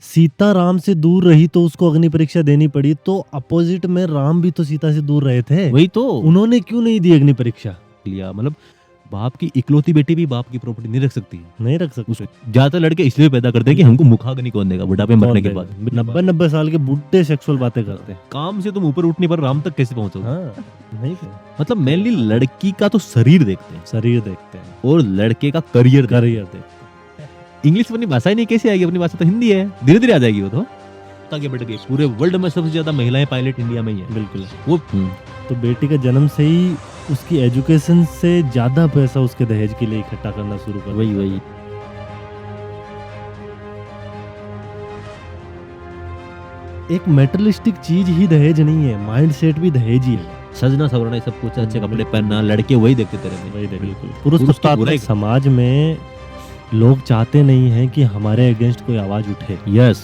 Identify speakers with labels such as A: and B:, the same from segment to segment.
A: सीता राम से दूर रही तो उसको अग्नि परीक्षा देनी पड़ी, तो अपोजिट में राम भी तो सीता से दूर रहे थे,
B: वही तो
A: उन्होंने क्यों नहीं दी अग्नि परीक्षा?
B: लिया। मतलब बाप की इकलौती बेटी भी बाप की प्रॉपर्टी नहीं रख सकती।
A: नहीं रख सकते।
B: ज्यादातर लड़के इसलिए पैदा करते हैं कि हमको मुखाग्नि कौन देगा बुढ़ापे मरने के बाद।
A: 90-90 साल के बुढ़े सेक्सुअल बातें करते हैं।
B: काम से तुम ऊपर उठने पर राम तक कैसे पहुंचोगे?
A: हाँ, नहीं
B: मतलब मेनली लड़की का तो शरीर देखते हैं
A: शरीर देखते हैं
B: और लड़के का करियर
A: देखते हैं।
B: इंग्लिश अपनी भाषा ही नहीं कैसे आएगी? अपनी भाषा तो हिंदी है, धीरे धीरे आ जाएगी वो तो। आगे बढ़ गई, पूरे वर्ल्ड में सबसे ज्यादा महिलाएं पायलट इंडिया में ही है।
A: बिल्कुल।
B: वो
A: तो बेटी का जन्म से ही उसकी एजुकेशन से ज्यादा पैसा उसके दहेज के लिए इकट्ठा करना शुरू कर।
B: वही
A: एक मेटलिस्टिक चीज ही दहेज नहीं है, माइंडसेट भी दहेज ही है।
B: सजना सवरना सब कुछ, अच्छे कपड़े पहनना, लड़के वही देखते तेरे में।
A: वही बिल्कुल। पुरुष समाज में लोग चाहते नहीं हैं कि हमारे अगेंस्ट कोई आवाज उठे।
B: यस,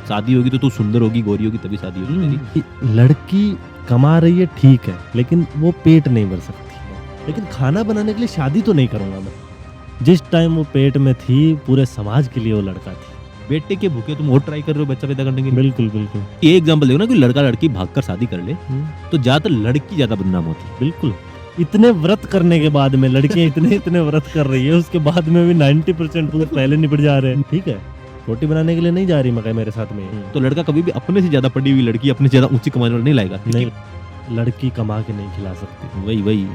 B: शादी होगी तो तू सुंदर होगी, गोरी होगी, तभी शादी होगी मेरी।
A: लड़की कमा रही है ठीक है, लेकिन वो पेट नहीं भर सकती। लेकिन खाना बनाने के लिए शादी तो नहीं करूंगा मैं। जिस टाइम वो पेट में थी, पूरे समाज के लिए वो लड़का थी।
B: बेटे के भूखे तुम और ट्राई कर रहे हो बच्चा पैदा करने के लिए।
A: बिल्कुल बिल्कुल।
B: ये एग्जांपल देखो ना कि लड़का लड़की भागकर शादी कर ले तो ज्यादातर लड़की ज्यादा बदनाम होती है।
A: बिल्कुल। इतने व्रत करने के बाद में लड़कियां इतने व्रत कर रही है, उसके बाद में भी 90% पुरुष पहले निपट जा रहे हैं। ठीक है, रोटी बनाने के लिए नहीं जा रही मगर मेरे साथ में।
B: तो लड़का कभी भी अपने से ज्यादा पढ़ी हुई लड़की, अपने से ज्यादा ऊंची कमाने वाली नहीं लाएगा।
A: नहीं, लड़की कमा के नहीं खिला सकती।
B: वही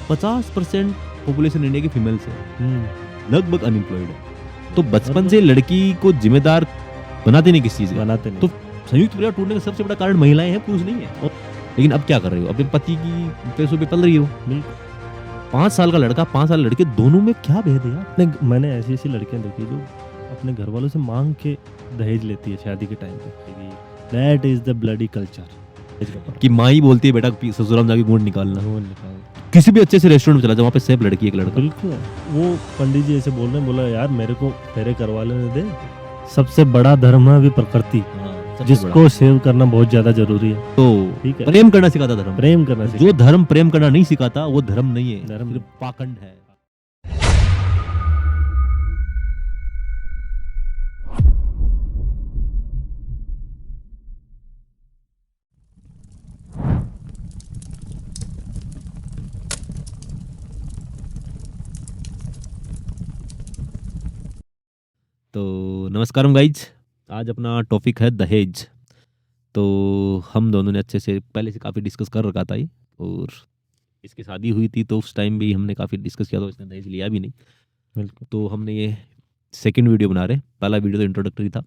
B: 50% पॉपुलेशन इंडिया की फीमेल्स है, लगभग अनएम्प्लॉयड है। तो बचपन से लड़की को जिम्मेदार बनाते नहीं किस चीज
A: बनाते नहीं।
B: तो संयुक्त परिवार टूटने का सबसे बड़ा कारण महिलाएं हैं, पुरुष नहीं है। लेकिन अब क्या कर रही हो? अपने पति की पैसों पे पल रही हो। 5 साल का लड़का, 5 साल लड़के, दोनों में क्या भेद है यार?
A: मैंने ऐसी लड़कियां देखी जो अपने घर वालों से मांग के दहेज लेती है शादी के टाइम पे। That is the bloody culture.
B: कि माँ ही बोलती है बेटा ससुराल में जाके गुड़ निकालना। किसी भी अच्छे से रेस्टोरेंट में चला जाओ, वहाँ पे सिर्फ लड़की एक लड़का।
A: बिल्कुल। वो पंडित जी ऐसे बोल रहे हैं, बोला यार मेरे को फेरे करवा लेने दे। सबसे बड़ा धर्म है अभी प्रकृति, जिसको सेव करना बहुत ज्यादा जरूरी है।
B: तो ठीक है, प्रेम करना सिखाता धर्म।
A: प्रेम करना सिखाता।
B: जो धर्म प्रेम करना नहीं सिखाता वो धर्म नहीं है, धर्म सिर्फ पाखंड है। तो नमस्कार गाइज, आज अपना टॉपिक है दहेज। तो हम दोनों ने अच्छे से पहले से काफ़ी डिस्कस कर रखा था ये, और इसकी शादी हुई थी तो उस टाइम भी हमने काफ़ी डिस्कस किया, तो इसने दहेज लिया भी नहीं। बिल्कुल। तो हमने ये सेकंड वीडियो बना रहे, पहला वीडियो तो इंट्रोडक्टरी था।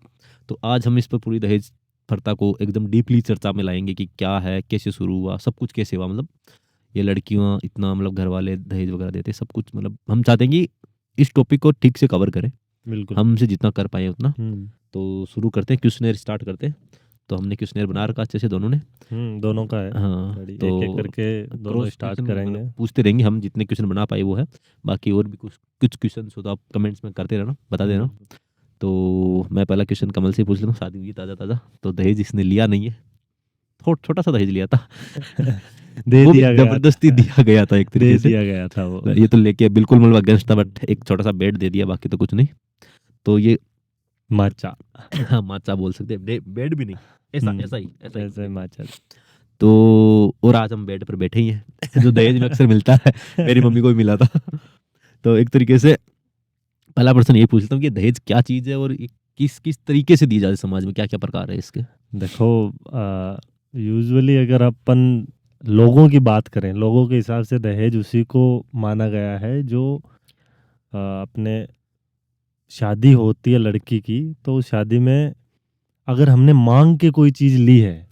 B: तो आज हम इस पर पूरी दहेज प्रथा को एकदम डीपली चर्चा में लाएंगे कि क्या है, कैसे शुरू हुआ, सब कुछ कैसे हुआ। मतलब ये लड़कियाँ इतना, मतलब घर वाले दहेज वगैरह देते, सब कुछ। मतलब हम चाहते हैं कि इस टॉपिक को ठीक से कवर करें, बिल्कुल हमसे जितना कर पाए उतना। तो शुरू करते हैं, क्वेश्चनर स्टार्ट करते हैं। तो हमने क्वेश्चन बना रखा अच्छे से दोनों ने। दोनों का है। हाँ, तो एक करके दोनों स्टार्ट करेंगे, पूछते रहेंगे हम, जितने क्वेश्चन बना पाए वो है। बाकी और भी कुछ क्वेश्चन हो तो आप कमेंट्स में करते रहना, बता देना। तो मैं पहला क्वेश्चन कमल से पूछ लेता हूँ। शादी हुई ताज़ा, तो दहेज इसने लिया नहीं है, छोटा सा दहेज लिया था। दे दिया गया, जबरदस्ती दिया गया था, एक तरीके से दिया गया था वो। ये तो लेके बिल्कुल मतलब अगेंस्ट था, बट एक छोटा सा बेड दे दिया, बाकी तो कुछ नहीं। तो ये माचा, हाँ माचा बोल सकते हैं, बेड भी नहीं, ऐसा ही माचा। तो और आज हम बेड पर बैठे ही हैं, जो दहेज में अक्सर मिलता है। मेरी मम्मी को भी मिला था। तो एक तरीके से पहला प्रश्न ये पूछता हूँ कि दहेज क्या चीज़ है और किस तरीके से दी जाती है समाज में, क्या क्या प्रकार है इसके? देखो, यूजुअली अगर अपन लोगों की बात करें, लोगों के हिसाब से दहेज उसी को माना गया है जो अपने शादी होती है लड़की की, तो उस शादी में अगर हमने मांग के कोई चीज़ ली है,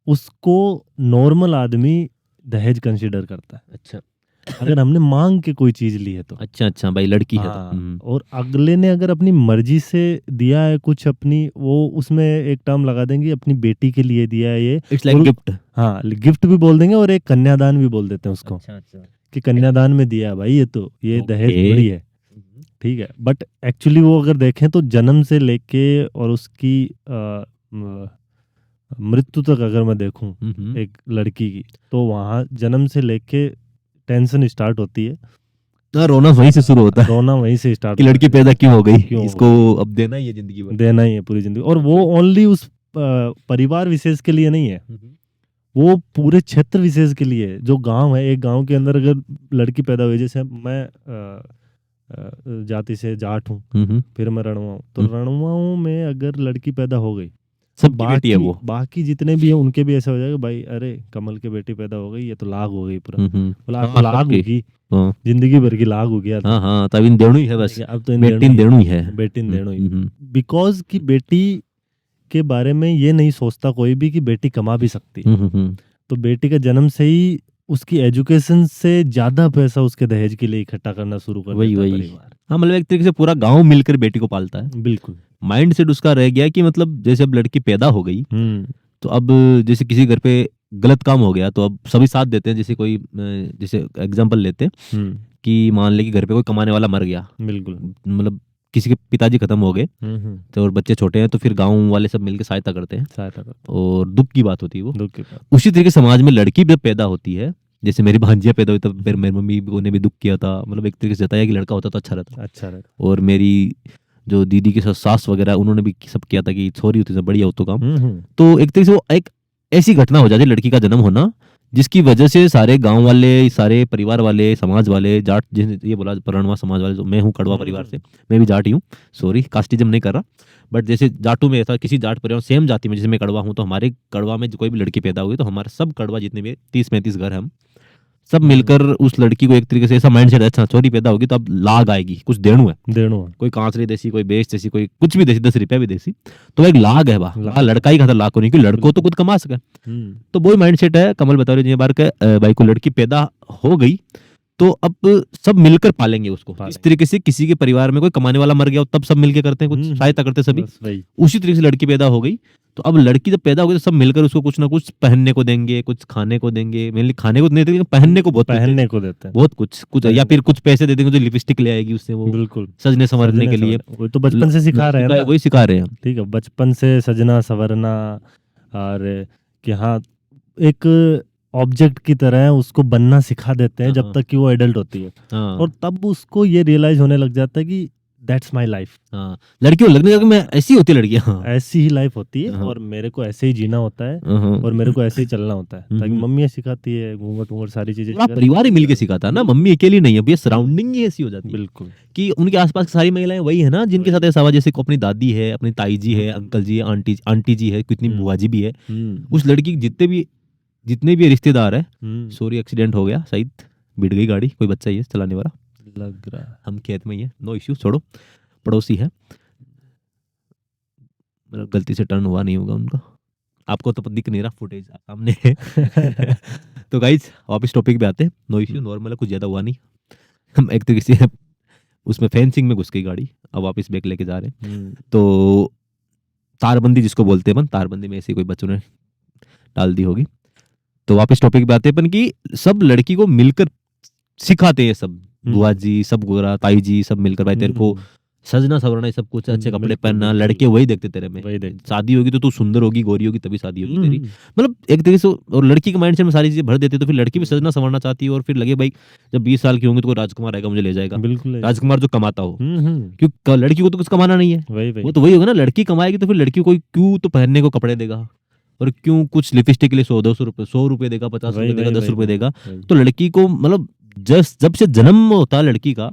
B: उसको नॉर्मल आदमी दहेज कंसीडर करता है। अच्छा, अगर हमने मांग के कोई चीज ली है तो। अच्छा भाई, लड़की है तो। और अगले ने अगर अपनी मर्जी से दिया है कुछ, अपनी वो उसमें एक टर्म लगा देंगे, अपनी बेटी के लिए दिया है ये, इट्स लाइक गिफ्ट। हाँ, गिफ्ट भी बोल देंगे और एक कन्यादान भी बोल देते हैं उसको। अच्छा। कि कन्यादान में दिया है भाई, ये तो ये दहेज थोड़ी है। ठीक है, बट एक्चुअली वो अगर देखें तो जन्म से लेके और उसकी मृत्यु तक अगर मैं देखूं एक लड़की की, तो वहाँ जन्म से लेके टेंशन स्टार्ट होती है रोना वहीं से शुरू होता है
A: रोना वहीं से स्टार्ट
B: कि लड़की पैदा क्यों हो गई,
A: क्यों हो
B: इसको अब देना ही है जिंदगी भर।
A: देना ही है पूरी जिंदगी। और वो ओनली उस परिवार विशेष के लिए नहीं है, वो पूरे क्षेत्र विशेष के लिए है। जो गांव है, एक गांव के अंदर अगर लड़की पैदा हुई, जैसे मैं जाति से जाट हूँ, फिर मैं रणवा हूँ, तो रणवाओं में अगर लड़की पैदा हो गई,
B: सब बेटी है वो,
A: बाकी जितने भी है उनके भी ऐसा हो जाएगा, भाई अरे कमल के बेटी पैदा हो गई, ये तो लाग हो गई पूरा। बोला अब तो लाग होगी, जिंदगी भर की लाग हो गया।
B: हाँ, तब इन देणु ही है बस,
A: अब तो
B: बेटी देणु ही है,
A: बेटी देणु ही। बिकॉज की बेटी के बारे में ये नहीं सोचता कोई भी कि बेटी कमा भी सकती है। तो बेटी का जन्म से ही उसकी एजुकेशन से ज्यादा पैसा उसके दहेज के लिए इकट्ठा करना शुरू कर देता है परिवार।
B: हाँ, मतलब एक तरीके से पूरा गांव मिलकर बेटी को पालता है।
A: बिल्कुल
B: माइंड सेट उसका रह गया कि मतलब जैसे अब लड़की पैदा हो गई तो अब जैसे किसी घर पे गलत काम हो गया तो अब सभी साथ देते हैं। जैसे कोई जैसे एग्जांपल लेते हैं कि मान ले कि घर पे कोई कमाने वाला मर गया,
A: बिल्कुल,
B: मतलब किसी के पिताजी खत्म हो गए तो और बच्चे छोटे हैं, तो फिर गांव वाले सब मिलकर सहायता करते हैं और दुख की बात होती है वो। दुख की बात। उसी तरीके समाज में लड़की जब पैदा होती है, जैसे मेरी भांजिया पैदा हुई तब फिर मेरी मम्मी ने भी दुख किया था, मतलब एक तरीके से जताया कि लड़का होता तो अच्छा रहता। और मेरी जो दीदी के सास वगैरह उन्होंने भी सब किया था कि सॉरी होती बढ़िया हो तो काम। तो एक तरीके से वो एक ऐसी घटना हो जाती है लड़की का जन्म होना, जिसकी वजह से सारे गांव वाले, सारे परिवार वाले, समाज वाले, जाट, ये बोला रणवा समाज वाले, जो मैं हूँ कड़वा परिवार से, मैं भी जाट ही हूँ, सॉरी कास्टिज्म नहीं कर रहा, बट जैसे जाटू में ऐसा किसी जाट परिवार सेम जाति में, जैसे मैं कड़वा हूँ तो हमारे कड़वा में कोई भी लड़की पैदा हुई तो हमारे सब कड़वा जितने भी 30-35 घर हम सब मिलकर उस लड़की को एक तरीके से ऐसा माइंड सेट है, अच्छा छोरी पैदा होगी तो अब लाग आएगी, कुछ देणु है, कोई कांसरी देसी, कोई बेच देसी, कोई कुछ भी देसी, 10 रुपया भी देसी, तो एक लाग है वाह, लड़का ही खाता लाख को नहीं, क्योंकि लड़को तो खुद कमा सके। तो वही माइंड सेट है। कमल बता रहे बार के भाई को लड़की पैदा हो गई तो अब सब मिलकर पालेंगे उसको। इस तरीके से किसी के परिवार में कोई कमाने वाला मर गया तब सब मिलकर करते हैं, कुछ सहायता करते सभी। उसी तरीके से लड़की पैदा हो गई तो अब लड़की जब पैदा हो गई तो सब मिलकर उसको कुछ ना कुछ पहनने को देंगे, कुछ खाने को देंगे, मेनली खाने को नहीं देते, पहनने को बहुत देते हैं, बहुत कुछ या फिर कुछ पैसे दे देंगे जो लिपस्टिक ले आएगी उससे, वो बिल्कुल सजने संवरने के लिए।
A: वो तो बचपन से सिखा रहे हैं,
B: वही सिखा रहे हैं, ठीक है,
A: बचपन से सजना संवरना, और कि हाँ एक ऑब्जेक्ट की तरह उसको बनना सिखा देते हैं जब तक कि वो एडल्ट होती है। और तब उसको ये रियलाइज होने लग जाता है कि दैट्स माई लाइफ।
B: लड़कियों लगने लगा कि मैं ऐसी होती है, लड़कियां
A: ऐसी ही लाइफ होती है और मेरे को ऐसे ही जीना होता है और मेरे को ऐसे ही चलना होता है। ताकि मम्मी सिखाती है, घूंघट वूंघट सारी चीजें
B: परिवार ही मिलके सिखाता है ना, मम्मी अकेली नहीं है, भैया सराउंडिंग ही ऐसी हो जाती है।
A: बिल्कुल,
B: कि उनके आसपास की सारी महिलाएं वही है ना जिनके साथ ऐसा हुआ, जैसे अपनी दादी है, अपनी ताई जी है, अंकल जी है, आंटी जी है, कितनी बुआ जी भी है। उस लड़की के जितने भी रिश्तेदार है, सॉरी एक्सीडेंट हो गया, शायद बिड़ गई गाड़ी, कोई बच्चा ही है चलाने वाला
A: लग रहा है,
B: हम खेत में ही है, नो इश्यू, छोड़ो, पड़ोसी है, मतलब गलती से टर्न हुआ नहीं होगा उनका, आपको तो दिख नहीं रहा, फुटेज सामने है। तो गाइज वापस टॉपिक पे आते हैं, नो इश्यू, नॉर्मल है, कुछ ज्यादा हुआ नहीं। हम एक तरीके से उसमें फेंसिंग में घुस गई गाड़ी, अब वापस बैक लेके जा रहे हैं। तो तारबंदी जिसको बोलते हैं, तारबंदी में ऐसे कोई बच्चों ने डाल दी होगी। तो वापस टॉपिक पे आते हैं कि सब लड़की को मिलकर सिखाते हैं, सब बुआ जी, सब गोरा, ताई जी, सब मिलकर भाई तेरे को सजना सवरना, सब कुछ, अच्छे कपड़े पहनना, लड़के वही देखते तेरे में, शादी होगी तो तू सुंदर होगी, गोरी होगी तभी शादी होगी तेरी, मतलब एक तरीके से। और लड़की के माइंड से में सारी चीजें भर देते तो फिर लड़की भी सजना संवरना चाहती है, और फिर लगे भाई जब 20 साल की होंगी तो कोई राजकुमार आएगा मुझे ले जाएगा, बिल्कुल राजकुमार जो कमाता हो, क्योंकि लड़की को तो कुछ कमाना नहीं है, वो तो वही होगा ना, लड़की कमाएगी तो फिर लड़की को क्यों तो पहनने को कपड़े देगा, और क्यों कुछ लिपस्टिक के लिए 100 रुपए देगा, 50 रुपए देगा, 10 रुपए देगा। तो लड़की को मतलब जब से जन्म होता है लड़की का,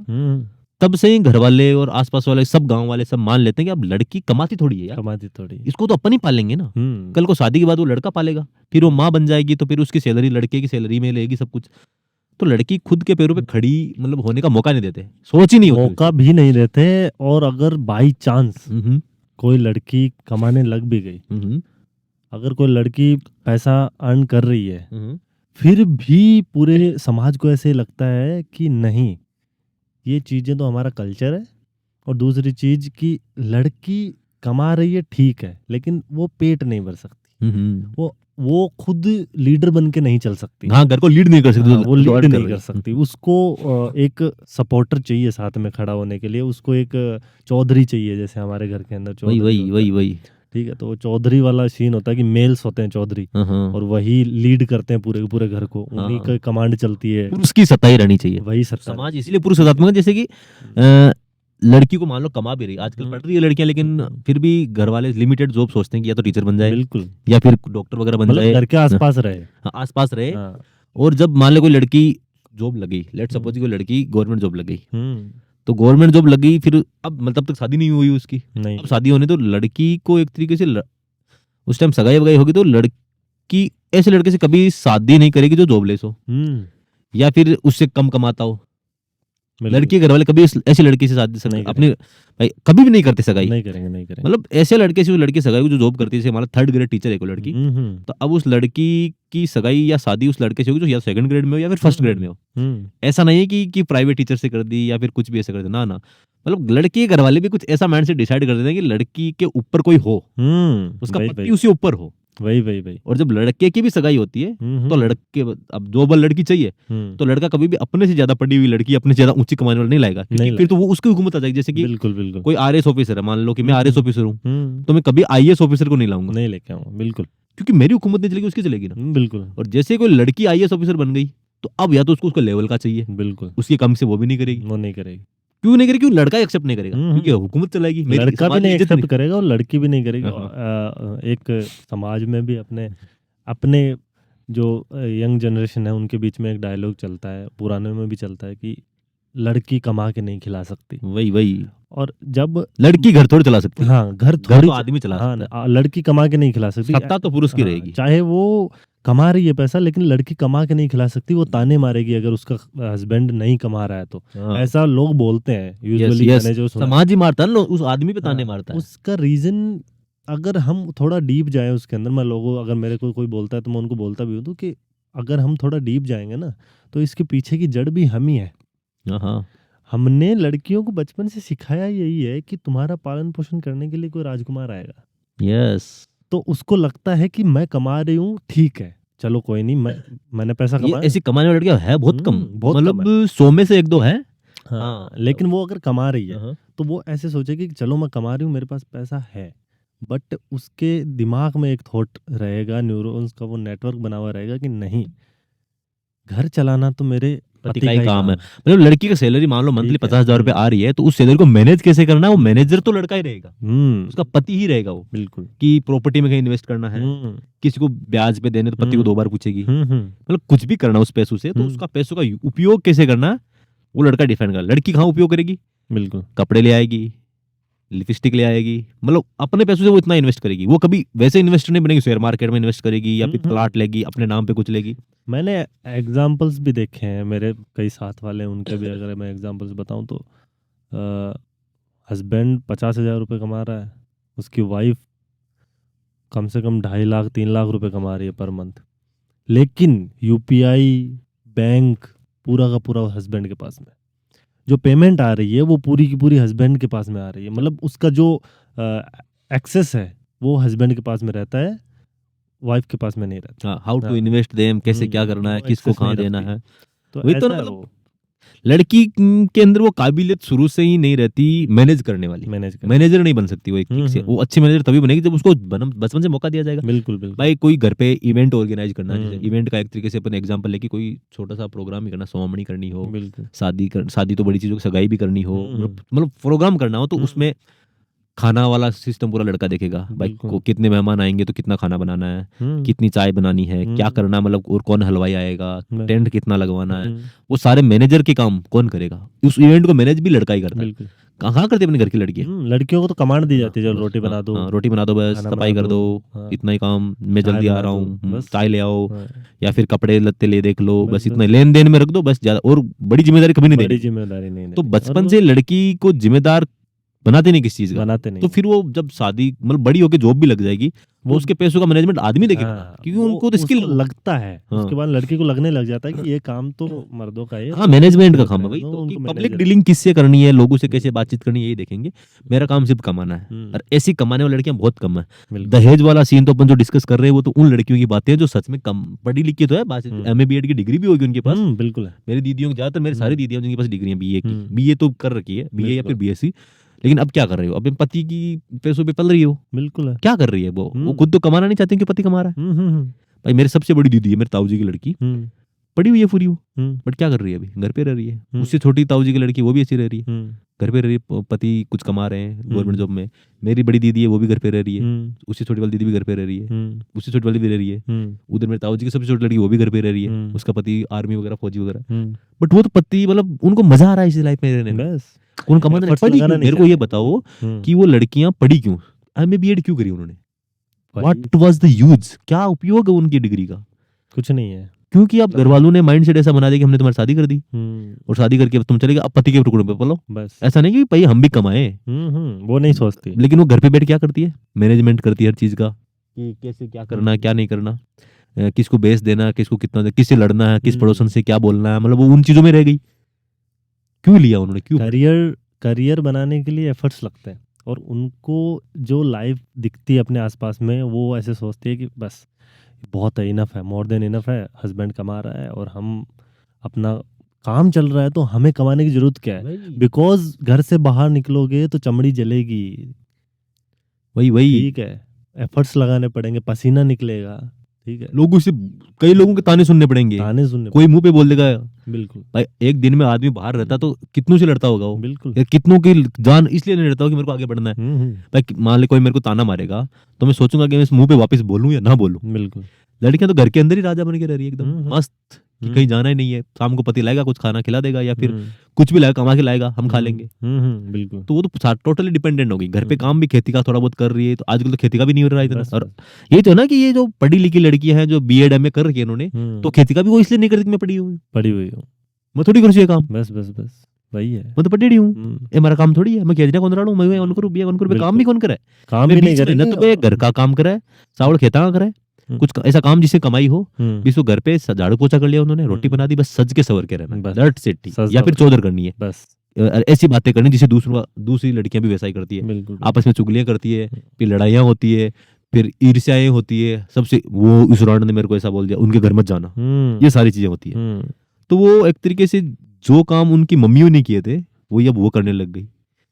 B: तब से ही घर वाले और आसपास वाले सब गांव वाले सब मान लेते हैं कि अब लड़की कमाती थोड़ी है यार, कमाती थोड़ी, इसको तो अपन ही पालेंगे ना, कल को शादी के बाद वो लड़का पालेगा, फिर वो माँ बन जाएगी तो फिर उसकी सैलरी लड़के की सैलरी में लेगी सब कुछ। तो लड़की खुद के पैरों पे खड़ी मतलब होने का मौका नहीं देते, सोच ही नहीं होती,
A: मौका भी नहीं देते। और अगर बाई चांस कोई लड़की कमाने लग भी गई, अगर कोई लड़की पैसा अर्न कर रही है, फिर भी पूरे समाज को ऐसे लगता है कि नहीं, ये चीजें तो हमारा कल्चर है। और दूसरी चीज कि लड़की कमा रही है ठीक है, लेकिन वो पेट नहीं भर सकती, वो खुद लीडर बन के नहीं चल सकती,
B: हाँ घर को लीड नहीं कर सकती,
A: वो लीड नहीं कर सकती, उसको एक सपोर्टर चाहिए साथ में खड़ा होने के लिए, उसको एक चौधरी चाहिए, जैसे हमारे घर के अंदर चौधरी।
B: वही
A: ठीक है, तो वो चौधरी वाला सीन होता है कि मेल्स होते हैं चौधरी, और वही लीड करते हैं पूरे के पूरे घर को, उन्हीं का कमांड चलती है,
B: पुरुष की सत्ता ही रहनी चाहिए,
A: वही सत्ता।
B: समाज इसलिए पुरुष सत्तात्मक है, जैसे कि लड़की को मान लो कमा भी रही, आजकल पढ़ रही है लड़कियां, लेकिन फिर भी घर वाले लिमिटेड जॉब सोचते हैं कि या तो टीचर बन जाए,
A: बिल्कुल,
B: या फिर डॉक्टर वगैरह बन
A: मतलब
B: जाए,
A: घर के आसपास रहे,
B: आसपास रहे।
A: हाँ।
B: और जब मान लो कोई लड़की जॉब लगी, लेट सपोज कोई लड़की गवर्नमेंट जॉब लग गई,
A: हम्म,
B: तो गवर्नमेंट जॉब लगी, फिर अब मतलब तक शादी नहीं हुई उसकी,
A: नहीं,
B: अब शादी होने तो लड़की को एक तरीके से उस टाइम सगाई वगाई होगी, तो लड़की ऐसे लड़के से कभी शादी नहीं करेगी जो जॉबलेस हो या फिर उससे कम कमाता हो।
A: बिल्कुल,
B: लड़की के घर वाले कभी ऐसी लड़की से शादी
A: नहीं
B: अपने भाई कभी भी नहीं करते सगाई,
A: नहीं करेंगे, नहीं करेंगे,
B: मतलब ऐसे लड़के से उस लड़की सगाई जो जॉब करती है, जैसे हमारा 3rd ग्रेड टीचर है कोई लड़की, तो अब उस लड़की की सगाई या शादी उस लड़के से होगी जो या 2nd ग्रेड में हो या फिर 1st ग्रेड में हो। ऐसा नहीं है कि प्राइवेट टीचर से कर दी या फिर कुछ भी ऐसा कर दिया, ना, मतलब लड़की के घर वाले भी कुछ ऐसा माइंड से डिसाइड कर देते हैं कि लड़की के ऊपर कोई हो, उसका पति उसी ऊपर हो,
A: वही। और
B: जब लड़के की भी सगाई होती है तो लड़के, अब जो बल लड़की चाहिए, तो लड़का कभी भी अपने से ज्यादा पढ़ी हुई लड़की, अपने से ज्यादा ऊंची कमाने वाला नहीं लाएगा, फिर तो वो उसकी हुकूमत आ जाएगी। जैसे कि
A: बिल्कुल
B: कोई आरएएस ऑफिसर है, मान लो कि मैं आरएएस ऑफिसर हूँ, तो मैं कभी आईएएस ऑफिसर को नहीं लाऊंगा,
A: नहीं लेके आऊंगा, बिल्कुल,
B: क्योंकि मेरी हुकूमत नहीं चलेगी, उसकी चलेगी ना,
A: बिल्कुल।
B: और जैसे कोई लड़की आईएएस ऑफिसर बन गई, तो अब या तो उसको लेवल का चाहिए,
A: बिल्कुल,
B: उसकी कम से वो भी नहीं करेगी,
A: वो नहीं करेगी,
B: क्यों नहीं करेगी, क्यों लड़का एक्सेप्ट नहीं करेगा, क्योंकि हुकूमत चलाएगी,
A: लड़का भी नहीं एक्सेप्ट करेगा और लड़की भी नहीं करेगी। एक समाज में भी अपने जो यंग जनरेशन है उनके बीच में एक डायलॉग चलता है, पुराने में भी चलता है कि लड़की कमा के नहीं खिला सकती,
B: वही
A: और जब
B: लड़की घर थोड़ी चला सकती है,
A: हाँ, घर थोड़ी
B: तो आदमी चला सकता
A: हाँ, लड़की कमा के नहीं खिला सकती,
B: सत्ता तो पुरुष की रहेगी,
A: चाहे वो कमा रही है पैसा, लेकिन लड़की कमा के नहीं खिला सकती, वो ताने मारेगी अगर उसका हस्बैंड नहीं कमा रहा है तो, ऐसा लोग बोलते हैं यूजुअली, मैंने जो सुना,
B: समाज ही मारता है, उस आदमी पे ताने मारता है।
A: उसका रीजन अगर हम थोड़ा डीप जाएं उसके अंदर, मैं लोगों, अगर मेरे को कोई बोलता है तो मैं उनको बोलता भी हूँ तो कि अगर हम थोड़ा डीप जाएंगे ना, तो इसके पीछे की जड़ भी हम ही है। हमने लड़कियों को बचपन से सिखाया यही है कि तुम्हारा पालन पोषण करने के लिए कोई राजकुमार आएगा,
B: यस,
A: तो उसको लगता है कि मैं कमा रही हूँ, ठीक है, चलो कोई नहीं, मैंने पैसा कमाया।
B: ऐसी कमाने वाली लड़कियां है बहुत कम,
A: बहुत
B: मतलब 100 में से 1-2 है।
A: हाँ, लेकिन वो अगर कमा रही है तो वो ऐसे सोचेगी कि चलो मैं कमा रही हूँ, मेरे पास पैसा है, बट उसके दिमाग में एक थॉट रहेगा, न्यूरॉन्स का वो नेटवर्क बना हुआ रहेगा कि नहीं, घर चलाना तो मेरे
B: पति का ही काम है। मतलब लड़की का सैलरी मान लो मंथली 50,000 रुपए आ रही है, तो उस सैलरी को मैनेज कैसे करना है, वो मैनेजर तो लड़का ही रहेगा, उसका पति ही रहेगा वो, बिल्कुल, कि प्रॉपर्टी में कहीं इन्वेस्ट करना है, किसी को ब्याज पे देने तो पति को 2 बार पूछेगी, मतलब कुछ भी करना उस पैसों से, तो उसका पैसों का उपयोग कैसे करना वो लड़का डिफाइन करेगा। लड़की कहाँ उपयोग करेगी, बिल्कुल, कपड़े ले आएगी, लिपस्टिक ले आएगी, मतलब अपने पैसों से वो इतना इन्वेस्ट करेगी, वो कभी वैसे इन्वेस्टर नहीं बनेगी, शेयर मार्केट में इन्वेस्ट करेगी या फिर प्लाट लेगी, अपने नाम पे कुछ लेगी।
A: मैंने एग्जाम्पल्स भी देखे हैं, मेरे कई साथ वाले, उनके भी अगर मैं एग्जाम्पल्स बताऊं तो हस्बैंड 50,000 रुपये कमा रहा है, उसकी वाइफ कम से कम 2.5 लाख 3 लाख रुपए कमा रही है पर मंथ, लेकिन यूपीआई बैंक पूरा का पूरा हस्बैंड के पास में, जो पेमेंट आ रही है वो पूरी की पूरी हस्बैंड के पास में आ रही है, मतलब उसका जो एक्सेस है वो हस्बैंड के पास में रहता है, वाइफ के पास में नहीं रहता।
B: हाउ टू इन्वेस्ट देम, कैसे क्या करना है, किसको कहाँ देना है,
A: तो
B: वही तो मतलब लड़की के अंदर वो काबिलियत शुरू से ही नहीं रहती मैनेज करने वाली, मैनेजर नहीं बन सकती वो, एक से वो अच्छी मैनेजर तभी बनेगी जब उसको बचपन से मौका दिया जाएगा। बिल्कुल बिल्कुल भाई, कोई घर पे इवेंट ऑर्गेनाइज करना है, इवेंट का एक तरीके से अपन एग्जांपल लेके कोई छोटा सा प्रोग्राम ही करना, सोमनी करनी हो, शादी तो बड़ी चीजों की सगाई भी करनी हो, मतलब प्रोग्राम करना हो, तो उसमें खाना वाला सिस्टम पूरा लड़का देखेगा, भाई को कितने मेहमान आएंगे तो कितना खाना बनाना है, कितनी चाय बनानी है, क्या करना, मतलब और कौन हलवाई आएगा, टेंट कितना लगवाना है, वो सारे मैनेजर के काम कौन करेगा, उस इवेंट को मैनेज भी लड़का ही करता है। कहाँ करते अपने घर की लड़की,
A: लड़कियों को तो कमांड दी जाती है, चलो रोटी बना दो,
B: रोटी बना दो, बस सफाई कर दो, इतना ही काम, मैं जल्दी आ रहा हूँ, चाय ले आओ, या फिर कपड़े लत्ते ले देख लो, बस इतना लेन देन में रख दो, बस ज्यादा और बड़ी जिम्मेदारी कभी नहीं देनी। तो बचपन से लड़की को जिम्मेदार बनाते नहीं किस चीज का, बनाते नहीं, तो फिर वो जब शादी मतलब बड़ी होके जॉब भी लग जाएगी, वो उसके पैसों का मैनेजमेंट आदमी देखेगा, क्योंकि उनको तो स्किल लगता है, उसके बाद लड़की को लगने लग जाता है कि ये काम तो मर्दों का है, हाँ मैनेजमेंट का काम है भाई, तो पब्लिक डीलिंग किससे करनी है, लोगों से कैसे बातचीत करनी है, यही देखेंगे, मेरा काम सिर्फ कमाना है, और ऐसी कमाने वाली लड़कियां बहुत कम है। दहेज वाला सीन तो अपन जो डिस्कस कर रहे हैं वो तो उन लड़कियों की बातें हैं जो सच में कम पढ़ी लिखी तो है, MA BEd की डिग्री भी होगी उनके पास, बिल्कुल है, मेरी दीदियों, ज्यादातर मेरी सारी दीदियां जिनके पास डिग्री है, BA की, BA तो कर रखी है, BA या फिर BSc, लेकिन अब क्या कर रहे हो, अब पति की पैसों पे पल रही हो,
A: बिल्कुल है।
B: क्या कर रही है वो खुद तो कमाना नहीं चाहती कि पति कमा रहा है। भाई मेरे सबसे बड़ी दीदी है, मेरे ताऊ जी की लड़की, पड़ी हुई है पूरी वो, बट क्या कर रही है, अभी घर पे रह रही है। उससे छोटी ताऊ जी की लड़की, वो भी ऐसी रह रही है, घर पे रह रही है, पति कुछ कमा रहे हैं गवर्नमेंट जॉब में। मेरी बड़ी दीदी है, वो भी घर पे रह रही है, उससे छोटी वाली दीदी भी घर पे रह रही है, उससे छोटी वाली भी रह रही है। उधर मेरे ताऊ जी की सबसे छोटी लड़की, वो भी घर पे रह रही है, उसका पति आर्मी वगैरह, फौजी वगैरह। बट वो तो पति, मतलब उनको मजा आ रहा है इस लाइफ में रहने में, कौन कमाना नहीं। पढ़ी क्यों, मेरे को ये बताओ कि वो लड़कियां पढ़ी क्यों, एमए बीएड क्यों करी उन्होंने, व्हाट वाज द यूज, क्या उपयोग है उनकी डिग्री का?
A: कुछ नहीं है।
B: क्योंकि अब घर वालों ने माइंड सेट ऐसा बना दिया कि हमने तुम्हारी शादी कर दी, और शादी करके अब तुम चले गए, अब पति के टुकड़ों पे पलो बस। ऐसा नहीं कि भाई हम भी कमाए,
A: वो नहीं सोचती।
B: लेकिन वो घर पे बैठ क्या करती है, मैनेजमेंट करती है हर चीज का, कि कैसे क्या करना है क्या नहीं करना, किसको बेच देना, किसको कितना, किससे लड़ना है, किस पड़ोसन से क्या बोलना है, मतलब वो उन चीजों में रह गई। क्यों लिया उन्होंने, क्यों?
A: करियर बनाने के लिए एफर्ट्स लगते हैं, और उनको जो लाइफ दिखती है अपने आसपास में, वो ऐसे सोचती है कि बस बहुत है, इनफ है, मोर देन इनफ है, हस्बैंड कमा रहा है और हम अपना काम चल रहा है, तो हमें कमाने की जरूरत क्या है? बिकॉज घर से बाहर निकलोगे तो चमड़ी जलेगी।
B: वही
A: ठीक है, एफर्ट्स लगाने पड़ेंगे, पसीना निकलेगा, ठीक है,
B: लोगों से कई लोगों के ताने सुनने पड़ेंगे, कोई मुंह पे बोल देगा।
A: बिल्कुल
B: भाई एक दिन में आदमी बाहर रहता तो कितनों से लड़ता होगा वो,
A: बिल्कुल,
B: कितनों की जान इसलिए नहीं लड़ता हो कि मेरे को आगे बढ़ना है। भाई मान ले कोई मेरे को ताना मारेगा तो मैं सोचूंगा कि मैं इस मुंह पे वापस बोलूं या ना बोलूं।
A: बिल्कुल।
B: लड़कियां तो घर के अंदर ही राजा बन के रह रही है, एकदम मस्त, कि कहीं जाना ही नहीं है, शाम को पति लाएगा, कुछ खाना खिला देगा, या फिर कुछ भी लाएगा, कमा के लाएगा, हम खा लेंगे।
A: बिल्कुल।
B: तो वो तो टोटली डिपेंडेंट होगी। घर पे काम भी खेती का थोड़ा बहुत कर रही है, तो आजकल तो खेती का भी नहीं हो रहा है इतना। और ये तो ना कि ये जो पढ़ी लिखी लड़कियां हैं, जो बीएड एमए कर रही है इन्होंने, तो खेती का भी वो इसलिए नहीं करती, मैं पढ़ी हुई हूँ, मैं थोड़ी करूँ ये काम,
A: बस बस बस वही है,
B: मैं तो पढ़ी हूँ, ये मेरा काम थोड़ी है, मैं खेजना कौन रहा हूँ, मैं कौन करूँ, बिया कौन करूँ, काम भी कौन करे,
A: काम भी नहीं करे,
B: तो मैं घर का काम करे, चावल खेता का करे, कुछ ऐसा काम जिससे कमाई हो, जिसको घर पे झाड़ू पोछा कर लिया उन्होंने, रोटी बना दी, बस सज के सवर के रहना, दैट्स इट। या फिर चौधर करनी है, बस ऐसी बातें करनी जिसे दूसरी लड़कियां भी वैसा ही करती है, आपस में चुगलियां करती है, फिर लड़ाइयां होती है, फिर ईर्ष्याएं होती है, सबसे वो इस रौनक ने मेरे को ऐसा बोल दिया, उनके घर मत जाना, ये सारी चीजें होती है। तो वो एक तरीके से जो काम उनकी मम्मियों ने किए थे वही अब वो करने लग गई,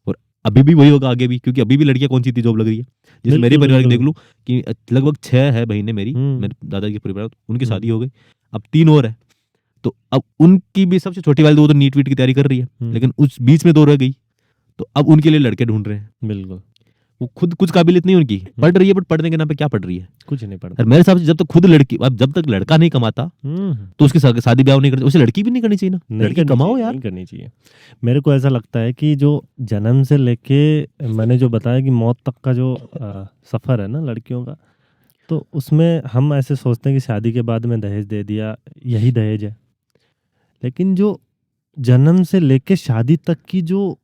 B: और अभी भी वही होगा आगे भी, क्योंकि अभी भी लड़कियां कौन सी जॉब लग रही है। जैसे मेरे परिवार की देख लूं कि लगभग 6 है बहनें मेरी, मेरे दादाजी के परिवार, उनकी शादी हो गई, अब 3 और है, तो अब उनकी भी सबसे छोटी वाली वो तो नीट वीट की तैयारी कर रही है, लेकिन उस बीच में 2 रह गई, तो अब उनके लिए लड़के ढूंढ रहे हैं।
A: बिल्कुल,
B: वो खुद कुछ काबिलियत नहीं उनकी, पढ़ रही है, बट पढ़ने के नाम पे क्या पढ़ रही है,
A: कुछ नहीं पढ़ता।
B: मेरे हिसाब से जब तक खुद लड़की, अब जब तक लड़का नहीं कमाता तो उसकी शादी ब्याह नहीं करती, उसे लड़की भी नहीं करनी चाहिए ना, लड़की कमाओ यार,
A: नहीं करनी चाहिए। मेरे को ऐसा लगता है कि जो जन्म से लेके मैंने जो बताया कि मौत तक का जो सफर है ना लड़कियों का, तो उसमें हम ऐसे सोचते हैं कि शादी के बाद में दहेज दे दिया, यही दहेज है, लेकिन जो जन्म से लेके शादी तक की जो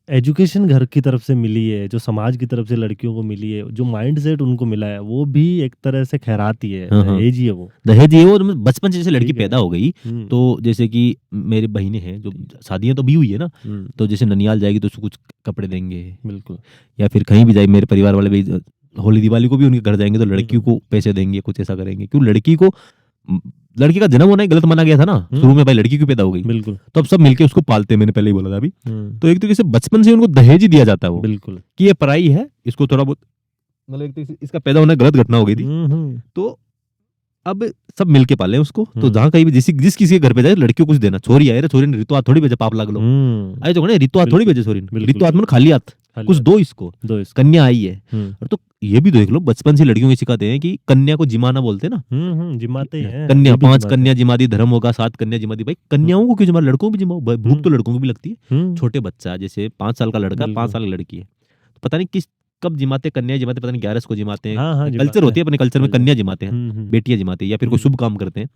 A: एजुकेशन घर की तरफ से मिली है, जो समाज की तरफ से लड़कियों को मिली है, जो माइंड सेट उनको मिला है, वो भी एक तरह से खैरात ही है, दहेज ही है वो,
B: दहेज ही है वो। बचपन से जैसे लड़की पैदा हो गई, तो जैसे कि मेरी बहनें हैं जो शादियां तो भी हुई है ना, तो जैसे ननियाल जाएगी तो उसको कुछ कपड़े देंगे,
A: बिल्कुल,
B: या फिर कहीं भी जाए, मेरे परिवार वाले भी होली दिवाली को भी उनके घर जाएंगे तो लड़की को पैसे देंगे, कुछ ऐसा करेंगे। क्यों, लड़की का जन्म होना ही गलत माना गया था ना शुरू में, भाई लड़की क्यों पैदा हो गई,
A: बिल्कुल,
B: तो अब सब मिलके उसको पालते हैं, मैंने पहले ही बोला था अभी। तो एक तरीके से बचपन से उनको दहेज ही दिया जाता है वो,
A: बिल्कुल,
B: कि ये पराई है, इसको थोड़ा बहुत, मतलब एक तरीके से इसका पैदा होना गलत घटना हो गई थी, तो अब सब मिलके पाले उसको। तो जहाँ कहीं भी जिस किसी के घर पे जाए लड़कियों को कुछ देना, छोरी आए रे, छोरी ने रितु हाथ थोड़ी भेजे, पाप लाग लो, आए तो रितु हाथ थोड़ी भेजे, छोरी ने रितु हाथ में खाली हाथ, कुछ दो इसको, कन्या आई है। और तो ये भी देख लो, बचपन से लड़कियों को सिखाते हैं कि कन्या को जिमाना बोलते हैं ना,
A: जिमाते हैं,
B: कन्या 5 कन्या जिमा दी, धर्म होगा 7 कन्या जिमा दी। भाई कन्याओं को क्यों जिमा, लड़कों को भी जिमाओ, भूख तो लड़कों को भी लगती है। छोटे बच्चा जैसे 5 साल का लड़का, 5 साल की लड़की है, पता नहीं किस कब जिमाते, कन्या जिमाते, पता नहीं 11 को जिमाते हैं, कल्चर होती है अपने कल्चर में, कन्या जिमाते हैं, बेटियां जिमाते हैं, या फिर कोई शुभ काम करते हैं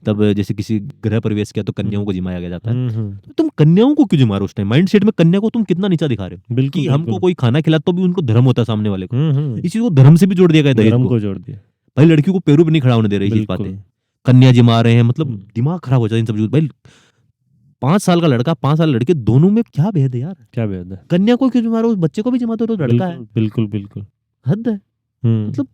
B: तब, जैसे किसी गृह प्रवेश किया तो कन्याओं को जिमाया गया जाता है। तो तुम कन्याओं को क्यों जिमा रहे हो उस टाइम, माइंड सेट में कन्या को तुम कितना नीचा दिखा रहे हो। बिल्कुल, हमको कोई खाना खिला तो भी उनको धर्म होता है सामने वाले को, इसी को धर्म से भी जोड़ दिया गया, धर्म को जोड़ दिया। भाई लड़कियों को पैरों पे नहीं खड़ा होने दे रही बातें, कन्या जिमा रहे हैं, मतलब दिमाग खराब हो जाए इन सब। भाई 5 साल का लड़का, 5 साल लड़के, दोनों में क्या भेद है यार, क्या भेद है। कन्या को क्यों जिमा रहे हो, उस बच्चे को भी जिमाते हो तो लड़का है। बिल्कुल बिल्कुल, हद है। मतलब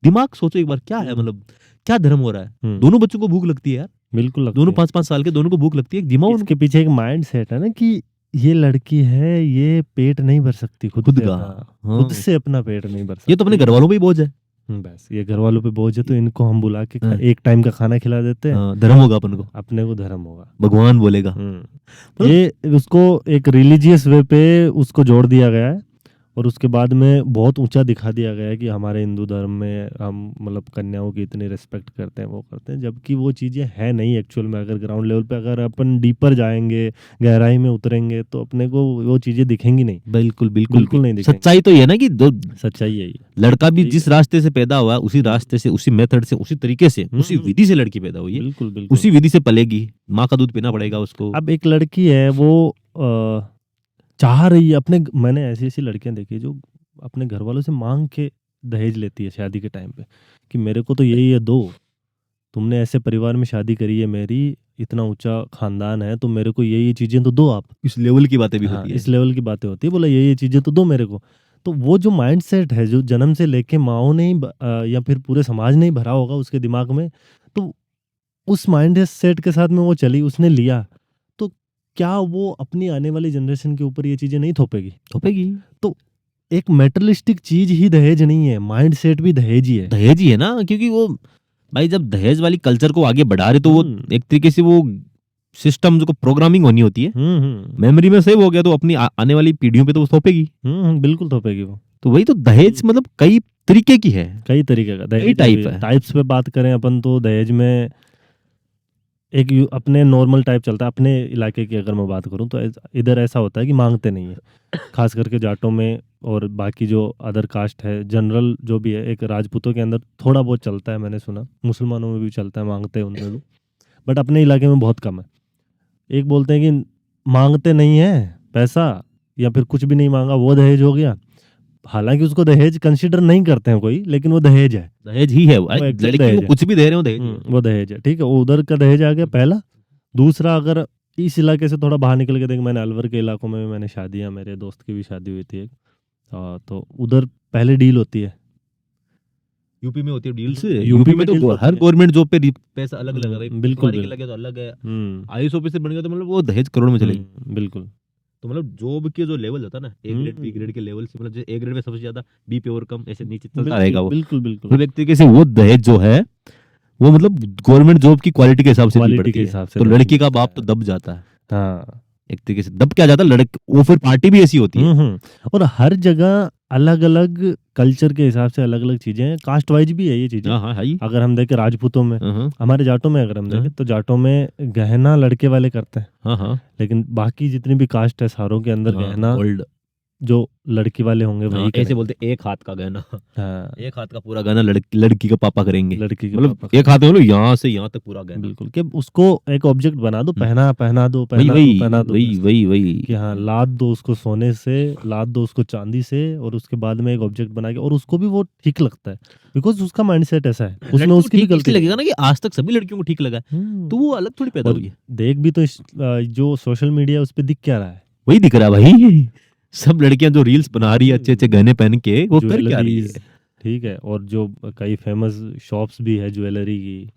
B: दिमाग सोचो एक बार, क्या है, मतलब क्या धर्म हो रहा है। दोनों बच्चों को भूख लगती है यार, बिल्कुल, दोनों 5-5 साल के, दोनों को भूख लगती है, जिमाओ। इसके पीछे एक माइंड सेट है ना कि
A: ये लड़की है, ये पेट नहीं भर सकती खुद
B: खुद
A: से
B: का।
A: अपना,
B: हाँ।
A: खुद से अपना पेट नहीं भर सकती।
B: ये तो अपने घर वालों पे ही बोझ है।
A: बस ये घर वालों पे बोझ है, तो इनको हम बुला के
B: हाँ।
A: एक टाइम का खाना खिला देते हैं,
B: हाँ, धर्म होगा अपन को,
A: अपने को धर्म होगा,
B: भगवान बोलेगा।
A: ये उसको एक रिलीजियस वे पे उसको जोड़ दिया गया है, और उसके बाद में बहुत ऊंचा दिखा दिया गया है कि हमारे हिंदू धर्म में हम मतलब कन्याओं की इतनी रिस्पेक्ट करते हैं, वो करते हैं, जबकि वो चीज़ें है नहीं एक्चुअल में। अगर ग्राउंड लेवल पे अगर अपन डीपर जाएंगे, गहराई में उतरेंगे, तो अपने को वो चीज़ें दिखेंगी नहीं,
B: बिल्कुल बिल्कुल
A: बिल्कुल नहीं दिखेंगी।
B: सच्चाई तो ये है ना कि दो
A: सच्चाई यही
B: लड़का भी
A: ठीक
B: जिस रास्ते से पैदा हुआ है, उसी रास्ते से, उसी मेथड से, उसी तरीके से, उसी विधि से लड़की पैदा हुई
A: है।
B: है,
A: बिल्कुल बिल्कुल।
B: उसी विधि से पलेगी, माँ का दूध पीना पड़ेगा उसको।
A: अब एक लड़की है, वो चाह रही है अपने, मैंने ऐसी ऐसी लड़कियां देखी जो अपने घर वालों से मांग के दहेज लेती है शादी के टाइम पे, कि मेरे को तो यही है दो, तुमने ऐसे परिवार में शादी करी है, मेरी इतना ऊंचा खानदान है, तो मेरे को ये चीजें तो दो आप।
B: इस लेवल की बातें भी
A: हाँ,
B: होती है।
A: इस लेवल की बातें होती है, बोला ये चीजें तो दो मेरे को। तो वो जो माइंड सेट है, जो जन्म से लेके माओ ने या फिर पूरे समाज ने ही भरा होगा उसके दिमाग में, तो उस माइंड सेट के साथ में वो चली, उसने लिया, तो क्या वो अपनी आने वाली जनरेशन के ऊपर ये चीजें नहीं थोपेगी?
B: थोपेगी।
A: तो एक मेटलिस्टिक चीज ही दहेज नहीं है, माइंड सेट भी दहेज ही है।
B: दहेज ही है ना, क्योंकि वो भाई जब दहेज वाली कल्चर को आगे बढ़ा रहे, तो वो एक तरीके से वो सिस्टम जो प्रोग्रामिंग होनी होती है, मेमोरी में सेव हो गया, तो अपनी आने वाली पीढ़ियों पे तो वो थोपेगी।
A: बिल्कुल थोपेगी वो।
B: तो वही तो दहेज मतलब कई तरीके की है,
A: कई तरीके का
B: कई टाइप है।
A: टाइप्स पे बात करें अपन, तो दहेज में एक अपने नॉर्मल टाइप चलता है। अपने इलाके की अगर मैं बात करूं, तो इधर ऐसा होता है कि मांगते नहीं है, खास करके जाटों में, और बाकी जो अदर कास्ट है, जनरल जो भी है, एक राजपूतों के अंदर थोड़ा बहुत चलता है, मैंने सुना मुसलमानों में भी चलता है, मांगते हैं उनमें भी, बट अपने इलाके में बहुत कम है। एक बोलते हैं कि मांगते नहीं है पैसा, या फिर कुछ भी नहीं मांगा वो दहेज हो गया। हालांकि उसको दहेज कंसिडर नहीं करते हैं कोई, लेकिन वो दहेज है,
B: दहेज ही है। लड़की को कुछ भी दे रहे हो दहेज,
A: वो दहेज है। ठीक है, वो उधर का दहेज आ गया पहला। दूसरा, अगर इस इलाके से थोड़ा बाहर निकल के देख, मैंने अलवर के इलाकों में भी मैंने शादियां, मेरे दोस्त की भी शादी हुई थी एक, तो उधर पहले डील होती है।
B: यूपी में होती है डील्स।
A: यूपी में
B: तो हर गवर्नमेंट जॉब पे पैसा अलग अलग है,
A: बिल्कुल
B: लगे तो अलग है, आईएएस ऑफिसर बन गया तो मतलब वो दहेज करोड़ में चलेगी।
A: बिल्कुल।
B: तो मतलब जॉब के जो लेवल होता है ना, ए ग्रेड बी ग्रेड के लेवल से, मतलब ए ग्रेड में सबसे ज्यादा, बी पे और कम, ऐसे नीचे चलता रहेगा वो।
A: बिल्कुल बिल्कुल।
B: तो एक तरीके से वो दहेज जो है, वो मतलब गवर्नमेंट जॉब की क्वालिटी के हिसाब से दी
A: क्वालिटी
B: पड़ती
A: के
B: है।
A: हिसाब से
B: तो
A: देनी
B: लड़की का
A: पड़ता
B: बाप
A: है।
B: तो दब जाता है,
A: हाँ,
B: एक तरीके से दब क्या जाता है लड़क, वो फिर पार्टी भी ऐसी होती है।
A: और हर जगह अलग अलग कल्चर के हिसाब से अलग अलग चीजें हैं, कास्ट वाइज भी है ये चीजें।
B: हाँ हाँ है।
A: अगर हम देखें राजपूतों में,
B: हाँ
A: हमारे जाटों में अगर हम देखें,
B: हाँ।
A: तो जाटों में गहना लड़के वाले करते हैं,
B: हाँ हाँ,
A: लेकिन बाकी जितनी भी कास्ट है सारों के अंदर गहना
B: गोल्ड
A: जो लड़की वाले होंगे वही
B: ऐसे
A: करेंगे।
B: बोलते एक हाथ का गहना,
A: हाँ,
B: एक हाथ का पूरा गहना लड़की का पापा करेंगे।
A: लड़की के
B: मतलब
A: पापा
B: एक हाथ में बोलो यहाँ से यहाँ तक पूरा गहना।
A: बिल्कुल, कि उसको एक ऑब्जेक्ट बना दो,
B: हम्म।
A: पहना दो
B: वही
A: कि हाँ, लाद दो उसको सोने से, लाद दो उसको चांदी से, और उसके बाद में एक ऑब्जेक्ट बना के, और उसको भी वो ठीक लगता है, बिकॉज उसका माइंडसेट ऐसा है, उसमें उसकी भी गलती
B: लगेगा ना कि आज तक सभी लड़कियों को ठीक लगा है, तो वो अलग थोड़ी पैदा
A: और
B: हुई है।
A: देख भी तो जो सोशल मीडिया उस पर दिख क्या रहा है,
B: वही दिख रहा है भाई, सब लड़कियां जो रील्स बना रही है अच्छे अच्छे गहने पहन के, वो कर क्या रही है।
A: ठीक है, और जो कई फेमस शॉप्स भी है ज्वेलरी की,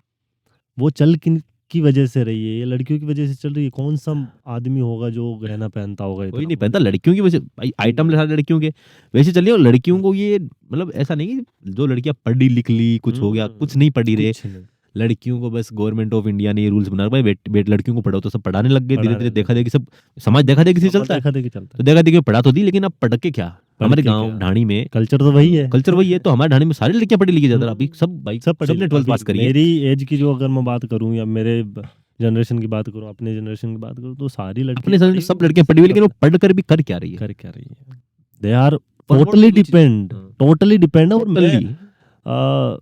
A: वो चल किन की वजह से रही है, ये लड़कियों की वजह से चल रही है। कौन सा आदमी होगा जो गहना पहनता होगा?
B: कोई नहीं पहनता, लड़कियों की वजह भाई, आइटम सारे लड़कियों के वैसे चल रही है। और लड़कियों को ये मतलब ऐसा नहीं कि जो लड़कियां पढ़ी लिख ली कुछ हो गया, कुछ नहीं पढ़ी रहे, लड़कियों को बस गवर्नमेंट ऑफ इंडिया ने ये रूल्स बना भाई, बेट लड़कियों को पढ़ाओ, तो सब पढ़ाने लग गए धीरे धीरे। देखा देखी सब समाज देखा देखी से चलता है, तो देखा देखी पढ़ा तो दी, लेकिन अब पढ़ के क्या, हमारे गांव ढाणी में
A: कल्चर तो वही है,
B: कल्चर वही है। तो हमारे ढाणी में सारी लड़कियां पढ़ी लिखी ज्यादा, अभी सब भाई सब ने 12th पास करी है।
A: मेरी एज की जो अगर मैं बात करूं, या मेरे जनरेशन की बात करूं, अपने जनरेशन की बात करूं, तो सारी लड़कियां,
B: अपने सब लड़कियां पढ़ी हुई, लेकिन वो पढ़ कर भी कर क्या रही है?
A: They are totally depend. और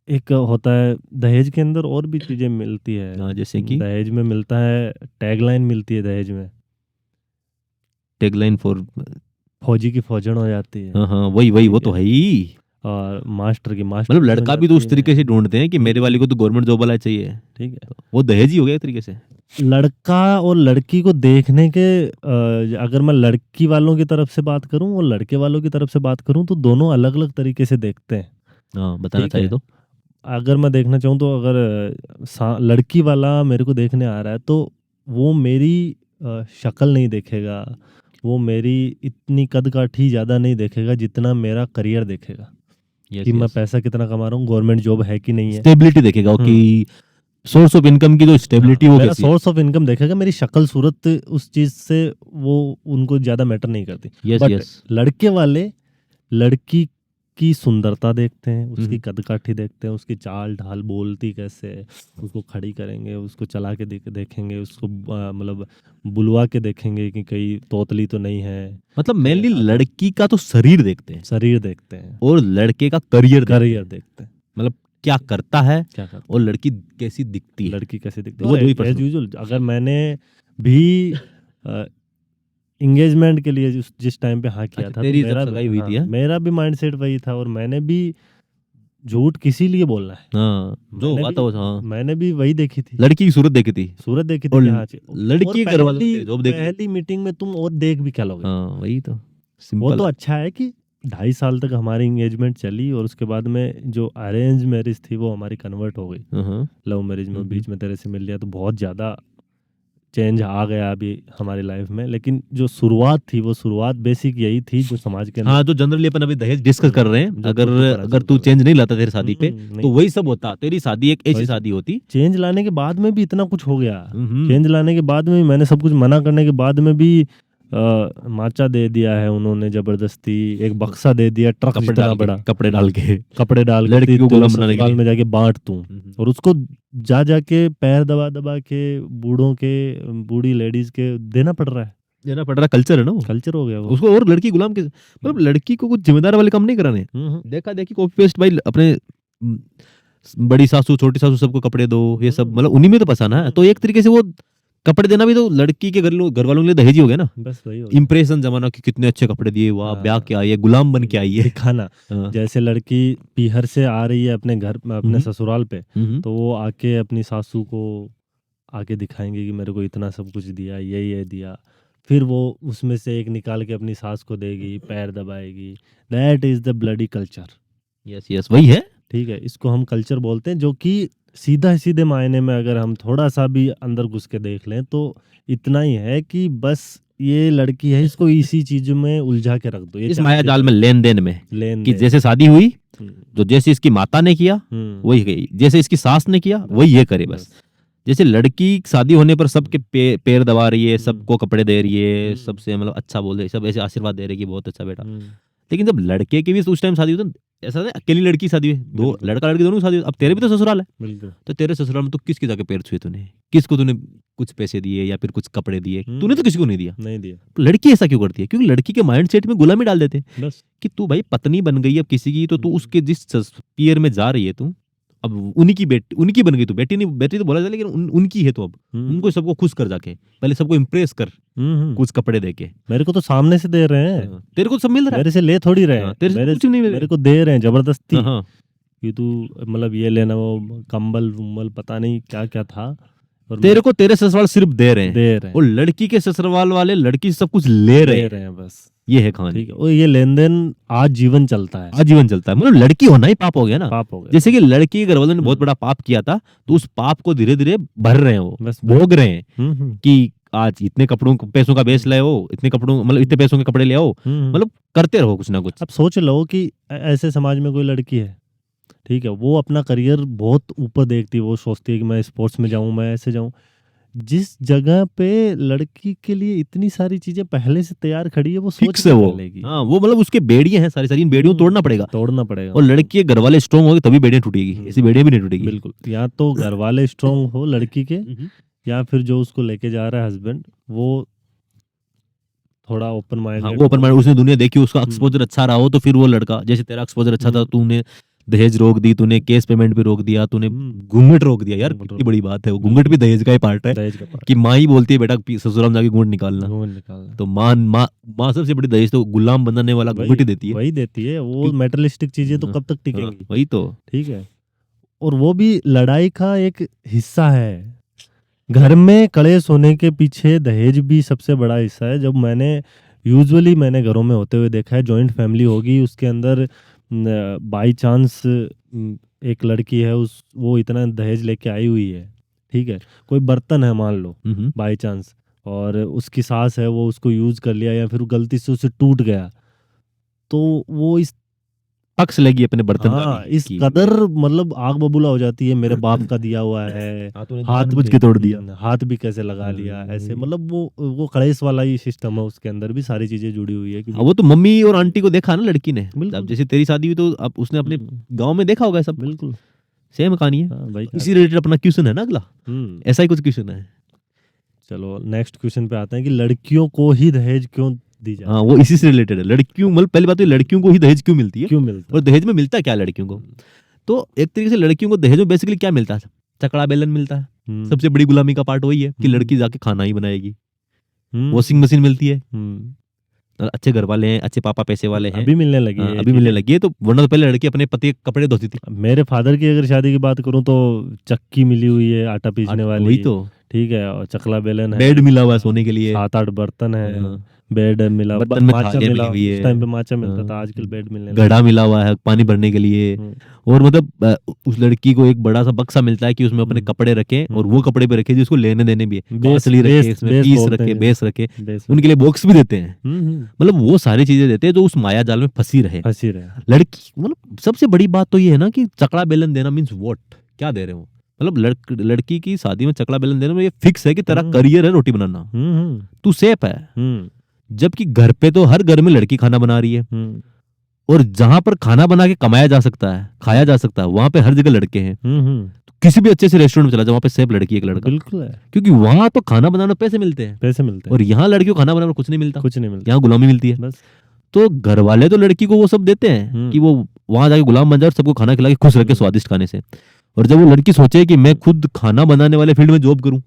A: एक होता है दहेज के अंदर और भी चीजें मिलती है,
B: जैसे कि
A: दहेज में मिलता है टैगलाइन मिलती है, दहेज में
B: टैगलाइन फॉर
A: फौजी की फौजन हो जाती है।
B: हाँ वही वो तो है ही।
A: और मास्टर
B: मतलब लड़का भी तो उस तरीके से ढूंढते हैं कि मेरे वाले को तो गवर्नमेंट जॉब वाला चाहिए, ठीक है, वो दहेज ही हो गया एक तरीके से।
A: लड़का और लड़की को देखने के अगर मैं लड़की वालों की तरफ से बात करूं और लड़के वालों की तरफ से बात करूं, तो दोनों अलग अलग तरीके से देखते हैं।
B: बताना चाहिए तो
A: अगर मैं देखना चाहूँ, तो अगर लड़की वाला मेरे को देखने आ रहा है, तो वो मेरी शक्ल नहीं देखेगा, वो मेरी इतनी कद काठी ज़्यादा नहीं देखेगा जितना मेरा करियर देखेगा। कि मैं पैसा कितना कमा रहा हूँ, गवर्नमेंट जॉब है कि नहीं है,
B: स्टेबिलिटी देखेगा कि सोर्स ऑफ इनकम की जो स्टेबिलिटी वो
A: मेरा
B: कैसी है।
A: सोर्स ऑफ इनकम देखेगा, मेरी शक्ल सूरत उस चीज से वो उनको ज्यादा मैटर नहीं करती।
B: यस
A: बट
B: यस
A: लड़के वाले लड़की की सुंदरता देखते हैं, उसकी
B: हम्म।
A: कद काठी देखते हैं, उसकी चाल ढाल, बोलती कैसे है, उसको खड़ी करेंगे, उसको चला के देखेंगे, उसको मतलब बुलवा के देखेंगे कि कहीं तोतली तो नहीं है।
B: मतलब मेनली लड़की का तो शरीर देखते हैं
A: शरीर देखते हैं
B: और लड़के का करियर
A: देखते हैं,
B: मतलब क्या करता है
A: क्या करता
B: और लड़की कैसी दिखती
A: है,
B: है।
A: लड़की कैसे दिखती
B: वो
A: है।
B: दो ही
A: एज
B: प्रश्न।
A: यूजुअल अगर मैंने भी इंगेजमेंट के लिए जिस टाइम पे हाँ किया
B: अच्छा,
A: था, तो
B: तेरी जब
A: मेरा
B: सगाई हुई थी, हाँ?
A: मेरा भी माइंडसेट वही था, और मैंने भी झूठ किसी लिए बोलना है।
B: हाँ, जो
A: मैंने
B: हुआ था वो, हाँ।
A: मैंने भी वही देखी थी,
B: लड़की की सूरत देखी थी
A: सूरत देखी थी
B: और
A: कि हाँ
B: लड़की
A: और
B: घर वालों ने जॉब देखी।
A: पहली मीटिंग में तुम और देख भी क्या लोगे।
B: हाँ वही तो
A: वो
B: सिंपल
A: तो अच्छा है कि 2.5 साल तक हमारी इंगेजमेंट चली, और उसके बाद में जो अरेंज मैरिज थी वो हमारी कन्वर्ट हो गई लव मैरिज में। बीच में तेरे से मिल लिया तो बहुत ज़्यादा चेंज आ गया अभी हमारी लाइफ में, लेकिन जो शुरुआत थी वो शुरुआत बेसिक यही थी जो समाज के अंदर।
B: हाँ, जो जनरली अपन अभी दहेज डिस्कस कर रहे हैं,
A: जो
B: अगर
A: कुछ ऊपर
B: अगर
A: हासिल
B: तू
A: कर
B: चेंज नहीं लाता तेरी शादी पे
A: नहीं।
B: तो वही सब होता। तेरी शादी एक ऐसी
A: वही
B: शादी होती।
A: चेंज लाने के बाद में भी इतना कुछ हो गया।
B: हम्म।
A: चेंज लाने के बाद में भी मैंने सब कुछ मना करने के बाद में भी माचा दे दिया है उन्होंने जबरदस्ती, एक बक्सा दे दिया ट्रक
B: कपड़े
A: जितना
B: डाल के,
A: बड़ा,
B: कपड़े डाल के
A: कपड़े डाल के
B: लड़की को
A: तेरे
B: गुलाम बनाने के
A: ससुराल
B: लिए।
A: में जाके बांट तू,
B: हम्म।
A: और उसको जा जाके पैर दबा दबा के बूढ़ों के, बूढ़ी लेडीज के देना पड़ रहा है।
B: देना पड़ रहा, कल्चर है ना वो।
A: कल्चर हो गया वो।
B: उसको और लड़की गुलाम के, मतलब लड़की को कुछ जिम्मेदार वाले काम नहीं कराने। देखा देखी कॉपी पेस्ट भाई, अपने बड़ी सासू छोटी सासू सबको कपड़े दो, ये सब मतलब उन्हीं में तो फंसाना है। तो एक तरीके से वो कपड़े देना भी तो लड़की के घर वालों के लिए दहेज ही हो गया ना।
A: बस वही हो
B: इंप्रेशन जमाना कि कितने अच्छे कपड़े दिए, वाह ब्याह के आई है, गुलाम बन के आई है।
A: दिखाना।
B: हाँ।
A: जैसे लड़की पीहर से आ रही है अपने घर अपने ससुराल पे,
B: हम्म।
A: तो वो आके अपनी सासू को आके दिखाएंगे कि मेरे को इतना सब कुछ दिया, ये दिया। फिर वो उसमें से एक निकाल के अपनी सास को देगी, पैर दबाएगी। That is the bloody culture.
B: Yes yes वही है।
A: ठीक है, इसको हम कल्चर बोलते हैं, जो कि सीधे मायने में अगर हम थोड़ा सा भी अंदर घुस के देख लें तो इतना ही है कि बस ये लड़की है, इसको इसी चीज में उलझा के रख दो, ये
B: इस माया जाल में, लेन देन में,
A: लेन
B: कि
A: देन।
B: जैसे शादी हुई तो जैसे इसकी माता ने किया वही गई, जैसे इसकी सास ने किया वही ये करे बस। जैसे लड़की शादी होने पर सबके पैर दबा रही है, सबको कपड़े दे रही है, सबसे मतलब अच्छा बोल रही है, सब ऐसे आशीर्वाद दे रही है कि बहुत अच्छा बेटा। लेकिन जब लड़के की भी उस टाइम शादी हुई तो ऐसा नहीं अकेली लड़की शादी हुई, दो लड़का लड़की दोनों की शादी हुई। अब तेरे भी तो ससुराल है, तो तेरे ससुराल में तो किसके जाके पैर छुए तूने, किसको तूने कुछ पैसे दिए या फिर कुछ कपड़े दिए, तूने तो किसी को नहीं दिया। तो लड़की ऐसा क्यों करती है? क्योंकि लड़की के माइंड सेट में गुलामी डाल देते हैं
A: बस
B: कि तू भाई पत्नी बन गई अब किसी की, तो तू उसके जिस पीयर में जा रही है तू, अब उनकी बन गई तू, बेटी तो बोला जाए, लेकिन उनकी है तो अब उनको सबको खुश कर जाके, पहले सबको इम्प्रेस कर कुछ कपड़े देके।
A: मेरे को तो सामने से दे रहे हैं,
B: तेरे को सब मिल रहा है,
A: मेरे से ले थोड़ी रहे हैं,
B: तेरे से कुछ नहीं मिल
A: मेरे को दे रहे हैं जबरदस्ती।
B: हाँ।
A: कि तू मतलब ये लेना, वो कंबल उम्बल पता नहीं क्या क्या था, और
B: तेरे को तेरे ससुराल सिर्फ दे रहे हैं,
A: हैं।
B: और लड़की के ससुराल वाले लड़की से सब कुछ ले रहे
A: हैं बस।
B: ये है कहानी।
A: ठीक है, और ये लेन देन आज जीवन चलता है,
B: आजीवन चलता है। मतलब लड़की होना ही पाप हो गया ना।
A: पाप हो गया।
B: जैसे कि लड़की के घर वालों ने बहुत बड़ा पाप किया था, तो उस पाप को धीरे धीरे भर रहे हैं, वो
A: बस
B: भोग रहे हैं कि आज इतने कपड़ों पैसों का बेच ले हो, इतने कपड़ों मतलब इतने पैसों के कपड़े ले आओ, मतलब करते रहो कुछ ना कुछ।
A: अब सोच लो कि ऐसे समाज में कोई लड़की है, ठीक है, वो अपना करियर बहुत ऊपर देखती है, वो सोचती है कि मैं स्पोर्ट्स में जाऊं, मैं ऐसे जाऊं। जिस जगह पे लड़की के लिए इतनी सारी चीजें पहले से तैयार खड़ी है, वो सोच
B: से वो
A: लेगी।
B: हाँ, वो मतलब उसके बेड़ियां हैं सारी इन बेड़ियों तोड़ना पड़ेगा। और लड़की के घर वाले स्ट्रॉन्ग होंगे तभी बेड़ियां टूटेगी, ऐसी बेड़ियां भी नहीं टूटेगी।
A: बिल्कुल, या तो घर वाले स्ट्रॉन्ग हो लड़की के, या फिर जो उसको लेके जा रहा है हस्बैंड, वो थोड़ा ओपन माइंड।
B: हाँ, वो ओपन माइंड, उसने दुनिया देखी, उसका एक्सपोजर अच्छा रहा हो तो फिर वो लड़का, जैसे तेरा एक्सपोजर अच्छा था, तूने दहेज रोक दी, तूने केस पेमेंट भी रोक दिया, तूने घूंघट रोक दिया। यार कितनी बड़ी बात है, वो घूंघट भी दहेज का ही पार्ट है कि माँ ही बोलती है बेटा ससुराल में जाके घूंघट निकालना। तो माँ सबसे बड़ी दहेज तो गुलाम बनाने वाला घूंघट ही देती है,
A: वही देती है। वो मेटलिस्टिक चीजें तो कब तक टिकेंगी?
B: वही तो
A: ठीक है, और वो भी लड़ाई का एक हिस्सा है। घर में कलेश होने के पीछे दहेज भी सबसे बड़ा हिस्सा है। जब मैंने घरों में होते हुए देखा है, जॉइंट फैमिली होगी, उसके अंदर बाई चांस एक लड़की है, वो इतना दहेज लेके आई हुई है, ठीक है, कोई बर्तन है मान लो बाई चांस, और उसकी सास है वो उसको यूज कर लिया या फिर गलती से उसे टूट गया, तो वो इस
B: पक्ष लगी अपने बर्तन
A: हाँ
B: वाली
A: इस
B: की।
A: कदर मतलब आग बबूला हो जाती है, मेरे बाप का दिया हुआ है, हाथ
B: जानबूझ के तोड़ दिया।
A: हाथ भी कैसे लगा लिया ऐसे, मतलब वो कलेश वाला ही सिस्टम है, उसके अंदर भी सारी चीजें जुड़ी हुई है कि
B: वो तो मम्मी और आंटी को देखा ना लड़की ने,
A: बिल्कुल।
B: अब जैसे तेरी शादी हुई तो अब उसने अपने गांव में देखा होगा सब,
A: बिल्कुल
B: सेम कहानी है।
A: हाँ भाई।
B: इसी रिलेटेड अपना क्वेश्चन है ना अगला, ऐसा ही कुछ क्वेश्चन है।
A: चलो नेक्स्ट क्वेश्चन पे आते हैं कि लड़कियों को ही दहेज क्यों दी जाती है?
B: हाँ वो इसी से रिलेटेड है। लड़कियों मतलब पहली बात तो लड़कियों को ही दहेज क्यों मिलती है,
A: क्यों मिलता
B: और दहेज में मिलता क्या है लड़कियों को? तो एक तरीके से लड़कियों को दहेज में बेसिकली क्या मिलता है? चकड़ा बेलन मिलता है।
A: है?
B: सबसे बड़ी गुलामी का पार्ट वही है कि लड़की जाके खाना ही बनाएगी। वॉशिंग मशीन मिलती है, अच्छे घर वाले हैं, अच्छे पापा पैसे वाले हैं,
A: अभी मिलने लगी
B: हाँ,
A: है
B: अभी मिलने लगी है। तो वरना तो पहले लड़की अपने पति के कपड़े धोती थी।
A: मेरे फादर की अगर शादी की बात करूं तो चक्की मिली हुई है आटा पीसने वाली,
B: वही तो,
A: ठीक है, और चकला बेलन है,
B: बेड मिला हुआ है सोने के लिए,
A: 7-8 बर्तन है,
B: हाँ।
A: बेड मिला,
B: बर्तन में
A: माचा
B: थालियाँ
A: मिला,
B: मिली हुई
A: उस
B: है,
A: टाइम पे माचा मिलता था,
B: हाँ।
A: आजकल बेड मिलने लगा।
B: घड़ा मिला हुआ है पानी भरने के लिए, और मतलब उस लड़की को एक बड़ा सा बक्सा मिलता है कि उसमें अपने कपड़े रखें, और वो कपड़े भी रखे जिसको लेने देने भी है, बासली रखे, इसमें पीस रखे, बेस रखे, उनके लिए बॉक्स भी देते हैं। मतलब वो सारी चीजें देते हैं जो उस माया जाल में फंसी रहे लड़की। मतलब सबसे बड़ी बात तो ये है ना कि चकड़ा बेलन देना मीन्स व्हाट, क्या दे रहे हो? मतलब लड़की की शादी में चकड़ा बेलन देना ये फिक्स है कि तेरा करियर है रोटी बनाना, तू सेफ है। जबकि घर पे तो हर घर में लड़की खाना बना रही है, और जहां पर खाना बना के कमाया जा सकता है, खाया जा सकता है, वहां पे हर जगह लड़के हैं। तो किसी भी अच्छे से रेस्टोरेंट में चला जाओ, वहां पे सेफ लड़की एक लड़का,
A: बिल्कुल है,
B: क्योंकि वहां तो खाना बनाने पैसे मिलते हैं, और यहाँ लड़कियों को खाना बनाने कुछ नहीं मिलता, यहाँ गुलामी मिलती है बस। तो घर वाले तो लड़की को वो सब देते हैं कि वो वहां जाके गुलाम बन जाए और सबको खाना खिला के खुश रखे स्वादिष्ट खाने से। और जब वो लड़की सोचे कि मैं खुद खाना बनाने वाले फील्ड में जॉब करूं,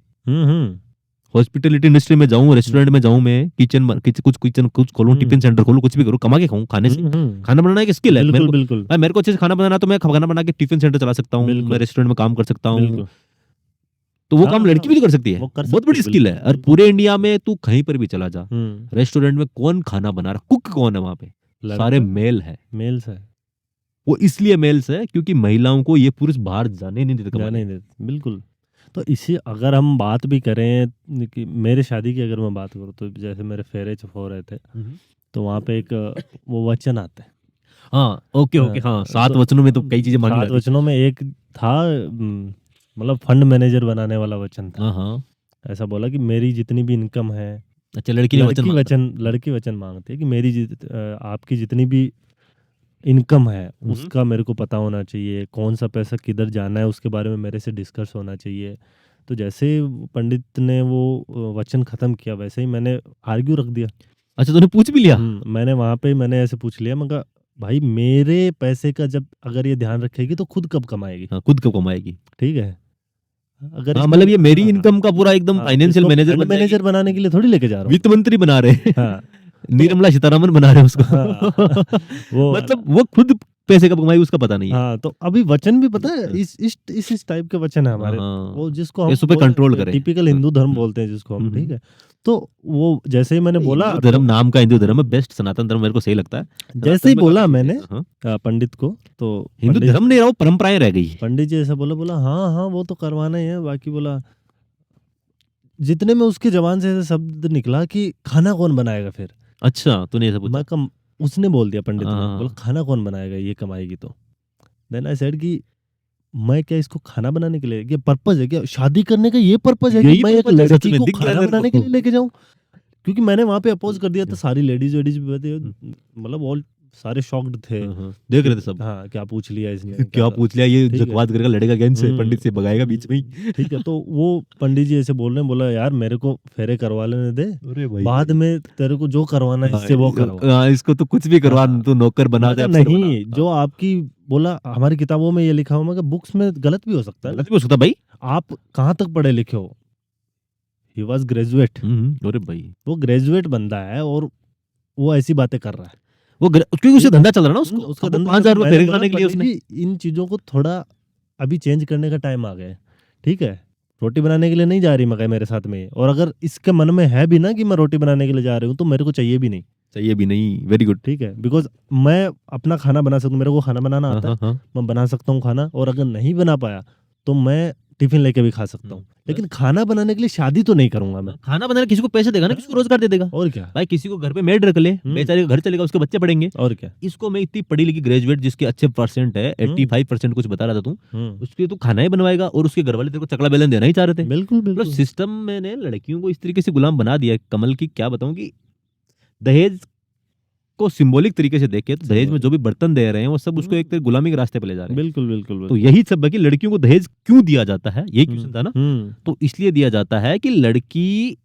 B: हॉस्पिटलिटी इंडस्ट्री में जाऊं, रेस्टोरेंट में जाऊं, मैं कुछ खोलूं, टिफिन सेंटर खोलूं, कुछ भी करूं, कमा के खाऊं, खाने से खाना बनाना एक स्किल है। मेरे को अच्छे से खाना बनाना, तो मैं खाना बना के टिफिन सेंटर चला सकता हूँ, मैं रेस्टोरेंट में काम कर सकता हूँ। तो वो काम लड़की भी तो कर सकती है, बहुत बड़ी स्किल है। और पूरे इंडिया में तू कहीं पर भी चला जा, रेस्टोरेंट में कौन खाना बना रहा, कुक कौन है वहां पे? सारे मेल है। वो इसलिए मेल्स है क्योंकि महिलाओं को ये पुरुष बाहर जाने नहीं देते।
A: बिल्कुल। तो इसी अगर हम बात भी करें कि मेरे शादी की अगर मैं बात करूँ, तो जैसे मेरे फेरे हो रहे थे, तो वहाँ पे एक वो वचन आता है।
B: हाँ ओके, हाँ 7 वचनों में तो कई चीजें मांगी जाती
A: 7 वचनों में एक था, मतलब फंड मैनेजर बनाने वाला वचन था।
B: हाँ।
A: ऐसा बोला कि मेरी जितनी भी इनकम है,
B: अच्छा लड़की
A: वचन मांगती है कि मेरी आपकी जितनी भी इनकम है उसका मेरे को पता होना चाहिए, कौन सा पैसा किधर जाना है उसके बारे में मेरे से डिस्कस होना चाहिए। तो जैसे पंडित ने वो वचन खत्म किया, वैसे ही मैंने आर्ग्यू रख दिया।
B: अच्छा तूने पूछ भी लिया?
A: मैंने वहां पे मैंने ऐसे पूछ लिया, मगर भाई मेरे पैसे का जब अगर ये ध्यान रखेगी तो खुद कब कमाएगी?
B: खुद कब कमाएगी, ठीक
A: है। अगर
B: मतलब ये मेरी इनकम का पूरा एकदम फाइनेंशियल
A: मैनेजर बनाने के लिए थोड़ी लेके जा रहा हूँ,
B: वित्त मंत्री बना रहे हैं, निर्मला सीतारमन बना रहे हैं उसको।
A: वो
B: मतलब वो खुद पैसे कब कमाई उसका पता नहीं है।
A: हाँ, तो अभी वचन भी पता है इस टाइप के वचन है हमारे, वो जिसको हम
B: इस पे कंट्रोल करें,
A: टिपिकल हिंदू धर्म बोलते हैं जिसको हम, ठीक है। तो वो जैसे ही मैंने बोला,
B: धर्म नाम का हिंदू धर्म है, बेस्ट सनातन धर्म मेरे को सही लगता है।
A: जैसे ही बोला मैंने पंडित को, तो
B: हिंदू धर्म नहीं रहा, वो परंपराएं रह गई।
A: पंडित जी ऐसा बोला हाँ वो तो करवाना ही है, बाकी बोला जितने में उसके जबान से ऐसे शब्द निकला कि खाना कौन बनाएगा फिर।
B: अच्छा तूने ऐसा पूछा?
A: उसने बोल दिया पंडित ने, बोला खाना कौन बनाएगा, ये कमाएगी तो। देन आई सेड कि मैं क्या इसको खाना बनाने के लिए, ये पर्पस है क्या शादी करने का? ये पर्पस है कि मैं एक लड़की को खाना बनाने के लिए लेके जाऊं? क्योंकि मैंने वहां पे अपोज कर दिया था, सारी लेडीज भी मतलब ऑल सारे शॉक्ड थे,
B: देख रहे थे सब।
A: हाँ क्या पूछ लिया इसने,
B: क्या पूछ लिया, ये जगवाद करेगा, लड़ेगा गेंद से, पंडित से भगाएगा बीच में ही।
A: ठीक है, तो वो पंडित जी ऐसे बोल रहे हैं, बोला यार मेरे को फेरे करवा लेने दे, बाद में तेरे को जो करवाना है इससे वो करवा,
B: इसको तो कुछ भी करवा, तू नौकर बना दे।
A: नहीं, जो आपकी बोला हमारी किताबों में ये लिखा हुआ, मगर बुक्स में गलत भी हो सकता है।
B: गलत भी हो सकता है भाई,
A: आप कहाँ तक पढ़े लिखे हो? He was graduate.
B: अरे भाई वो
A: ग्रेजुएट बंदा है और वो ऐसी बातें कर रहा है,
B: वो क्योंकि उसे धंधा चल रहा है ना, उसका 5,000 रुपए फेरे खाने के लिए उसने।
A: इन चीजों को थोड़ा अभी चेंज करने का टाइम आ गया, ठीक है। रोटी बनाने के लिए नहीं जा रही मगर मेरे साथ में, और अगर इसके मन में है भी ना कि मैं रोटी बनाने के लिए जा रही हूँ, तो मेरे को चाहिए भी नहीं।
B: वेरी गुड,
A: ठीक है, बिकॉज मैं अपना खाना बना सकता हूँ, मेरे को खाना बनाना आता है, मैं बना सकता हूँ खाना। और अगर नहीं बना पाया तो मैं टिफिन लेके भी खा सकता हूँ, लेकिन खाना बनाने के लिए शादी तो नहीं करूंगा मैं।
B: खाना बनाने किसी को पैसे देगा ना, किसी को रोजगार दे देगा।
A: और क्या
B: भाई किसी को घर पे मेड रख ले, बेचारे का घर चलेगा, उसके बच्चे पढ़ेंगे।
A: और क्या।
B: इसको मैं इतनी पढ़ी लिखी ग्रेजुएट जिसके अच्छे परसेंट है, 85% कुछ बता रहा था तू, उसके तू खाना ही बनवाएगा और उसके घर वाले तेरे को चकला बेलन देना ही चाह रहे थे।
A: बिल्कुल
B: मतलब सिस्टम में लड़कियों को इस तरीके से गुलाम बना दिया कमल की, क्या बताऊं कि दहेज को सिंबॉलिक तरीके से देखे तो दहेज में जो भी बर्तन दे रहे हैं वो सब उसको एक तरह गुलामी के रास्ते पे ले जा रहे हैं।
A: बिल्कुल बिल्कुल।
B: तो यही सब है कि लड़कियों को दहेज क्यों दिया जाता है, यही क्वेश्चन था ना। तो इसलिए दिया जाता है कि लड़की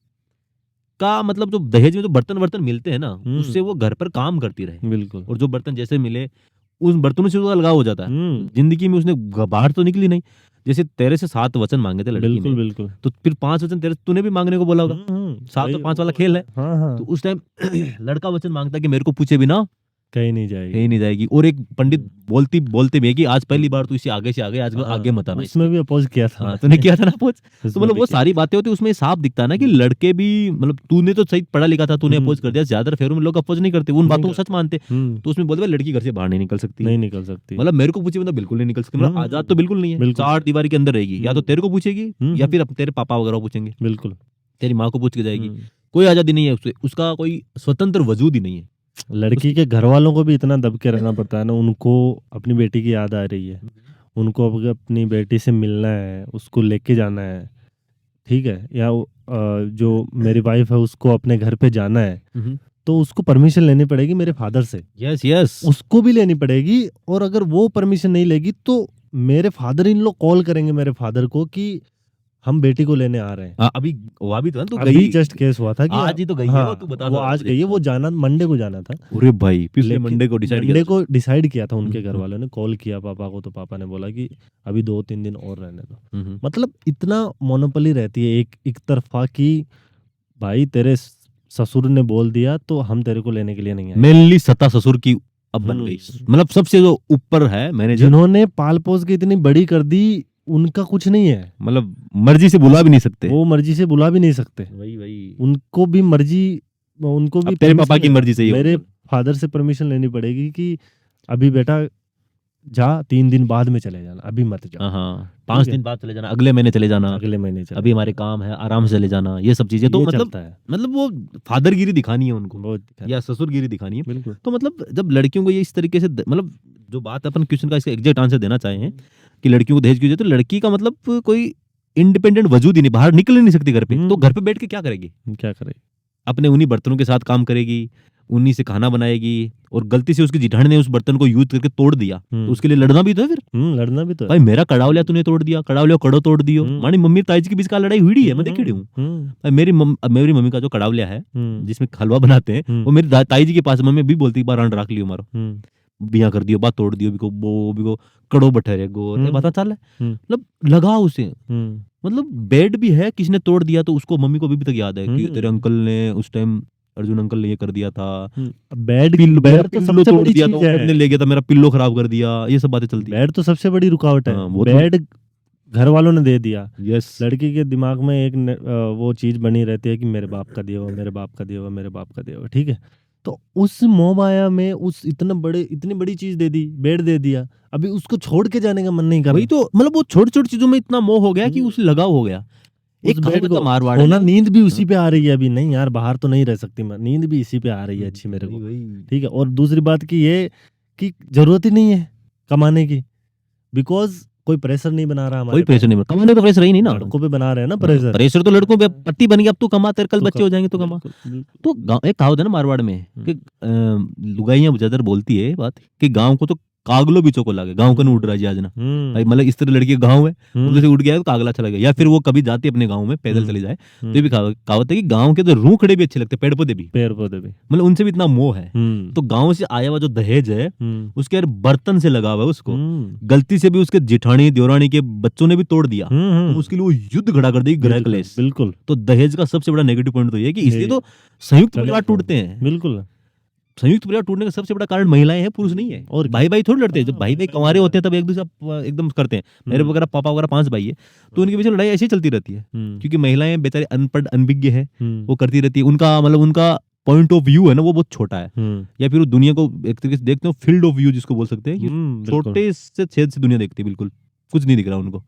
B: का मतलब जो दहेज में जो बर्तन मिलते हैं ना, उससे वो घर पर काम करती रहे।
A: बिल्कुल।
B: और जो बर्तन जैसे मिले उन बर्तनों से उसका लगाव हो जाता है। जिंदगी में उसने बाहर तो निकली नहीं, जैसे तेरे से 7 वचन मांगे थे लड़की ने,
A: बिल्कुल।
B: तो फिर 5 वचन तेरे तूने भी मांगने को बोला होगा। 7 और 5 वाला खेल है। तो उस टाइम लड़का वचन मांगता कि मेरे को पूछे बिना
A: कहीं नहीं जाएगी।
B: और एक पंडित बोलते भी है कि आज पहली बार तू इसे आगे से आगे आगे मत आना।
A: उसमें भी अपोज किया था।
B: तूने किया था ना अपोज। तो मतलब वो सारी बातें होती, उसमें साफ दिखता है ना कि लड़के भी, मतलब तूने तो सही पढ़ा लिखा था, तूने अपोज कर दिया। ज्यादातर फेरों में लोग अपोज नहीं करते, उन बातों को सच मानते। तो उसमें बोलते लड़की घर से बाहर नहीं निकल सकती। मतलब मेरे को पूछे मतलब बिल्कुल नहीं निकल सकती, मतलब आजाद तो बिल्कुल नहीं है, 4 दीवारी के अंदर रहेगी। या तो तेरे को पूछेगी या फिर तेरे पापा वगैरह पूछेंगे,
A: बिल्कुल
B: तेरी माँ को पूछ के जाएगी। कोई आजादी नहीं है उसका कोई स्वतंत्र वजूद ही नहीं है।
A: लड़की के घर वालों को भी इतना दब के रहना पड़ता है ना, उनको अपनी बेटी की याद आ रही है, उनको अपनी बेटी से मिलना है, उसको लेके जाना है, ठीक है, या जो मेरी वाइफ है उसको अपने घर पे जाना है, तो उसको परमिशन लेनी पड़ेगी मेरे फादर से।
B: यस
A: उसको भी लेनी पड़ेगी, और अगर वो परमिशन नहीं लेगी तो मेरे फादर इन लोग कॉल करेंगे मेरे फादर को कि हम बेटी को लेने आ रहे हैं।
B: अभी वो भी तो है,
A: अभी जस्ट केस हुआ था कि
B: आज ही तो गई है वो, तू बता।
A: वो आज गई है, वो जाना मंडे को जाना था।
B: अरे भाई पिछले मंडे को
A: डिसाइड किया था उनके घर वालों ने, कॉल किया पापा को, तो पापा ने बोला कि अभी 2-3 दिन और रहने दो। मतलब इतना मोनोपोली रहती है एक तरफा की, भाई तेरे ससुर ने बोल दिया तो हम तेरे को लेने के लिए नहीं आए।
B: मेनली सत्ता ससुर की अब बन गई, मतलब सबसे जो ऊपर है मैनेजर,
A: जिन्होंने पाल पोस के इतनी बड़ी कर दी, उनका कुछ नहीं है।
B: मतलब मर्जी से बुला भी नहीं सकते,
A: वो मर्जी से बुला भी नहीं सकते।
B: वही
A: उनको भी मर्जी, उनको भी
B: तेरे पापा की मर्जी से,
A: मेरे फादर से परमिशन लेनी पड़ेगी कि अभी बेटा जा, 3 दिन बाद में चले जाना, अभी मत जा।
B: 5 दिन बाद चले जाना, अगले महीने चले जाना, अभी हमारे काम है, आराम से चले जाना, ये सब चीजें। तो मतलब वो फादरगिरी दिखानी है उनको, या ससुरगिरी दिखानी है। तो मतलब जब लड़कियों को ये इस तरीके से, मतलब जो बात अपन क्वेश्चन का इसका एग्जैक्ट आंसर देना चाहे हैं कि लड़कियों को दहेज क्यों, तो लड़की का मतलब कोई इंडिपेंडेंट वजूद ही नहीं, बाहर निकल नहीं सकती घर पे। तो घर पे बैठ के क्या करेगी, अपने उन्हीं बर्तनों के साथ काम करेगी, उन्हीं से खाना बनाएगी, और गलती से उसकी जिठानी ने उस बर्तन को यूज करके तोड़ दिया तो उसके लिए लड़ना भी तो है। फिर लड़ना भी तो है। भाई मेरा कड़ाव लिया तूने तोड़ दिया, कड़ाव लिया कड़ो तोड़ दियो। मानी मम्मी ताई जी के बीच का लड़ाई हुई है, मैं देखी हूँ। भाई मेरी मम्मी का जो कड़ाव लिया है जिसमें हलवा बनाते हैं, वो मेरी ताई जी के पास, मम्मी भी बोलती बार रख लियो मारो, बिया कर दियो, बात तोड़ दियो, बिको कड़ो बठेरे गो, पता चल है। मतलब लगा उसे, मतलब बेड भी है, किसी ने तोड़ दिया तो उसको मम्मी को अभी तक याद है कि तेरे अंकल ने उस टाइम, अर्जुन अंकल ने ये कर दिया था। बेड तो सबसे बड़ी चीज है, ले गया था, मेरा पिल्लो खराब कर दिया, ये सब बातें चलती है। बेड तो सबसे बड़ी रुकावट है, बेड घर वालों ने दे दिया। यस। लड़की के दिमाग में एक वो चीज बनी रहती है कि मेरे बाप का दिया हुआ, मेरे बाप का दिया हुआ, मेरे बाप का दिया हुआ, ठीक है। तो उस मोह माया में उस इतनी बड़ी चीज दे दी, बेड दे दिया, अभी उसको छोड़ के जाने का मन नहीं कर रहा। वही तो, मतलब वो छोटी छोटी चीजों में इतना मोह हो गया कि उसे लगाव हो गया। एक बेड को मारवाड़ होना, नींद भी उसी पे आ रही है अभी, नहीं यार बाहर तो नहीं रह सकती मैं, नींद भी इसी पे आ रही है अच्छी मेरे को, ठीक है। और दूसरी बात की ये कि जरूरत ही नहीं है कमाने की, बिकॉज कोई प्रेशर नहीं बना रहा, कोई प्रेशर नहीं, कमाने का प्रेशर ही नहीं ना, लड़कों पे बना रहे हैं ना प्रेशर तो लड़कों पे पट्टी बन गई, अब तू कमा, तेरे कल बच्चे हो जाएंगे तो कमा। तो एक कहावत है ना मारवाड़ में कि लुगाइयां ज्यादा बोलती है बात कि गांव को तो कागलो बीचों को लगे, गांव का नहीं उड़ रहा जी आज ना भाई, मतलब इस तरह लड़की गांव है, उधर से उड़ गया तो कागला चला गया, या फिर वो कभी जाती है अपने गांव में पैदल चले जाए, तो ये भी कहावत है कि गांव के तो रूह खड़े भी अच्छे लगते, पेड़ पौधे भी, मतलब उनसे भी इतना मोह है। तो गांव से आया हुआ जो दहेज है उसके यार बर्तन से लगा हुआ है, उसको गलती से भी उसके जिठानी देवरानी के बच्चों ने भी तोड़ दिया, तो उसके लिए वो युद्ध खड़ा कर दी, गृह क्लेश। बिल्कुल। तो दहेज का सबसे बड़ा नेगेटिव पॉइंट तो ये कि इसलिए तो संयुक्त परिवार टूटते हैं। बिल्कुल। संयुक्त परिवार टूटने का सबसे बड़ा कारण महिलाएं हैं, पुरुष नहीं है। और भाई भाई थोड़ी लड़ते हैं, जब भाई भाई कंवारे होते हैं तब एक दूसरे एकदम करते हैं। मेरे वगैरह पापा वगैरह 5 भाई है, तो उनके बीच लड़ाई ऐसी ही चलती रहती है, क्योंकि महिलाएं बेचारी अनपढ़ अनभिज्ञ है, वो करती रहती है। उनका मतलब उनका पॉइंट ऑफ व्यू है ना वो बहुत छोटा है, या फिर वो दुनिया को एक तरीके से देखते हो फील्ड ऑफ व्यू जिसको बोल सकते हैं, छोटे से छेद से दुनिया देखती है, बिल्कुल कुछ नहीं दिख रहा उनको।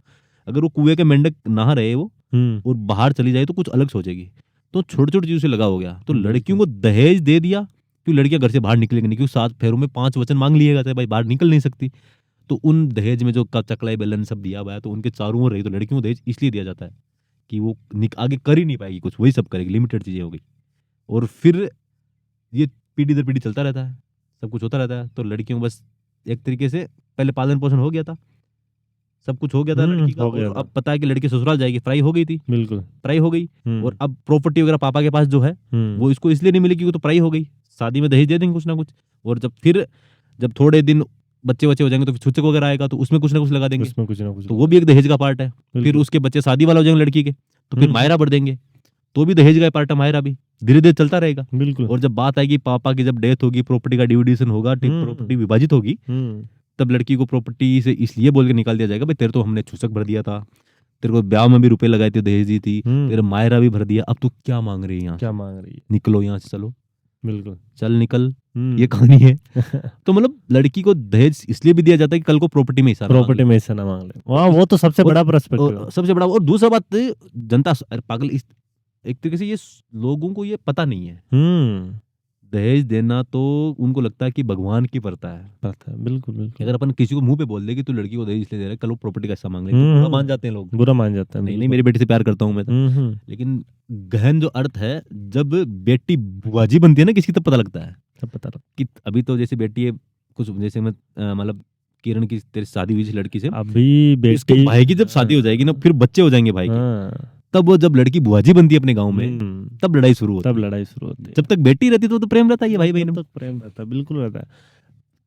B: अगर वो कुएं के मेंढक नहा रहे वो और बाहर चली जाए तो कुछ अलग सोचेगी। तो छोटी छोटी चीजों से लगा हो गया। तो लड़कियों को दहेज दे दिया क्यों, लड़कियां घर से बाहर निकलेंगी नहीं, क्योंकि 7 फेरों में 5 वचन मांग लिएगा तो भाई बाहर निकल नहीं सकती। तो उन दहेज में जो चकलाई बेलन सब दिया हुआ है तो उनके चारों ओर रही। तो लड़कियों को दहेज इसलिए दिया जाता है कि वो आगे कर ही नहीं पाएगी कुछ, वही सब करेगी, लिमिटेड चीजें हो गई। और फिर ये पीढ़ी दर पीढ़ी चलता रहता है, सब कुछ होता रहता है। तो लड़कियों को बस एक तरीके से पहले पालन पोषण हो गया था, सब कुछ हो गया था लड़की का, और अब पता है कि लड़की ससुराल जाएगी, फ्राई हो गई थी, बिल्कुल फ्राई हो गई। और अब प्रॉपर्टी वगैरह पापा के पास जो है वो इसको इसलिए नहीं मिली क्योंकि तो फ्राई हो गई, शादी में दहेज दे देंगे कुछ ना कुछ। और जब थोड़े दिन बच्चे हो जाएंगे तो फिर छूचक वगैरह आएगा तो उसमें कुछ ना कुछ लगा देंगे, उसमें कुछ ना कुछ, तो वो भी एक दहेज का पार्ट है। फिर उसके बच्चे शादी वाला हो जाएंगे लड़की के तो फिर मायरा भर देंगे, तो भी दहेज का पार्ट है, मायरा भी धीरे धीरे चलता रहेगा। बिल्कुल। और जब बात आएगी पापा की, जब डेथ होगी, प्रॉपर्टी का डिविडेशन होगा, प्रॉपर्टी विभाजित होगी, तब लड़की को प्रॉपर्टी से इसलिए बोल के निकाल दिया जाएगा भाई तेरे तो हमने छूचक भर दिया था, तेरे को ब्याह में भी रुपए लगाए थे, दहेज दी थी, तेरे मायरा भी भर दिया, अब तू क्या मांग रही है यहाँ, क्या मांग रही है, निकलो यहाँ से, चलो बिल्कुल चल निकल, ये कहानी है। तो मतलब लड़की को दहेज इसलिए भी दिया जाता है कि कल को प्रॉपर्टी में हिस्सा ना मांग ले। वाह, वो तो सबसे बड़ा पर्सपेक्टिव, सबसे बड़ा। और दूसरा बात, जनता पागल, एक तरीके से ये लोगों को ये पता नहीं है। दहेज देना तो उनको लगता है कि भगवान की प्रथा है। बिल्कुल बिल्कुल। अगर अपन किसी को मुंह पे बोल दे कि तू लड़की को दहेज इसलिए दे रहा है, कल वो प्रॉपर्टी का हिस्सा मांग ले, तो बुरा मान जाते हैं लोग, बुरा मान जाते हैं। नहीं, मेरी बेटी से प्यार करता हूँ मैं तो। लेकिन गहन जो अर्थ है, जब बेटी बुआजी बनती है ना किसी, तब पता लगता है, तब पता लगता कि अभी तो जैसे बेटी है कुछ, जैसे मैं मतलब किरण की तेरी शादी हुई लड़की से, अभी बेटी भाई की जब शादी हो जाएगी ना, फिर बच्चे हो जाएंगे भाई के, तब वो जब लड़की बुआजी बनती है अपने गांव में, तब लड़ाई शुरू होती है। जब तक बेटी रहती तो प्रेम रहता है भाई बहन में, तब प्रेम रहता है, बिल्कुल रहता है।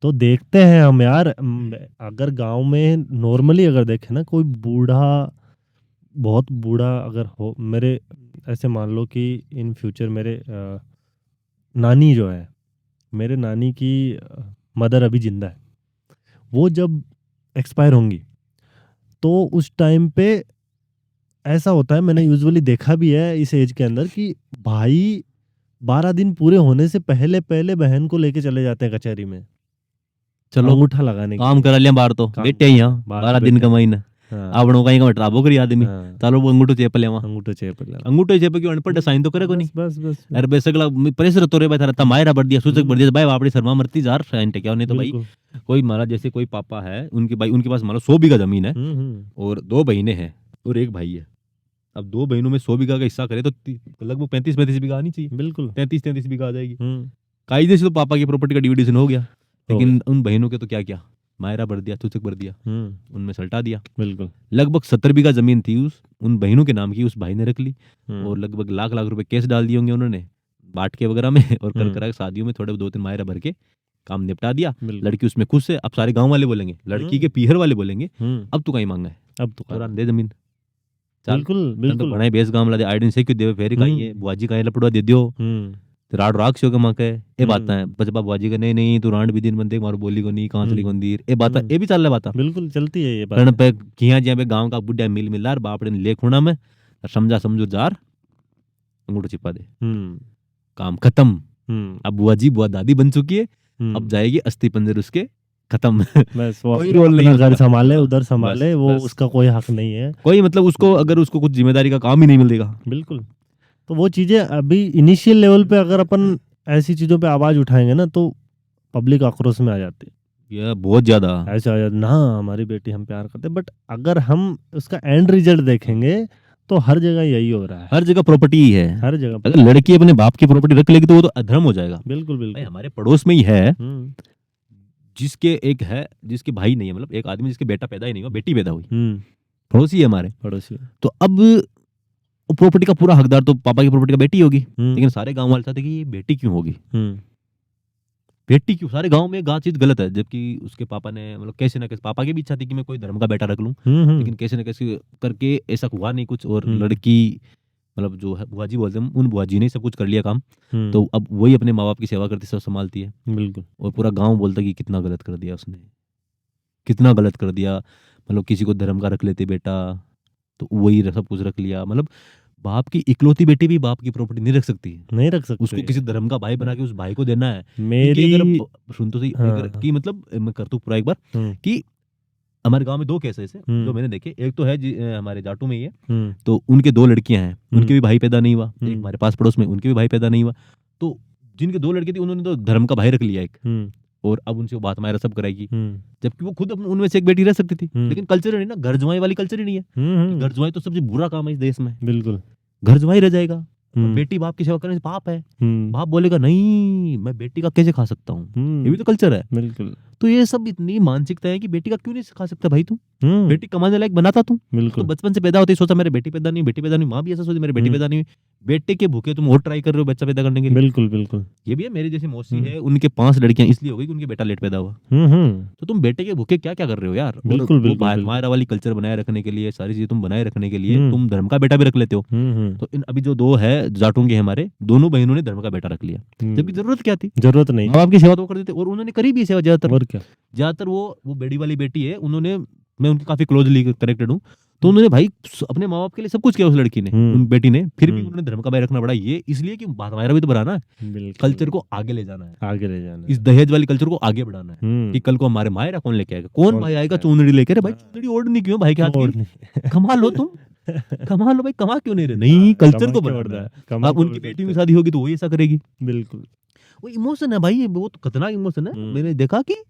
B: तो देखते हैं हम यार, अगर गांव में नॉर्मली अगर देखें ना, कोई बूढ़ा, बहुत बूढ़ा अगर हो, मेरे ऐसे मान लो कि इन फ्यूचर मेरे नानी जो है, मेरे नानी की मदर अभी जिंदा है, वो जब एक्सपायर होंगी तो उस टाइम पे ऐसा होता है, मैंने यूजुअली देखा भी है इस एज के अंदर, कि भाई 12 दिन पूरे होने से पहले पहले बहन को लेके चले जाते हैं कचहरी में, चलो अंगूठा लगाने काम करा लिया बाहर, तो बेटे यहाँ 12 दिन का महीना आवड़ों का ट्राबो करी आदमी, चलो वो अंगूठो चेप ले, अंगूठो चेप क्यों अनपढ़ साइन तो करे को नहीं, बस अरे बेसगला प्रेशर तो रे भाई थारा मायरा बढ़ दिया, सूचक बढ़ दिया भाई, आपड़ी शर्मा मरती जार साइन टेक्या नहीं। तो भाई कोई मारा, जैसे कोई पापा है उनके भाई, उनके पास मान लो 100 बीघा जमीन है और 2 बहनें हैं और 1 भाई है। अब 2 बहनों में 100 बीघा का हिस्सा करे तो लगभग 35 बीघा आनी चाहिए, बिल्कुल 33 बीघा आ जाएगी। कायदे से तो पापा की प्रॉपर्टी का डिविडेशन हो गया, लेकिन उन बहनों के तो क्या मायरा भर दिया, चूचक भर दिया, उनमें सल्टा दिया। बिल्कुल लगभग 70 बीघा जमीन थी उन बहनों के नाम की, उस भाई ने रख ली और लगभग लाख रुपए केस डाल दिए होंगे उन्होंने बांट के वगैरह में, और कर करा शादियों में थोड़े 2-3 मायरा भर के काम निपटा दिया। लड़की उसमें खुश है। अब सारे गाँव वाले बोलेंगे, लड़की के पीहर वाले बोलेंगे अब तू कहीं मांगा है, अब तो दे जमीन, बिल्कुल बिल्कुल बनाए बेस गांव ला दे आइडेंट से क्यों देवे फेरी काई है बुआजी का लपड़वा दे दियो राड राख से के माके ए बात है बचबा बुआजी का नहीं तू रांड भी दिन बंदे मारो बोली को नहीं कांचली मंदिर ए बात ए भी चल बात बिल्कुल चलती है ये बात रण पे किया जे पे गांव का बुढ़ा मिल मिलार बापड़े ने ले खुणा में समझो जार अंगूठा चिपा दे काम खत्म। अब बुआजी बुआ दादी बन चुकी है, अब जाएगी अस्थि पंजर उसके खत्म, बस वो घर संभाले उधर संभाले, वो उसका कोई हक नहीं है, कोई मतलब उसको अगर उसको कुछ जिम्मेदारी का काम ही नहीं मिलेगा। बिल्कुल। तो वो चीजें अभी इनिशियल लेवल पे अगर अपन ऐसी चीजों पे आवाज उठाएंगे ना तो पब्लिक आक्रोश में आ जाती है, ये बहुत ज्यादा ऐसे आ जाता ना, हमारी बेटी हम प्यार करते। बट अगर हम उसका एंड रिजल्ट देखेंगे तो हर जगह यही हो रहा है, हर जगह प्रॉपर्टी ही है, हर जगह। अगर लड़की अपने बाप की प्रॉपर्टी रख लेगी तो वो तो अधर्म हो जाएगा। बिल्कुल बिल्कुल। हमारे पड़ोस में ही है जिसके एक है जिसके भाई नहीं है, मतलब एक आदमी जिसके बेटा पैदा ही नहीं हुआ, बेटी पैदा हुई, पड़ोसी है हमारे, पड़ोसी। तो अब प्रॉपर्टी का पूरा हकदार तो पापा की प्रॉपर्टी का बेटी होगी, लेकिन सारे गांव वाले चाहते कि ये बेटी क्यों होगी, बेटी क्यों, सारे गांव में गा चीज गलत है। जबकि उसके पापा ने मतलब कैसे ना कैसे, पापा की भी इच्छा थी कि मैं कोई धर्म का बेटा रख लूं, लेकिन कैसे ना कैसे करके ऐसा हुआ नहीं कुछ, और लड़की मतलब जो है बुआजी बोलते हैं, उन बुआजी ने सब कुछ कर लिया काम, तो अब वही अपने माँ बाप की सेवा करती, सब संभालती है। बिल्कुल। और पूरा गांव बोलता कि कितना गलत कर दिया उसने, कितना गलत कर दिया, मतलब किसी को धर्म का रख लेते बेटा तो वही सब कुछ रख लिया। मतलब बाप की इकलौती बेटी भी बाप की प्रॉपर्टी नहीं रख सकती, नहीं रख सकती, उसको किसी धर्म का भाई बना के उस भाई को देना है। मेरी सुन तो सही कि मतलब मैं करता हूँ पूरा एक बार कि हमारे गांव में 2 केस ऐसे जो मैंने देखे। एक तो है हमारे जाटू में ही है, तो उनके 2 लड़कियां हैं, उनके भी भाई पैदा नहीं हुआ। एक हमारे पास पड़ोस में, उनके भी भाई पैदा नहीं हुआ। तो जिनके 2 लड़के थे उन्होंने तो धर्म का भाई रख लिया एक, और अब उनसे वो बात मायरा सब कराएगी, जबकि वो खुद उनमें से एक बेटी रह सकती थी। लेकिन कल्चर नहीं ना, घर जुआई वाली कल्चर ही नहीं है। घर जुआई तो सबसे बुरा काम है इस देश में।
A: बिल्कुल,
B: घर जुआई रह जाएगा, बेटी बाप की सेवा करने से पाप है। बाप बोलेगा नहीं, मैं बेटी का कैसे खा सकता हूँ, ये भी तो कल्चर है।
A: बिल्कुल।
B: तो ये सब इतनी मानसिकता है कि बेटी का क्यों नहीं सिखा सकता भाई तू, बेटी कमाने लायक बनाता तू।
A: बिल्कुल।
B: तो बचपन से पैदा होती सोचा मेरे बेटी पैदा नहीं, बेटी पैदा नहीं, माँ भी ऐसा सोची मेरे बेटी पैदा नहीं। बेटे के भूखे तुम और ट्राई कर रहे हो बच्चा पैदा करने के लिए।
A: बिल्कुल बिल्कुल।
B: ये भी है, मेरी जैसी मौसी है, उनके 5 लड़कियां इसलिए हो गई कि उनके बेटा लेट पैदा हुआ। तो तुम बेटे के भूखे क्या क्या कर रहे हो यार।
A: बिल्कुल, बिल्कुल,
B: मायरा वाली कल्चर बनाए रखने के लिए, सारी चीजें तुम बनाए रखने के लिए तुम धर्म का बेटा भी रख लेते हो। तो इन अभी जो 2 है जाटों के, हमारे दोनों बहनों ने धर्म का बेटा रख लिया, जबकि जरूरत क्या थी,
A: जरूरत नहीं।
B: माँ बाप की सेवा तो कर देते, और उन्होंने करी भी सेवा ज्यादातर।
A: और क्या,
B: ज्यादातर वो बेड़ी वाली बेटी है, उन्होंने, मैं उनकी काफी क्लोजली कनेक्टेड हूँ, तो उन्होंने भाई अपने माँ बाप के लिए सब कुछ किया उस लड़की ने, उन बेटी ने। फिर भी उन्होंने धर्म का भाई रखना पड़ा, ये इसलिए कि मायरा भी तो बढ़ाना है, कल्चर को आगे ले जाना है,
A: आगे ले जाना है,
B: इस दहेज वाली कल्चर को आगे बढ़ाना है। कि कल को हमारे मायरा कौन लेके आएगा, कौन भाई आएगा चुंदड़ी लेके, भाई चुंदड़ी ओढ़नी क्यों भाई के हाथ की, कमा लो तुम, कमा लो भाई, कमा क्यों नहीं रहे, नहीं कल्चर को बढ़ाना है। अब उनकी बेटी में शादी होगी तो वही ऐसा करेगी।
A: बिल्कुल,
B: वो इमोशन है भाई, वो तो खतरनाक इमोशन है। मैंने देखा कि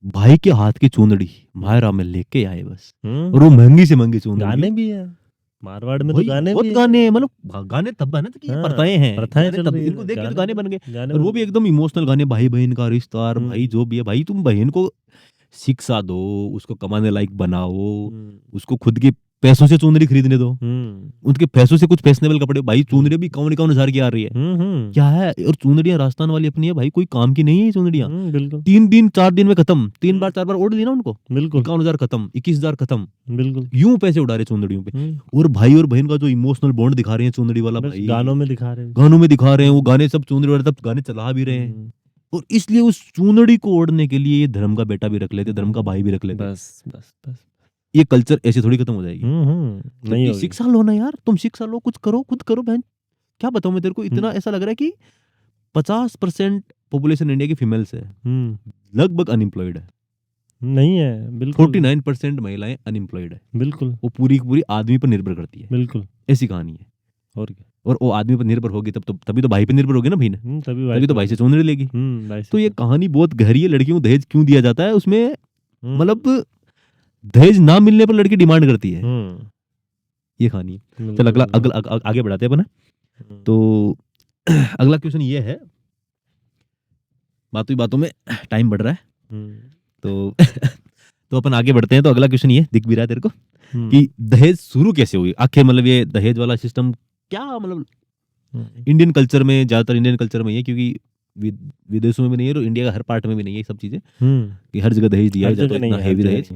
B: भाई के हाथ की चुंदड़ी मायरा में लेके आए बस, और वो महंगी से महंगी चुंदड़ी।
A: गाने भी है मारवाड़ में, तो गाने
B: बहुत
A: भी
B: गाने, मतलब गाने तब है ना कि
A: हाँ,
B: प्रथाएं हैं,
A: प्रथाएं चल
B: तब
A: रही है,
B: इनको देख के तो गाने बन गए।
A: गाने
B: और वो भी एकदम इमोशनल गाने, भाई बहन का रिश्ता, भाई जो भी है भाई, तुम बहन को शिक्षा दो, उसको कमाने लायक बनाओ, उसको खुद के पैसों से चुंदड़ी खरीदने दो, उनके पैसों से कुछ फैशनेबल कपड़े। भाई चुंदड़ी भी कौन 1000 की आ रही है, क्या है। और चुंदड़ियां राजस्थान वाली अपनी है भाई, कोई काम की नहीं है चुंदड़ियां। 3 दिन 4 दिन में खत्म, 3 बार 4 बार ओढ़ ली ना उनको,
A: बिल्कुल
B: 51,000 खत्म, 21,000 खत्म,
A: बिल्कुल।
B: यूं पैसे उड़ा रहे चुंदड़ियों पे। और भाई और बहन का जो इमोशनल बॉन्ड दिखा रहे हैं चुंदड़ी वाला, भाई
A: गानों में दिखा रहे हैं,
B: गानों में दिखा रहे हैं, वो गाने सब चुंदड़ी वाले तब गाने चला भी रहे हैं। और इसलिए उस चुंदड़ी को ओढ़ने के लिए ये धर्म का बेटा भी रख लेते, धर्म का भाई भी रख लेते।
A: बस बस बस, ये
B: कल्चर ऐसे थोड़ी खत्म हो जाएगी।
A: नहीं होगी।
B: शिक्षा लो ना यार, तुम शिक्षा लो, कुछ करो, खुद करो बहन। क्या बताऊं मैं तेरे को, इतना ऐसा लग रहा है कि 50% पॉपुलेशन इंडिया की फीमेल्स है, लगभग अनएम्प्लॉयड है।
A: नहीं है, बिल्कुल
B: 49% महिलाएं अनएम्प्लॉयड है।
A: बिल्कुल,
B: वो पूरी पूरी आदमी पर निर्भर करती है।
A: बिल्कुल
B: ऐसी कहानी है।
A: और क्या,
B: और वो आदमी पर निर्भर होगी तभी तो भाई पे निर्भर होगी ना भाई ने, तभी तो भाई से चुंदड़ी लेगी। तो ये कहानी बहुत गहरी है। लड़कियों को दहेज क्यों दिया जाता है, उसमें मतलब दहेज ना मिलने पर लड़की डिमांड करती है, ये कहानी है। चल अगला आगे बढ़ाते हैं अपन। तो अगला क्वेश्चन ये है, बातों में टाइम बढ़ रहा है, तो अपन आगे बढ़ते हैं। तो अगला क्वेश्चन ये दिख भी रहा है तेरे को कि दहेज शुरू कैसे हुई आखिर, मतलब ये दहेज वाला सिस्टम क्या, मतलब इंडियन कल्चर में, ज्यादातर इंडियन कल्चर में ये, क्योंकि विदेशों में भी नहीं है और इंडिया का हर पार्ट में भी नहीं है ये सब चीजें, कि हर जगह दहेज दिया जाता है, इतना हेवी दहेज।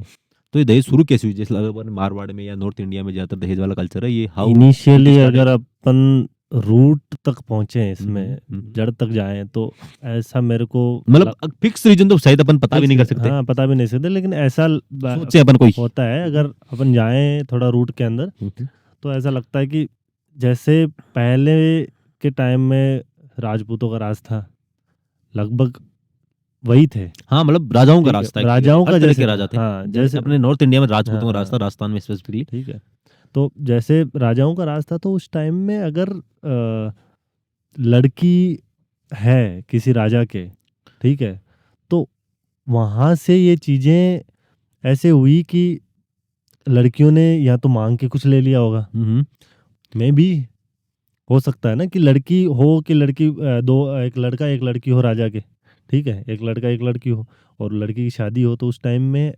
B: तो ये दहेज शुरू कैसे हुई, जैसे मारवाड़ में या नॉर्थ इंडिया में ज्यादातर दहेज वाला कल्चर है, ये हाउ
A: इनिशियली अगर अपन रूट तक पहुंचे इसमें, जड़ तक जाएं, तो ऐसा मेरे को
B: मतलब फिक्स रीजन तो शायद अपन पता भी नहीं कर सकते।
A: हाँ, पता भी नहीं सकते, लेकिन ऐसा
B: सोचे अपन कोई
A: होता है, अगर अपन जाएं थोड़ा रूट के अंदर, तो ऐसा लगता है कि जैसे पहले के टाइम में राजपूतों का राज था, लगभग वही थे।
B: हाँ, मतलब राजाओं का रास्ता,
A: राजाओं का जैसे
B: राजा थे।
A: हाँ, जैसे
B: अपने नॉर्थ इंडिया में राजपूतों का रास्ता, राजस्थान में स्पेसिफिकली,
A: ठीक है। तो जैसे राजाओं का रास्ता, तो उस टाइम में अगर लड़की है किसी राजा के, ठीक है, तो वहाँ से ये चीजें ऐसे हुई कि लड़कियों ने या तो मांग के कुछ ले लिया होगा, में भी हो सकता है ना कि लड़की हो, कि लड़की एक लड़का एक लड़की हो राजा के, ठीक है, एक लड़का एक लड़की हो और लड़की की शादी हो, तो उस टाइम में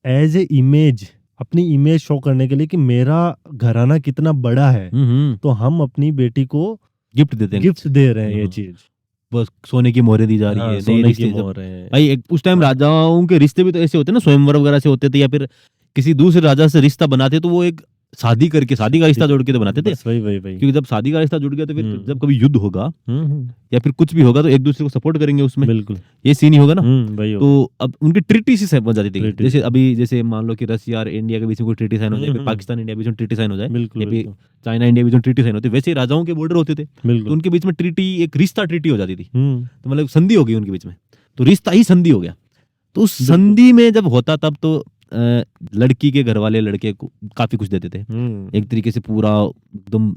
A: एज ए इमेज, अपनी इमेज शो करने के लिए कि मेरा घराना कितना बड़ा है, तो हम अपनी बेटी को गिफ्ट देते हैं, गिफ्ट दे रहे हैं। ये चीज
B: बस सोने की मोहरें दी जा रही है,
A: सोने की मोहरें।
B: भाई उस टाइम राजाओं के रिश्ते भी तो ऐसे होते ना, स्वयंवर वगैरह से होते थे, या फिर किसी दूसरे राजा से रिश्ता बनाते, तो वो एक शादी करके, शादी का रिश्ता जोड़ के तो बनाते थे।
A: वही
B: क्योंकि जब शादी का रिश्ता जुड़ गया तो फिर जब कभी युद्ध होगा या फिर कुछ भी होगा तो एक दूसरे को सपोर्ट करेंगे उसमें, बिल्कुल ये सीन ही होगा ना। तो अब उनकी ट्रीटी से बन जाती थी, जैसे अभी जैसे मान लो कि रशिया और इंडिया के बीच में कोई ट्रीटी साइन हो जाए, फिर पाकिस्तान इंडिया के बीच में ट्रीटी साइन हो जाए, या फिर चाइना इंडिया के बीच में ट्रीटी साइन होती है, वैसे राजाओं के बॉर्डर होते थे, तो उनके बीच में ट्रीटी, एक रिश्ता ट्रीटी हो जाती थी, तो मतलब संधि हो गई उनके बीच में, तो रिश्ता ही संधि हो गया। तो उस संधि में जब होता तब तो लड़की के घर वाले लड़के को काफी कुछ देते थे, एक तरीके से पूरा एकदम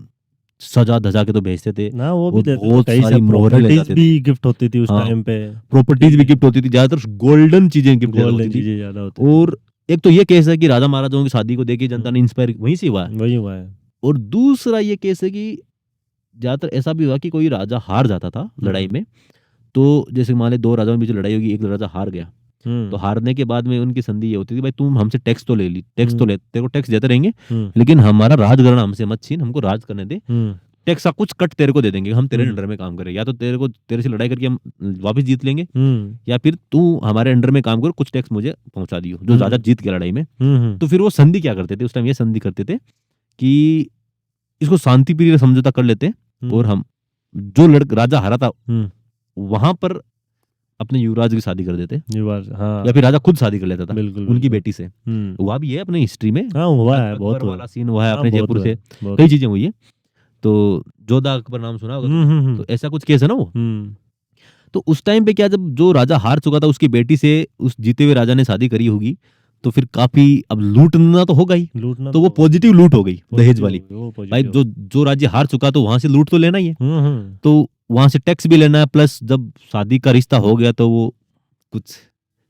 B: सजा धजा के तो भेजते थे
A: ना, वो भी
B: और
A: देते थे,
B: बहुत
A: कई
B: सारी
A: सब
B: मोहरें ले
A: प्रॉपर्टीज
B: जाते थे।
A: भी गिफ्ट होती थी उस
B: हाँ,
A: टाइम पे,
B: प्रॉपर्टीज भी गिफ्ट होती थी, ज्यादातर गोल्डन चीजें गिफ्ट
A: गोल्डन
B: होती थी।
A: चीजें ज्यादा होती थी।
B: और एक तो ये केस है कि राजा महाराजाओं की शादी को देखी जनता ने इंस्पायर वहीं से हुआ है,
A: वही हुआ है।
B: और दूसरा ये केस है कि ज्यादातर ऐसा भी हुआ कि कोई राजा हार जाता था लड़ाई में, तो जैसे मान ले 2 राजाओं के बीच लड़ाई होगी, एक राजा हार गया, तो हारने के बाद में उनकी संधि ये होती थी, भाई तुम हमसे टैक्स तो ले ली, टैक्स तो ले, तेरे को टैक्स देते रहेंगे, लेकिन हमारा राज करना हमसे मत छीन, हमको राज करने दे, टैक्स का कुछ कट तेरे को दे देंगे, हम तेरे अंडर में काम करें, या तो तेरे से लड़ाई करके हम वापस जीत लेंगे, या फिर तू हमारे अंडर में काम करो, कुछ टैक्स मुझे पहुंचा दियो, जो राजा जीत गया लड़ाई में। तो फिर वो संधि क्या करते थे उस टाइम, ये संधि करते थे कि इसको शांति प्रिय समझौता कर लेते, और हम जो राजा हारा था वहां पर अपने युवराज की शादी कर देते,
A: हाँ,
B: या फिर राजा खुद शादी कर लेता था
A: बिल्कुल,
B: उनकी
A: बिल्कुल।
B: बेटी से। हुआ भी है अपने हिस्ट्री में,
A: हाँ, हुआ है,
B: अकबर
A: बहुत हुआ
B: वाला सीन हुआ है
A: हाँ,
B: अपने
A: बहुत
B: जयपुर
A: हुआ
B: से,
A: है, बहुत
B: कई चीजें हुई है। तो जोधा अकबर नाम सुना होगा, तो ऐसा कुछ केस है ना वो। तो उस टाइम पे क्या, जब जो राजा हार चुका था उसकी बेटी से उस जीते हुए राजा ने शादी करी होगी, तो फिर काफी अब लूटना तो होगा ही,
A: लूटना
B: तो वो पॉजिटिव लूट हो गई दहेज वाली।
A: वो
B: भाई
A: positive।
B: जो राज्य हार चुका तो वहां से लूट तो लेना ही है,
A: तो
B: वहां से टैक्स भी लेना है, प्लस जब शादी का रिश्ता हो गया तो वो कुछ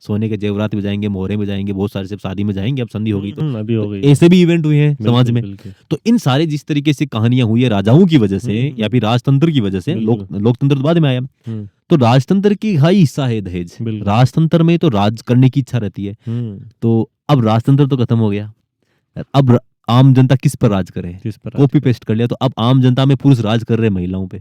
B: सोने के जेवरात भी जाएंगे, मोहरे में जाएंगे, बहुत सारे सब शादी में जाएंगे, अब संधि हो गई तो
A: अभी हो गई,
B: ऐसे भी इवेंट हुए हैं समाज
A: बिल्कुल,
B: में।
A: बिल्कुल।
B: तो इन सारे जिस तरीके से कहानियां हुई है राजाओं की वजह से या फिर राजतंत्र की वजह से, लोकतंत्र तो बाद में आया, तो राजतंत्र की हाई हिस्सा है दहेज।
A: बिल्कुल।
B: राजतंत्र में तो राज करने की इच्छा रहती है, तो अब राजतंत्र तो खत्म हो गया, अब आम जनता किस पर राज करे,
A: किस पर
B: कॉपी पेस्ट कर लिया, तो अब आम जनता में पुरुष राज कर रहे हैं महिलाओं पे,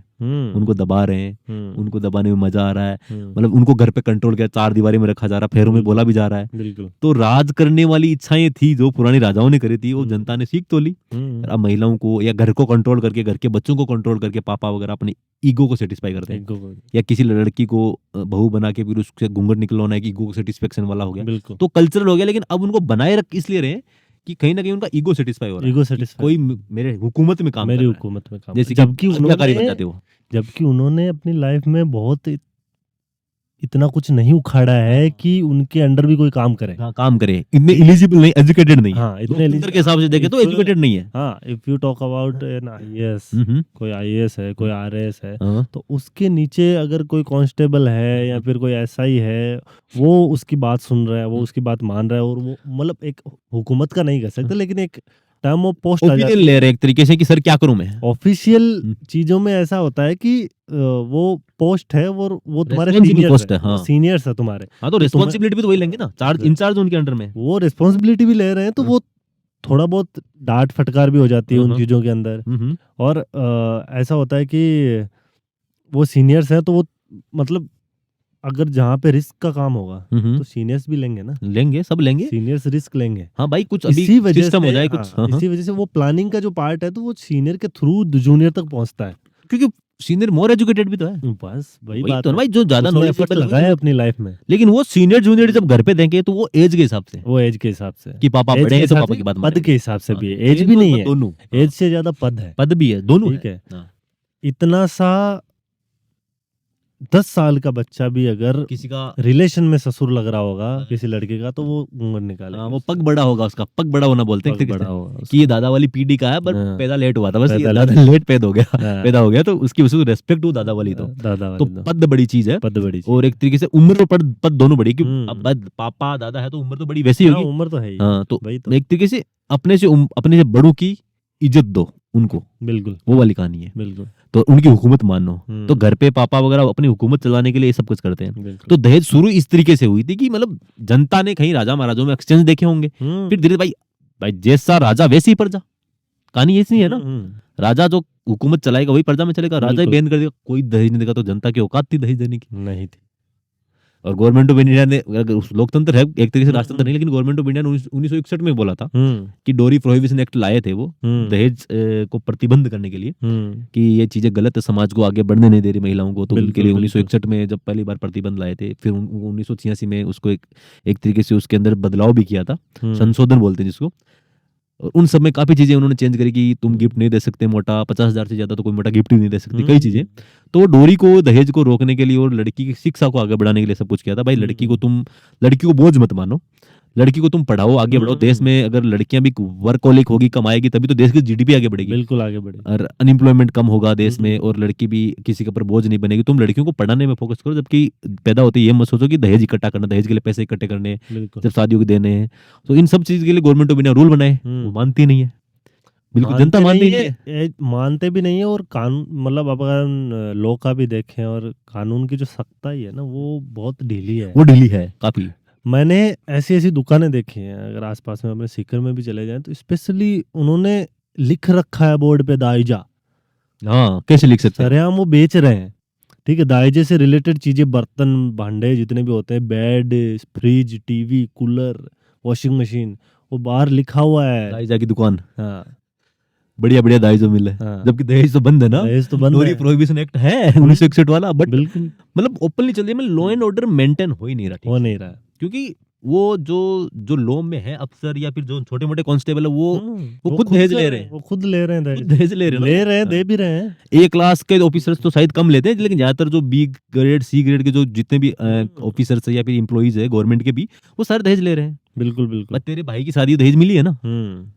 B: उनको दबा रहे हैं, उनको दबाने में मजा आ रहा है, मतलब उनको घर पे कंट्रोल किया, 4 दीवारी में रखा जा रहा है, फेरों में बोला भी जा रहा है।
A: बिल्कुल।
B: तो राज करने वाली इच्छाएं थी जो पुरानी राजाओं ने करी थी, वो जनता ने सीख तो ली। अब महिलाओं को या घर को कंट्रोल करके, घर के बच्चों को कंट्रोल करके पापा वगैरह अपने ईगो को सेटिस्फाई करते हैं, या किसी लड़की को बहू बना के फिर उससे घूंघट निकलवाना है कि ईगो सेटिस्फेक्शन वाला हो गया, तो कल्चरल हो गया। लेकिन अब उनको बनाए रख इसलिए रहे कि कहीं ना कहीं उनका ईगो सेटिस्फाई हो रहा है,
A: ईगो सेटिस्फाई,
B: कोई मेरे हुकूमत में काम,
A: मेरी हुकूमत में काम,
B: जैसे
A: जबकि उन्होंने अपनी लाइफ में बहुत इतना कुछ नहीं उखाड़ा है कि उनके अंडर भी कोई काम करे।
B: हाँ, काम करे, इतने एलिजिबल नहीं, एजुकेटेड नहीं है।
A: हाँ, इतने
B: के हिसाब से देखे तो एजुकेटेड नहीं है।
A: हाँ, if you talk about an IAS, कोई आईएएस है, कोई आरएएस है, तो उसके नीचे अगर कोई कांस्टेबल है या फिर कोई एसआई है, वो उसकी बात सुन रहा है, वो उसकी बात मान रहा है, और वो मतलब एक हुकूमत का नहीं कह सकते, लेकिन एक टर्म ऑफ पोस्ट
B: ओपिनियन ले रहे एक तरीके से कि सर क्या करूं मैं।
A: ऑफिशियल चीजों में ऐसा होता है कि वो पोस्ट है, वो तुम्हारे सीनियर्स है तुम्हारे।
B: हाँ, तो रिस्पॉन्सिबिलिटी भी तो वही लेंगे ना, चार्ज इंचार्ज उनके अंडर में, वो
A: रिस्पॉन्सिबिलिटी भी ले रहे हैं, तो वो थोड़ा बहुत डांट फटकार भी हो जाती है उन चीजों के अंदर। और ऐसा होता है कि वो सीनियर्स हैं, तो वो मतलब अगर जहाँ पे रिस्क का काम होगा तो सीनियर्स भी लेंगे ना,
B: लेंगे, सब लेंगे,
A: सीनियर्स रिस्क लेंगे।
B: हाँ भाई, कुछ अभी सिस्टम हो जाए कुछ।
A: इसी वजह से वो प्लानिंग का जो पार्ट है, तो वो सीनियर के थ्रू जूनियर तक पहुंचता है,
B: क्योंकि सीनियर मोर एजुकेटेड भी तो है।
A: बस वही बात
B: तो भाई, जो ज्यादा
A: एफर्ट लगाया है अपनी लाइफ में।
B: लेकिन वो सीनियर जूनियर जब घर पे देंगे तो वो एज के हिसाब से,
A: कि
B: पापा बड़े हैं तो पापा की बात
A: पद के हिसाब से भी, एज भी नहीं है, दोनों एज से ज्यादा पद है,
B: पद भी है, दोनों
A: ठीक है। इतना सा 10 साल का बच्चा भी अगर किसी का रिलेशन में ससुर लग रहा होगा किसी लड़के का, तो वो घूंघट निकालेगा,
B: वो पग बड़ा होगा, उसका पग बड़ा होना बोलते हैं कि ये दादा वाली पीढ़ी का है, बट पैदा लेट हुआ था, बस ये लेट पैदा हो गया, तो उसकी दादा वाली, तो पद बड़ी चीज है, पद बड़ी, और एक तरीके से उम्र और पद दोनों बड़ी, क्योंकि अब पापा दादा है तो उम्र तो बड़ी वैसी होगी,
A: उम्र तो है ही।
B: हाँ, तो एक तरीके से अपने से बड़ों की इज्जत दो उनको,
A: बिल्कुल,
B: वो वाली कहानी है,
A: बिल्कुल।
B: तो उनकी हुकूमत मानो। तो घर पे पापा वगैरह अपनी हुकूमत चलाने के लिए ये सब कुछ करते हैं। तो दहेज शुरू इस तरीके से हुई थी कि मतलब जनता ने कहीं राजा महाराजों में एक्सचेंज देखे होंगे, फिर धीरे भाई जैसा राजा वैसी ही प्रजा, कहानी ऐसी है ना, राजा जो हुकूमत चलाएगा वही प्रजा में चलेगा, राजा ही बैन कर देगा, कोई दहेज नहीं देगा, तो जनता की औकात थी दहेज देने की? नहीं थी। और गवर्नमेंट ऑफ इंडिया ने, लोकतंत्र है एक तरीके से, राजतंत्र नहीं, लेकिन गवर्नमेंट ऑफ इंडिया ने 1961 में बोला था कि डोरी प्रोहिबिशन एक्ट लाए थे वो दहेज को प्रतिबंध करने के लिए, कि ये चीजें गलत है, समाज को आगे बढ़ने नहीं दे रही महिलाओं को, तो उनके लिए 1961 में जब पहली बार प्रतिबंध लाए थे, फिर 1986 में उसको एक तरीके से उसके अंदर बदलाव भी किया था, संशोधन बोलते हैं जिसको। और उन सब में काफी चीजें उन्होंने चेंज करी कि तुम गिफ्ट नहीं दे सकते मोटा, 50,000 से ज्यादा तो कोई मोटा गिफ्ट ही नहीं दे सकते, कई चीजें। तो डोरी को, दहेज को रोकने के लिए और लड़की की शिक्षा को आगे बढ़ाने के लिए सब कुछ किया था। भाई लड़की को बोझ मत मानो, लड़की को तुम पढ़ाओ, आगे बढ़ाओ। देश में अगर लड़कियां भी वर्कहोलिक होगी, कमाएगी, तभी तो देश की जीडीपी आगे बढ़ेगी।
A: बिल्कुल आगे बढ़ेगी।
B: और अनएम्प्लॉयमेंट कम होगा देश में, और लड़की भी किसी के ऊपर बोझ नहीं बनेगी। तुम लड़कियों को पढ़ाने में फोकस करो, जबकि पैदा होते ये मत सोचो कि दहेज इकट्ठा करना, दहेज के लिए पैसे इकट्ठे करने,
A: बिल्कुल
B: जब शादियों के देने हैं। तो इन सब चीज के लिए गवर्नमेंट बिना रूल बनाए, वो मानती नहीं है। बिल्कुल जनता मानती नहीं है,
A: मानते भी नहीं है। और कानून, मतलब अब अगर लॉ का भी देखें, और कानून की जो सख्ताई है ना, वो बहुत ढीली है।
B: वो ढीली है काफी।
A: मैंने ऐसी ऐसी दुकानें देखी हैं, अगर आसपास में अपने सीकर में भी चले जाएं, तो स्पेशली उन्होंने लिख रखा है बोर्ड पे दाइजा।
B: हाँ, कैसे लिख सकते हैं?
A: सरेआम वो बेच रहे हैं। ठीक है, दाइजे से रिलेटेड चीजें, बर्तन भांडे जितने भी होते हैं, bed, fridge, TV, cooler, washing machine, वो बाहर लिखा हुआ है।
B: दाइजा की दुकान,
A: हाँ
B: बढ़िया बढ़िया दाइज तो मिले।
A: हाँ।
B: जबकि दहेज तो बंद है ना,
A: दहेज तो बंद
B: नोरी
A: है।
B: प्रोहिबिशन एक्ट है 1961 वाला, बट
A: बिल्कुल
B: मतलब ओपनली चल रही है। लॉ एंड ऑर्डर मेंटेन हो ही नहीं रहा,
A: हो नहीं रहा।
B: क्योंकि वो जो लॉ में है अफसर या फिर जो छोटे मोटे कांस्टेबल है, वो खुद
A: खुद
B: दहेज
A: कर
B: ले
A: रहे
B: रहे
A: हैं,
B: हैं।
A: वो खुद ले रहे हैं
B: खुद
A: दहेज।
B: दहेज ले रहे हैं ना।
A: ले रहे हैं, दे भी रहे हैं।
B: ए क्लास के ऑफिसर्स तो शायद कम लेते हैं, लेकिन ज्यादातर जो बी ग्रेड, सी ग्रेड के जो जितने भी ऑफिसर्स है या फिर एम्प्लॉइज है गवर्नमेंट के भी, वो सारे दहेज ले रहे हैं।
A: बिल्कुल बिल्कुल।
B: बस तेरे भाई की शादी दहेज मिली है ना,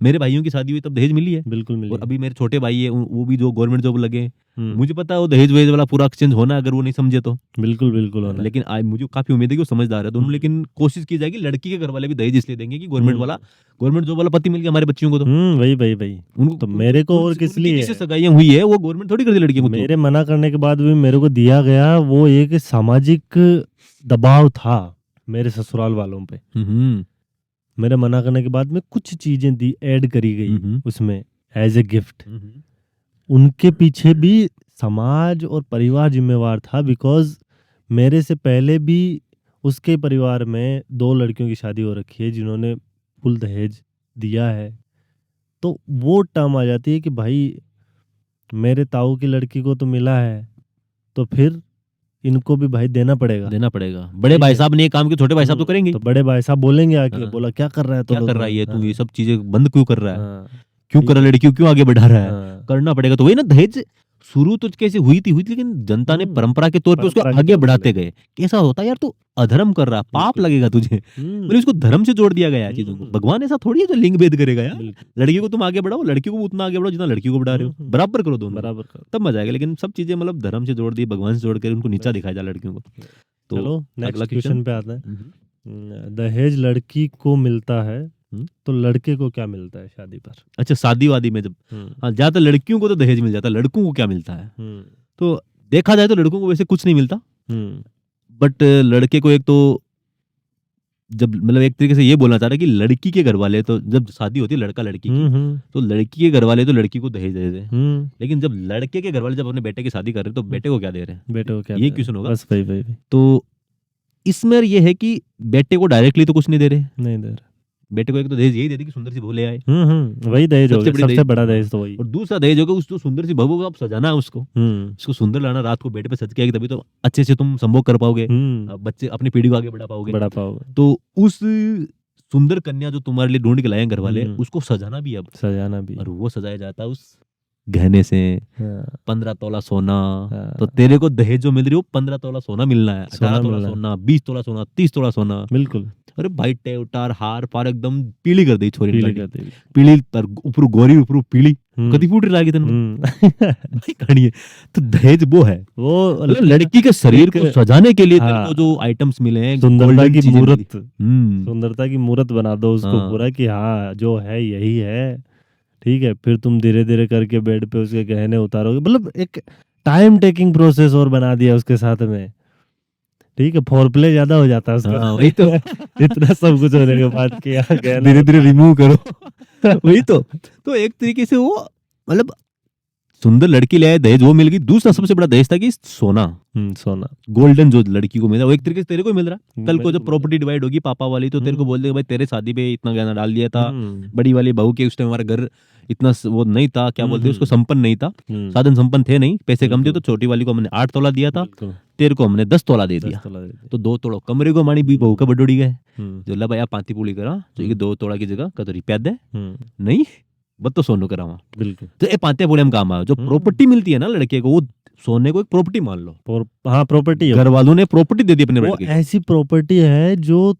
B: मेरे भाइयों की शादी हुई तब दहेज मिली है।
A: बिल्कुल मिली
B: और
A: है।
B: अभी मेरे छोटे भाई है, वो भी जो गवर्नमेंट जॉब लगे,
A: हम्म,
B: मुझे पता है वो दहेज वहेज वाला पूरा एक्सचेंज होना, अगर वो नहीं समझे तो।
A: बिल्कुल बिल्कुल होना है।
B: लेकिन आज मुझे काफी उम्मीद है कि वो समझदार है दोनों। लेकिन कोशिश की जाएगी लड़की के घर वाले भी दहेज इसलिए देंगे कि गवर्नमेंट जॉब वाला पति मिल गया हमारे बच्चियों को, तो
A: वही वही वही।
B: उनको
A: तो मेरे को और किस लिए
B: जिससे सगाइयां हुई है वो गवर्नमेंट थोड़ी कर दी लड़कियों को।
A: मेरे मना करने के बाद भी मेरे को दिया गया, वो एक सामाजिक दबाव था मेरे ससुराल वालों पे। मेरे मना करने के बाद में कुछ चीजें दी, ऐड करी गई उसमें एज ए गिफ्ट। उनके पीछे भी समाज और परिवार जिम्मेवार था, बिकॉज मेरे से पहले भी उसके परिवार में 2 लड़कियों की शादी हो रखी है जिन्होंने फुल दहेज दिया है। तो वो टर्म आ जाती है कि भाई मेरे ताऊ की लड़की को तो मिला है, तो फिर इनको भी भाई देना पड़ेगा।
B: बड़े भाई साहब ने ये काम किया, छोटे भाई साहब तो करेंगे।
A: तो बड़े भाई साहब बोलेंगे आके,
B: हाँ।
A: बोला क्या कर रहा है, तो
B: क्या कर रहा है ये, तू
A: हाँ,
B: ये सब चीजें बंद क्यों कर रहा है,
A: हाँ,
B: क्यों कर रहा है, लड़कियों क्यों आगे बढ़ा रहा है,
A: हाँ।
B: करना पड़ेगा। तो वही ना, दहेज शुरू तो कैसे हुई थी, लेकिन जनता ने परंपरा के तौर पे उसको
A: परंपरा के
B: आगे
A: तौर पे
B: बढ़ाते गए। कैसा होता है यार, तू अधर्म कर रहा, पाप लगेगा तुझे, मतलब इसको धर्म से जोड़ दिया गया है चीजों को। भगवान ऐसा थोड़ी है जो लिंग भेद करेगा यार।
A: बिल्कुल।
B: लड़की को तुम आगे बढ़ाओ, लड़की को उतना आगे बढ़ाओ जितना लड़की को बढ़ा रहे हो, बराबर करो दोनों,
A: बराबर करो।
B: तब मजा आएगा। लेकिन सब चीजें मतलब धर्म से जोड़ दी, भगवान से जोड़ कर उनको नीचा दिखाया जाए लड़कियों को। तो
A: चलो
B: अगला
A: नेक्स्ट क्वेश्चन पे आता है।
B: हम्म।
A: दहेज लड़की को मिलता है, तो लड़के को क्या मिलता है शादी पर?
B: अच्छा, शादी वादी में जब, हाँ, ज्यादातर लड़कियों को तो दहेज मिल जाता है, लड़कों को क्या मिलता है? तो देखा जाए तो लड़कों को वैसे कुछ नहीं मिलता, बट लड़के को एक तो, जब मतलब एक तरीके से ये बोलना चाह रहा है कि लड़की के घर वाले तो जब शादी होती है लड़का लड़की की, तो लड़की के घर वाले तो लड़की को दहेज दे देते हैं। लेकिन जब लड़के के घर वाले जब अपने बेटे की शादी कर रहे हैं, तो बेटे को क्या दे रहे हैं?
A: बेटे को क्या?
B: ये क्वेश्चन होगा।
A: बस वही।
B: तो इसमें ये है कि बेटे को डायरेक्टली तो कुछ नहीं दे रहे,
A: नहीं दे रहे।
B: बेटे को एक तो दहेज यही दे दी कि सुंदर सी बहू ले आए,
A: वही दहेज होगा, सबसे बड़ा दहेज तो वही।
B: और दूसरा दहेज होगा उस जो सुंदर सी बहू को आप सजाना है उसको सुंदर लाना, रात को बेटे पे सज के आएगी, तभी तो अच्छे से तुम संभोग कर पाओगे, बच्चे अपनी पीढ़ी को आगे बढ़ा पाओगे। तो उस सुंदर कन्या जो तुम्हारे लिए ढूंढ के लाए घर वाले, उसको सजाना भी, अब
A: सजाना भी,
B: और वो सजाया जाता है उस गहने से। 15 तोला सोना, तो तेरे को दहेज जो मिल रही है वो 15 तोला सोना मिलना है, 18 तोला सोना, 20 तोला सोना, 30 तोला सोना।
A: बिल्कुल।
B: अरे भाई टेवटार हार पार एकदम पीली कर दी छोरी,
A: पीली
B: पर ऊपर गोरी ऊपर पीली, कदी फूट लागी तेन भाई कहानी है। तो दहेज वो है, वो लड़की के शरीर को सजाने के लिए तेरे को जो आइटम्स मिले हैं,
A: सुंदरता की मूर्त, सुंदरता की मूर्त बना दो उसको पूरा कि हाँ जो है यही है, ठीक है। फिर तुम धीरे धीरे करके बेड पे उसके गहने उतारोगे, मतलब एक टाइम टेकिंग प्रोसेस और बना दिया उसके साथ में, ठीक है। फोरप्ले ज्यादा हो जाता है उसका,
B: वही तो
A: इतना सब कुछ होने के बाद कि
B: धीरे धीरे रिमूव करो वही तो एक तरीके से वो मतलब सुंदर लड़की ले आए, दहेज वो मिल गई। दूसरा सबसे बड़ा दहेज था कि सोना,
A: सोना
B: गोल्डन जो लड़की को मिला, वो एक तरीके से तेरे को मिल रहा है। कल को जब प्रॉपर्टी डिवाइड होगी पापा वाली, तो तेरे को बोल देगा भाई तेरे शादी पे इतना गहना डाल दिया था, बड़ी वाली बहू के उस टाइम हमारा घर इतना वो नहीं था, क्या बोलते हैं उसको, संपन्न नहीं था, साधन संपन्न थे नहीं, पैसे कम थे, तो छोटी वाली को हमने 8 तोला दिया था, तेरे को हमने 10 तोला दे दिया, तो 2 तोला कमरे को हमारी बहू का बडोड़ी गए जो ला भाई पांती पूली करा, तो ये 2 तोला की जगह का तो रुपया दे नहीं, बस तो सोनू करावा। बिल्कुल। तो ये पांते पूले में काम आया। जो प्रॉपर्टी मिलती है ना लड़के को, वो सोने को एक प्रॉपर्टी मान लो,
A: हाँ प्रॉपर्टी,
B: घर वालों ने प्रॉपर्टी दे दी अपने लड़के को।
A: ऐसी प्रॉपर्टी है जो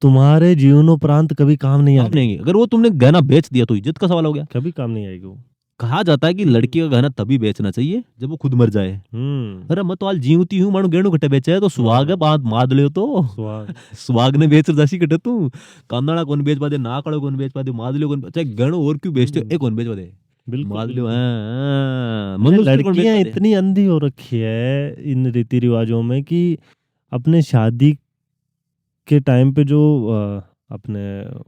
A: तुम्हारे जीवनोपरांत कभी काम नहीं
B: काम
A: आएगी,
B: नहीं, अगर वो तुमने गहना बेच दिया तो इज्जत का सवाल हो गया।
A: कभी काम नहीं आएगी वो।
B: कहा जाता है कि लड़की का गहना तभी बेचना चाहिए जब वो खुद मर जाए। अरे मैं तो आज जीवती हूँ मानो गेणु कटे बेचे तो सुहाग है बात माद लियो तो
A: स्वाग
B: सुहाग ने बेच दसी कटे तू कांदड़ा कौन बेच पादे नाकड़ो कौन बेच पादे माद लियो कौन चाहे गणो और क्यों बेचते हो ए कौन बेच पादे
A: बिल्कुल
B: माद लियो
A: लड़कियां इतनी अंधी हो रखी है इन रीति रिवाजों में कि अपने शादी के टाइम पे जो अपने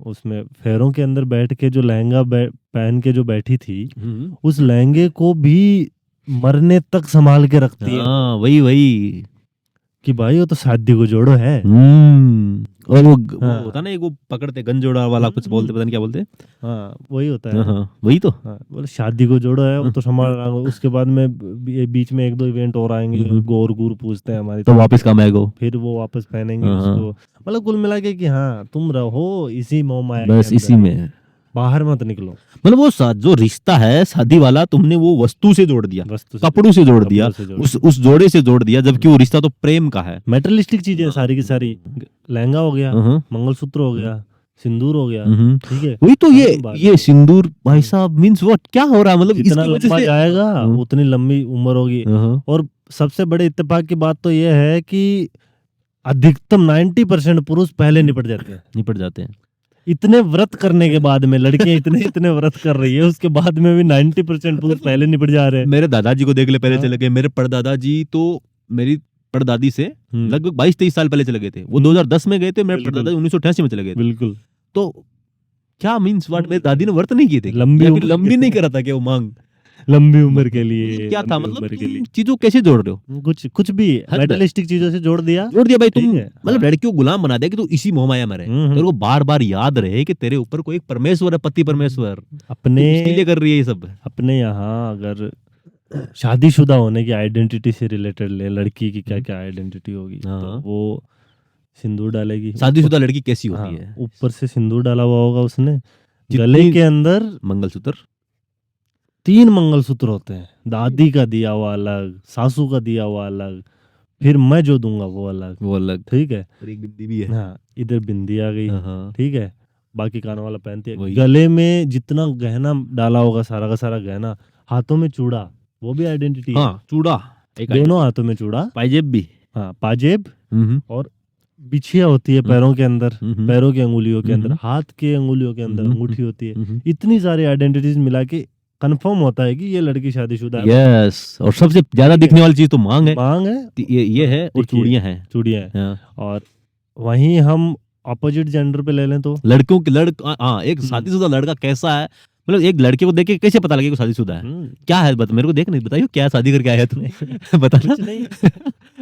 A: उसमें फेरों के अंदर बैठ के जो लहंगा पहन के जो बैठी थी, उस लहंगे को भी मरने तक संभाल के रखती है।
B: हाँ वही
A: कि भाई वो तो शादी को जोड़ो है।
B: और वो
A: हाँ।
B: होता ना एक वो पकड़ते गंजोड़ा वाला कुछ बोलते पता नहीं क्या बोलते।
A: हाँ वही होता है।
B: हाँ वही तो
A: बोले शादी को जोड़ो है वो तो संभाल रहा है। उसके बाद में बीच में एक दो इवेंट और आएंगे, गोर गुर पूछते हैं हमारी
B: तो वापस काम आएगा,
A: फिर वो वापस पहनेंगे उसको। मतलब कुल मिला के कि हाँ तुम रहो इसी मोह माया
B: बस इसी में,
A: बाहर मत निकलो।
B: मतलब वो जो रिश्ता है शादी वाला तुमने वो वस्तु से जोड़ दिया, कपड़ों से जोड़ दिया, उस जोड़े से जोड़ दिया, जबकि वो रिश्ता तो प्रेम का है।
A: मेटेरियलिस्टिक चीजें सारी की सारी, लहंगा हो गया, मंगलसूत्र हो गया, सिंदूर हो गया, ठीक है।
B: वही तो ये सिंदूर भाई साहब मींस व्हाट, क्या हो रहा है, मतलब
A: जितना लंबा जाएगा उतनी लंबी उम्र होगी। और सबसे बड़े इत्तेफाक की बात तो ये है कि अधिकतम 90% पुरुष पहले निपट जाते हैं। इतने व्रत करने के बाद में लड़कियां इतने व्रत कर रही है, उसके बाद में भी 90% पुरुष पहले निपट जा रहे हैं।
B: मेरे दादाजी को देख ले, पहले चले गए। मेरे परदादाजी तो मेरी परदादी से लगभग 22-23 साल पहले चले गए थे। वो 2010 में गए थे, मेरे परदादा 1988 में चले गए थे।
A: बिल्कुल।
B: तो क्या मीन्स व्हाट, मेरी दादी ने व्रत नहीं किए थे, लंबी नहीं करा था क्या वो मांग
A: लंबी उम्र के लिए
B: क्या था, मतलब चीजों कैसे जोड़ रहे हो,
A: कुछ भी मेटेरियलिस्टिक चीजों से जोड़ दिया
B: भाई तुम, मतलब लड़की को गुलाम बना दिया कि तू इसी मोह माया में रहे। तेरे को बार बार याद रहे कि तेरे ऊपर कोई एक परमेश्वर है, पति परमेश्वर, अपने लिए कर रही है ये सब।
A: अपने यहाँ अगर शादीशुदा होने की आइडेंटिटी से रिलेटेड ले, लड़की की क्या क्या आइडेंटिटी होगी, तो वो सिंदूर डालेगी।
B: शादीशुदा लड़की कैसी होती है,
A: ऊपर से सिंदूर डाला हुआ होगा उसने, गले के अंदर
B: मंगलसूत्र,
A: 3 मंगलसूत्र होते हैं, दादी का दिया हुआ अलग, सासू का दिया हुआ अलग, फिर मैं जो दूंगा वो अलग, ठीक है।
B: और एक बिंदी भी है।
A: हाँ इधर बिंदी आ गई, ठीक है। बाकी कान वाला पहनती है। गले में जितना गहना डाला होगा सारा का सारा गहना, हाथों में चूड़ा, वो भी आइडेंटिटी है।
B: चूड़ा,
A: दोनों हाथों में चूड़ा,
B: पाजेब भी,
A: पाजेब, और बिछिया होती है पैरों के अंदर, पैरों की अंगुलियों के अंदर, हाथ के अंगुलियों के अंदर अंगूठी होती है। इतनी सारी आइडेंटिटीज मिला के कंफर्म होता है कि ये लड़की शादीशुदा है।
B: यस, और सबसे ज्यादा दिखने वाली चीज तो मांग है, ये है, और चूड़ियां हैं।
A: और वहीं हम ऑपोजिट जेंडर पे ले लें तो
B: लड़कों की एक शादीशुदा लड़का कैसा है, मतलब एक लड़के को देख के कैसे पता लगेगा शादीशुदा है, क्या है मेरे को बताइए, क्या शादी करके आया तुम बताना।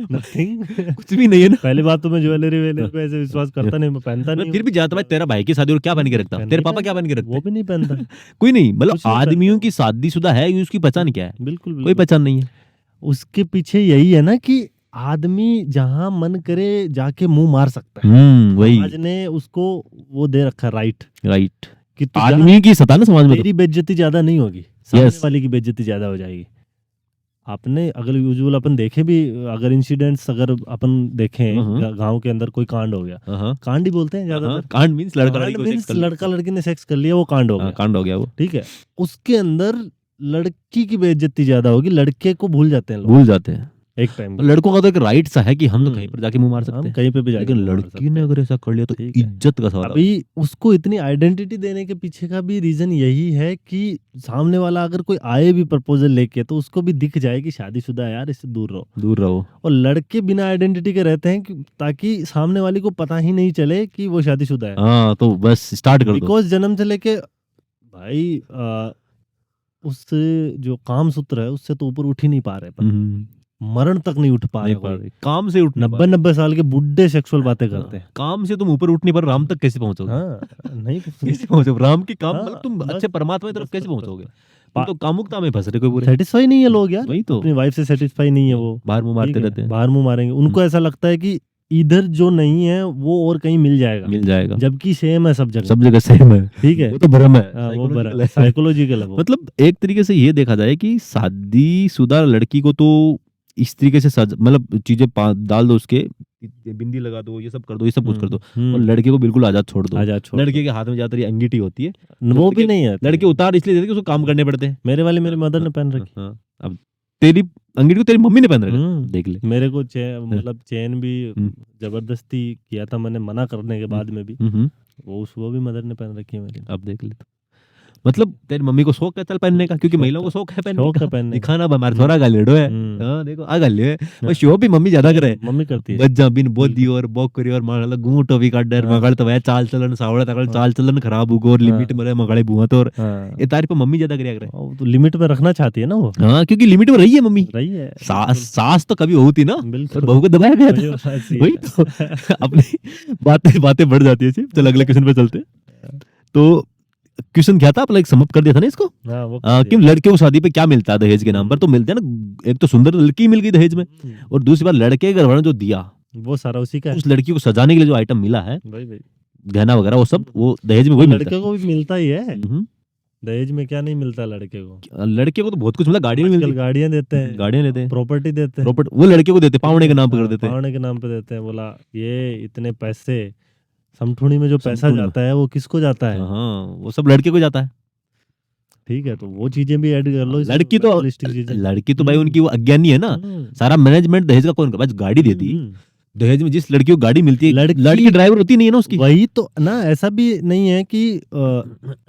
B: कुछ भी नहीं है ना।
A: पहली बात तो मैं ज्वेलरी पे ऐसे विश्वास करता नहीं, मैं पहनता नहीं।
B: फिर भी जाता भाई, तेरा भाई की शादी और क्या पहन के रखता, तेरे पापा क्या पहन के रखते,
A: वो भी नहीं पहनता।
B: कोई नहीं, मतलब आदमियों की शादीशुदा है, उसकी पहचान क्या है,
A: बिल्कुल
B: कोई पहचान नहीं है।
A: उसके पीछे यही है ना कि आदमी जहां मन करे जाके मुंह मार सकता है।
B: वही
A: समाज ने उसको वो दे रखा, राइट कि
B: आदमी की सता ना समाज में,
A: तेरी बेइज्जती ज्यादा नहीं होगी, सामने वाले की बेइज्जती ज्यादा हो जाएगी। आपने अगर यूजुअल अपन देखे भी, अगर इंसिडेंट्स अगर अपन देखें, गांव के अंदर कोई कांड हो गया, कांड ही बोलते हैं ज्यादातर।
B: कांड मींस लड़का
A: लड़की ने सेक्स कर लिया, वो कांड हो गया,
B: कांड हो गया वो,
A: ठीक है। उसके अंदर लड़की की बेइज्जती ज्यादा होगी, लड़के को भूल जाते हैं लोग एक टाइम।
B: लड़कों का तो एक राइट सा है कि हम तो कहीं पर जाके मुंह मार सकते हैं,
A: कहीं पे भी जाके,
B: लेकिन लड़की ने अगर ऐसा कर लिया तो इज्जत का सवाल।
A: अभी उसको इतनी आइडेंटिटी देने के पीछे का भी रीजन यही है कि सामने वाला अगर कोई आए भी प्रपोजल लेके, तो उसको भी दिख जाए कि शादीशुदा है यार, इससे दूर रहो। और लड़के बिना आइडेंटिटी के रहते हैं ताकि सामने वाले को पता ही नहीं चले कि वो शादीशुदा है।
B: तो बस स्टार्ट कर दो।
A: बिकॉज जन्म से लेके भाई उस जो काम सूत्र है उससे तो ऊपर उठ ही नहीं पा रहे, मरण तक नहीं उठ पा रहे।
B: काम से उठ
A: 90 साल के बुढ़े सेक्सुअल बातें करते हैं।
B: काम से तुम ऊपर उठ नहीं पर राम तक कैसे पहुंचोगे?
A: नहीं
B: कैसे पहुंचोगे राम की काम, मतलब तुम अच्छे परमात्मा की तरफ कैसे पहुंचोगे? तुम तो कामुकता में फंस रहे कोई पूरे।
A: सेटिस्फाई नहीं है लोग यार,
B: वही तो
A: अपनी वाइफ से सेटिस्फाई नहीं है, वो
B: बाहर मुंह मारते रहते हैं,
A: बाहर मुंह मारेंगे। उनको ऐसा लगता है कि इधर जो नहीं है वो और कहीं मिल जाएगा, जबकि सेम है, सब जगह सेम है, ठीक है।
B: वो तो भ्रम है,
A: वो भ्रम साइकोलॉजिकल है।
B: मतलब एक तरीके से ये देखा जाए कि शादीशुदा लड़की को तो इस तरीके से मतलब चीजें डाल दो उसके ये बिंदी लगा दो, ये सब कर दो, ये सब कुछ कर दो, और
A: हम्म,
B: लड़के को बिल्कुल आजाद छोड़ दो।
A: आजाद छोड़
B: लड़के के हाथ में ज्यादातर ये अंगीठी होती है,
A: वो भी नहीं है।
B: लड़के उतार इसलिए देते कि उसको काम करने पड़ते हैं।
A: मेरे वाली मेरी मदर ने पहन रखी।
B: हाँ, अब तेरी अंगीठी को तेरी मम्मी ने पहन रखा, देख ले।
A: मेरे को मतलब चेन भी जबरदस्ती किया था मैंने, मना करने के बाद में भी वो भी मदर ने पहन रखी है मेरी।
B: अब देख ले, तो मतलब तेरी मम्मी को शौक है चल पहनने का, क्योंकि महिलाओं को शौक है
A: शौक है
B: पहनने
A: पहनने
B: का। दिखाना हमारा थोड़ा गालेडो है। हाँ देखो आ गाले है, और शो भी मम्मी ज्यादा करे,
A: मम्मी करती है।
B: बज्जा बिन बोदी और बॉक करी और मारला गूं टोपी काट डर मगल तो वह चाल चलन सावड़ा तकल चाल चलन खराब हो और लिमिट में मगड़े बुआ तो, और ये तारीफ पे मम्मी ज्यादा करिया करे।
A: तो लिमिट में रखना चाहती है ना वो।
B: हाँ क्योंकि लिमिट में रही है मम्मी,
A: रही है।
B: सास तो कभी होती ना,
A: बिल्कुल।
B: और बहू को दबाया गया था। वही तो अपनी बातें बढ़ जाती है। चल अगले क्वेश्चन पे चलते। तो क्वेश्चन क्या था, लाइक समअप कर दिया था ना इसको, कि लड़के को शादी पे क्या मिलता है दहेज के नाम पर। तो मिलते हैं ना, एक तो सुंदर लड़की मिल गई दहेज में, और दूसरी बात लड़के के घर वालों ने जो दिया
A: वो सारा उसी का है।
B: उस लड़की को सजाने के लिए जो आइटम मिला है,
A: भाई
B: गहना वगैरह, वो सब वो दहेज में वही मिलता
A: लड़के को भी मिलता ही है।
B: है।
A: दहेज में क्या नहीं मिलता लड़के को?
B: लड़के को तो बहुत कुछ मिला, गाड़ी में मिलती,
A: गाड़ियां देते हैं,
B: गाड़ियां लेते हैं,
A: प्रॉपर्टी देते हैं।
B: प्रॉपर्टी वो लड़के को देते, पावणे के नाम पर कर देते हैं।
A: पावणे के नाम पे देते हैं। बोला ये इतने पैसे, समठूणी में जो पैसा जाता है वो किसको जाता है?
B: हाँ वो सब लड़के को जाता है।
A: ठीक है, तो वो चीजें भी ऐड कर लो।
B: लड़की तो भाई उनकी वो अज्ञानी है ना, सारा मैनेजमेंट दहेज का कौन कर, बस गाड़ी दे दी दहेज में। जिस लड़की को गाड़ी मिलती है, लड़की ड्राइवर होती नहीं है ना उसकी।
A: वही तो ना, ऐसा भी नहीं है कि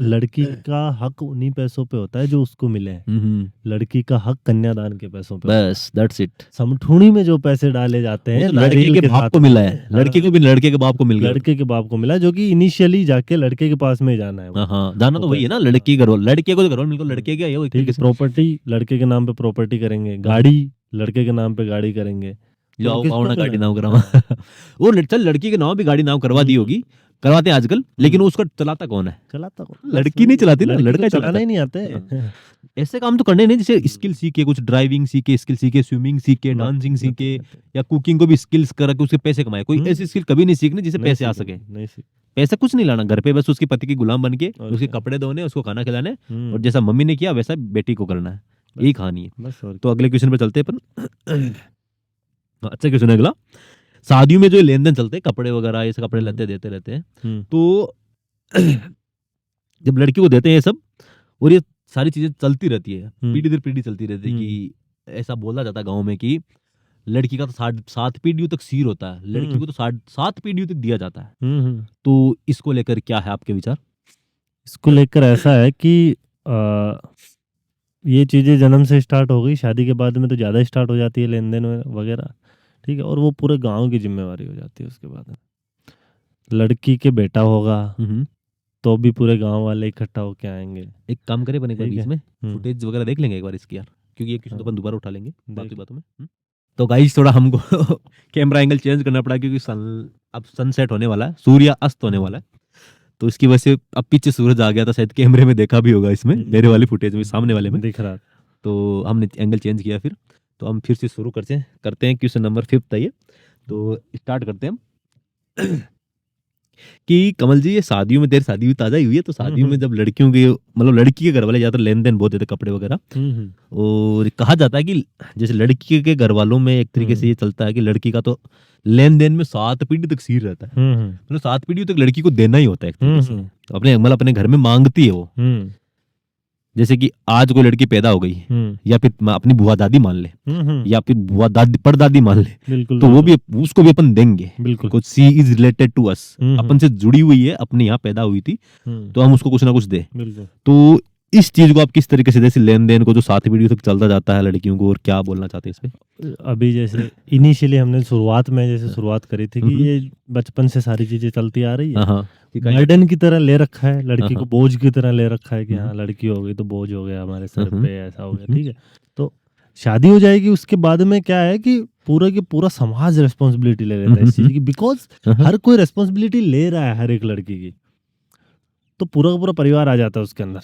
A: लड़की का हक उन्हीं पैसों पे होता है जो उसको मिले। लड़की का हक कन्यादान के पैसों पे,
B: बस दैट्स इट।
A: समठूणी में जो पैसे डाले जाते हैं,
B: लड़के के बाप को मिला है, लड़के को भी लड़के के बाप को मिल गया,
A: लड़के के बाप को मिला, जो कि इनिशियली जाके लड़के के पास में जाना है।
B: हाँ जाना तो वही है ना, लड़की घर वाले, लड़के को घर वाले मिलकर लड़के के है।
A: प्रॉपर्टी लड़के के नाम पे प्रॉपर्टी करेंगे, गाड़ी लड़के के नाम पे गाड़ी करेंगे।
B: गाड़ी नाम करवा वो चल लड़की के नाम भी गाड़ी नाम करवा दी होगी, करवाते हैं आजकल, लेकिन उसका चलाता कौन है?
A: चलाता कौन?
B: लड़की नहीं चलाती ना, लड़का
A: चलाना ही नहीं आते।
B: ऐसे काम तो करने नहीं, जैसे स्किल सीखे, कुछ ड्राइविंग सीखे, स्किल सीखे, स्विमिंग सीखे, डांसिंग सीखे, या कुकिंग को भी स्किल्स करके उसके पैसे कमाए। कोई ऐसी स्किल कभी नहीं सीखनी जिससे पैसे आ सके। पैसा कुछ नहीं लाना घर पे, बस उसके पति की गुलाम बन के उसके कपड़े धोने, उसको खाना खिलाने, और जैसा मम्मी ने किया वैसा बेटी को करना है, यही कहानी है। तो अगले क्वेश्चन पे चलते हैं। अच्छा क्वेश्चन है अगला। शादियों में जो लेन देन चलते हैं, कपड़े वगैरह ये सब कपड़े लेते देते रहते हैं, तो जब लड़की को देते हैं ये सब, और ये सारी चीजें चलती रहती है, पीढ़ी दर पीढ़ी चलती रहती है, कि ऐसा बोला जाता है गांव में कि लड़की का तो 7 पीढ़ियों तक सिर होता है, लड़की को तो 7 पीढ़ियों तक दिया जाता है। तो इसको लेकर क्या है आपके विचार?
A: इसको लेकर ऐसा है कि ये चीजें जन्म से स्टार्ट हो गई, शादी के बाद में तो ज्यादा स्टार्ट हो जाती है लेन देन वगैरह, ठीक है, और वो पूरे गांव की जिम्मेवारी हो जाती है। उसके बाद लड़की के बेटा होगा तो भी पूरे गांव वाले इकट्ठा होके आएंगे। एक
B: काम करें बने बीच में फुटेज वगैरह देख लेंगे एक बार इसकी यार, क्योंकि ये क्वेश्चन तो अपन दोबारा उठा लेंगे बाकी बातों में। तो गाइस थोड़ा हमको कैमरा एंगल चेंज करना पड़ा, क्योंकि अब सनसेट होने वाला है, सूर्य अस्त होने वाला है, तो इसकी वजह से अब पीछे सूरज आ गया था, शायद कैमरे में देखा भी होगा, इसमें मेरे वाली फुटेज में सामने वाले में दिख रहा, तो हमने एंगल चेंज किया। फिर तो हम फिर से शुरू करते हैं क्वेश्चन नंबर 5 ये। तो स्टार्ट करते हैं हम कि कमल जी, ये शादियों में, तेरी शादी भी ताजा ही हुई है, तो शादियों में जब लड़कियों के, मतलब लड़की के घर वाले ज्यादातर लेन देन बहुत देते कपड़े वगैरह, और कहा जाता है कि जैसे लड़की के घर वालों में एक तरीके से ये चलता है कि लड़की का तो लेन देन में 7 पीढ़ी तक सिर रहता है, मतलब 7 पीढ़ी तक लड़की को देना ही होता है एक तरीके से, अपने मतलब अपने घर में मांगती है वो। जैसे कि आज कोई लड़की पैदा हो गई, या फिर अपनी बुआ दादी मान ले, या फिर बुआ दादी परदादी मान ले, तो वो भी उसको भी अपन देंगे, कुछ सी इज रिलेटेड टू अस, अपन से जुड़ी हुई है, अपने यहाँ पैदा हुई थी, तो हम उसको कुछ ना कुछ दे। तो इस चीज को आप किस तरीके से, जैसे लेन देन को जो 7 पीढ़ी तक चलता जाता है लड़कियों को, और क्या बोलना चाहते हैं इस पे?
A: अभी जैसे इनिशियली हमने शुरुआत में जैसे शुरुआत करी थी कि ये बचपन से सारी चीजें चलती आ रही है, बर्डन की तरह ले रखा है, लड़की को बोझ की तरह ले रखा है कि हाँ लड़की हो गई तो बोझ हो गया हमारे सर पे, ऐसा हो गया, ठीक है। तो शादी हो जाएगी, उसके बाद में क्या है कि पूरा के पूरा समाज रिस्पॉन्सिबिलिटी ले लेता है इस चीज की, बिकॉज हर कोई रिस्पॉन्सिबिलिटी ले रहा है हर एक लड़की की, तो पूरा का पूरा परिवार आ जाता है उसके अंदर,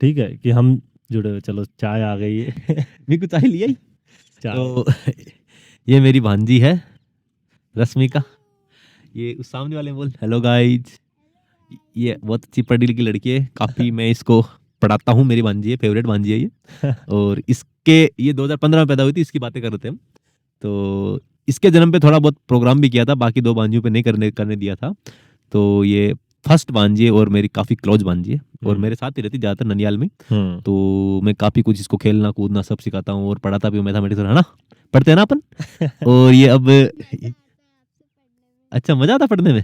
A: ठीक है, कि हम जुड़े हुए। चलो चाय आ गई है,
B: मेरे को चाय लिया ही। तो ये मेरी भांजी है रश्मिका, ये उस सामने वाले बोल हेलो गाइज, ये बहुत अच्छी पढ़ी लिखी लड़की है, काफी मैं इसको पढ़ाता हूँ, मेरी भांजी है, फेवरेट भांजी है ये। और इसके ये 2015 में पैदा हुई थी, इसकी बातें कर रहे थे हम। तो इसके जन्म पे थोड़ा बहुत प्रोग्राम भी किया था, बाकी 2 भांजियों पे नहीं करने दिया था। तो ये फर्स्ट भांजी है और मेरी काफी क्लोज भांजी है और मेरे साथ ही रहती ज्यादातर ननियाल में। तो मैं काफी कुछ इसको खेलना कूदना सब सिखाता हूँ और पढ़ाता भी हूँ मैथमेटिक्स, है ना, पढ़ते हैं ना अपन। और ये अब अच्छा मजा आता पढ़ने में।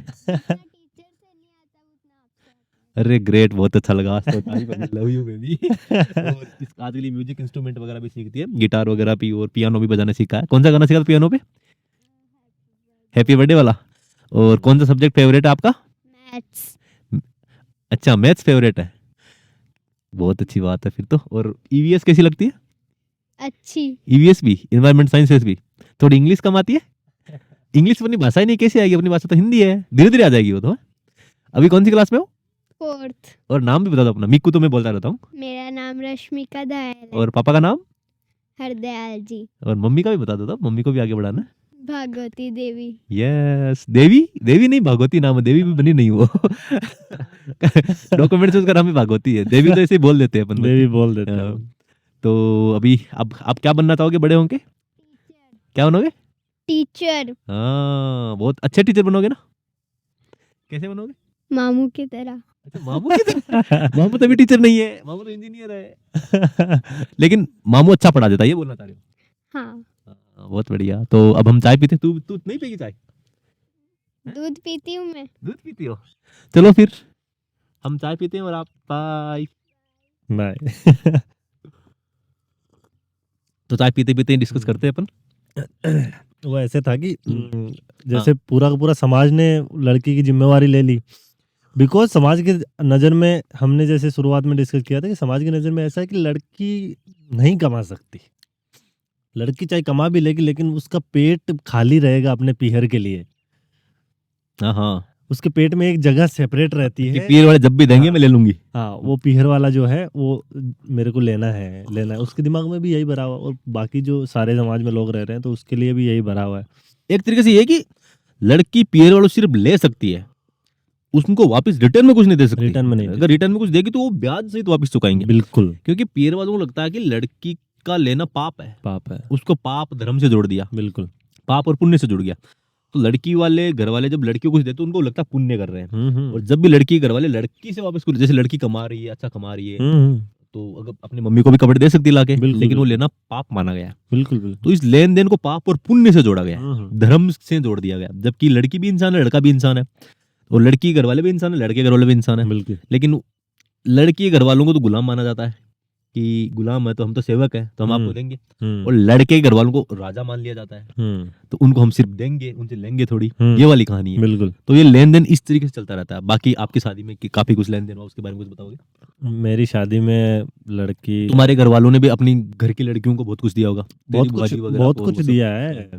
B: अरे ग्रेट, बहुत अच्छा लगा। Love you baby. और इस आज के लिए म्यूजिक इंस्ट्रूमेंट वगैरह भी सीखती है, गिटार वगैरह भी, और पियानो भी बजाना सीखा है। कौन सा गाना सीखा था पियानो पे? हैप्पी बर्थडे वाला। और कौन सा सब्जेक्ट फेवरेट है आपका?
C: मैथ्स।
B: अच्छा, मैथ्स फेवरेट है, बहुत अच्छी बात है फिर तो। और ईवीएस कैसी लगती है?
C: अच्छी।
B: ईवीएस भी, इन्वायरमेंट साइंसेस भी। थोड़ी इंग्लिश कम आती है? इंग्लिश अपनी भाषा ही नहीं, कैसे आएगी? अपनी भाषा तो हिंदी है, धीरे धीरे आ जाएगी वो तो। अभी कौन सी क्लास में हो?
C: 4th।
B: और नाम भी बता दो अपना। मिक्कू तो मैं बोलता रहता हूँ।
C: मेरा नाम रश्मिका दयाल है।
B: और पापा का नाम?
C: हरदयाल जी।
B: और मम्मी का भी बता दो, तो मम्मी को भी आगे बढ़ाना।
C: भागवती देवी।
B: यस, देवी। देवी नहीं, भागवती नाम है, देवी भी बनी नहीं वो। डॉक्यूमेंट्स में उसका नाम ही भागवती है, देवी तो ऐसे ही बोल देते हैं अपन।
A: देवी बोल देते हैं।
B: तो अभी अब आप क्या बनना चाहोगे बड़े होंगे? क्या बनोगे?
C: टीचर।
B: हाँ, बहुत अच्छे टीचर बनोगे ना। कैसे बनोगे?
C: मामू की तरह।
B: अच्छा, मामू की तरह। मामू तो अभी टीचर नहीं है, मामू तो इंजीनियर है। लेकिन मामू अच्छा पढ़ा देता है, ये बोलना चाह रहे हो?
C: हाँ।
B: बहुत बढ़िया। तो अब हम चाय पीते। तू तू नहीं पिएगी चाय?
C: दूध पीती हूँ मैं।
B: दूध पीती हो? चलो फिर हम चाय पीते हैं और आप बाय
A: बाय।
B: तो चाय पीते पीते डिस्कस करते हैं अपन।
A: वो ऐसे था कि जैसे पूरा का पूरा समाज ने लड़की की जिम्मेवारी ले ली, बिकॉज समाज की नज़र में, हमने जैसे शुरुआत में डिस्कस किया था कि समाज की नज़र में ऐसा है कि लड़की नहीं कमा सकती। लड़की चाहे कमा भी लेगी लेकिन उसका पेट खाली रहेगा अपने पीहर के लिए।
B: हाँ,
A: उसके पेट में एक जगह सेपरेट रहती है।
B: पीर वाले जब भी देंगे मैं ले लूंगी।
A: हाँ, वो पीहर वाला जो है वो मेरे को लेना है। उसके दिमाग में भी यही भरा हुआ, और बाकी जो सारे समाज में लोग रह रहे हैं तो उसके लिए भी यही भरा हुआ है।
B: एक तरीके से ये कि लड़की पीर वालों सिर्फ ले सकती है, उसको वापस रिटर्न में कुछ नहीं दे सकती।
A: रिटर्न में नहीं,
B: अगर रिटर्न में कुछ देगी तो वो ब्याज सहित वापस चुकाएंगे।
A: बिल्कुल।
B: क्योंकि पीर वालों को लगता है कि लड़की का लेना पाप है।
A: पाप है।
B: उसको पाप धर्म से जोड़ दिया,
A: बिल्कुल।
B: पाप और पुण्य से जुड़ गया। तो लड़की वाले घर वाले जब लड़कियों को कुछ देते हैं उनको लगता है पुण्य कर रहे हैं। और जब भी लड़की घर वाले लड़की से वापस कुछ, जैसे लड़की कमा रही है, अच्छा कमा रही है, तो अगर अपनी मम्मी को भी कपड़े दे सकती लाके, लेकिन वो लेना पाप माना गया।
A: बिल्कुल।
B: तो इस लेन देन को पाप और पुण्य से जोड़ा गया, धर्म से जोड़ दिया गया। जबकि लड़की भी इंसान है, लड़का भी इंसान है, और लड़की घर वाले भी इंसान है, लड़के घर वाले भी इंसान है।
A: बिल्कुल।
B: लेकिन लड़की घर वालों को तो गुलाम माना जाता है कि गुलाम है तो हम तो सेवक है तो हम आपको देंगे, और लड़के घर वालों को राजा मान लिया जाता है तो उनको हम सिर्फ देंगे, उनसे लेंगे थोड़ी। ये वाली कहानी है।
A: बिल्कुल।
B: तो ये लेन देन इस तरीके से चलता रहता है। बाकी आपकी शादी में काफी कुछ लेन देन हुआ, उसके बारे में कुछ बताओगे?
A: मेरी शादी में लड़की,
B: तुम्हारे घर वालों ने भी अपनी घर की लड़कियों को बहुत कुछ दिया होगा।
A: बहुत कुछ दिया है।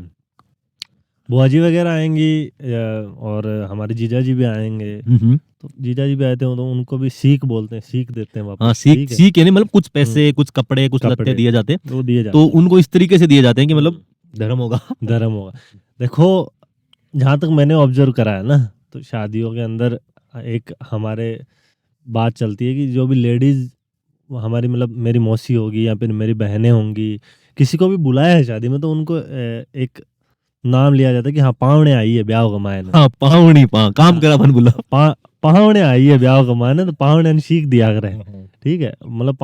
A: बुआजी वगैरह आएंगी और हमारे जीजा जी भी आएंगे। तो जीजा जी भी आए थे तो उनको भी सीख बोलते हैं, सीख देते हैं वापस।
B: हाँ, सीख यानी मतलब कुछ पैसे, कुछ कपड़े, कुछ लत्ते दिए जाते हैं।
A: वो दिए जाते
B: तो उनको इस तरीके से दिए जाते हैं कि मतलब धर्म होगा।
A: धर्म होगा। देखो, जहाँ तक मैंने ऑब्जर्व करा है ना, तो शादियों के अंदर एक हमारे बात चलती है कि जो भी लेडीज हमारी, मतलब मेरी मौसी होगी या फिर मेरी बहनें होंगी, किसी को भी बुलाया है शादी में तो उनको एक नाम लिया जाता है कि हाँ पावणे आई है ब्याह कमाए ने।
B: हाँ, पावणी काम करा बन बोला,
A: पावणे आई है ब्याह कमाए ने, तो पावणे ने सीख दिया करे। ठीक है, मतलब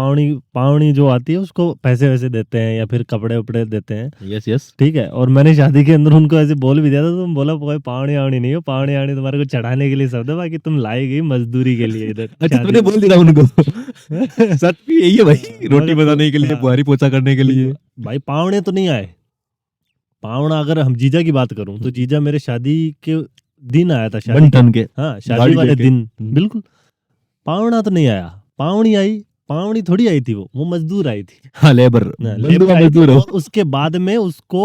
A: पावणी जो आती है उसको पैसे वैसे देते हैं या फिर कपड़े उपड़े देते हैं।
B: यस।
A: ठीक है, और मैंने शादी के अंदर उनको ऐसे बोल भी दिया था, तुम बोला कोई पावणी आवणी नहीं हो, पावणी आवणी तुम्हारे को चढ़ाने के लिए शब्द है, बाकी तुम लाई गई मजदूरी के लिए इधर।
B: अच्छा, तुमने बोल दिया उनको? सच भी यही है भाई, रोटी बनाने के लिए, बुआरी पोछा करने के लिए।
A: भाई पावणे तो नहीं आए। पावना, अगर हम जीजा की बात करूं तो जीजा मेरे शादी के दिन आया था, शादी के, हाँ शादी वाले दिन। बिल्कुल, पावना तो नहीं आया। पावनी आई, पावनी थोड़ी आई थी, वो मजदूर आई थी।
B: हाँ, लेबर
A: मजदूर। और उसके बाद में उसको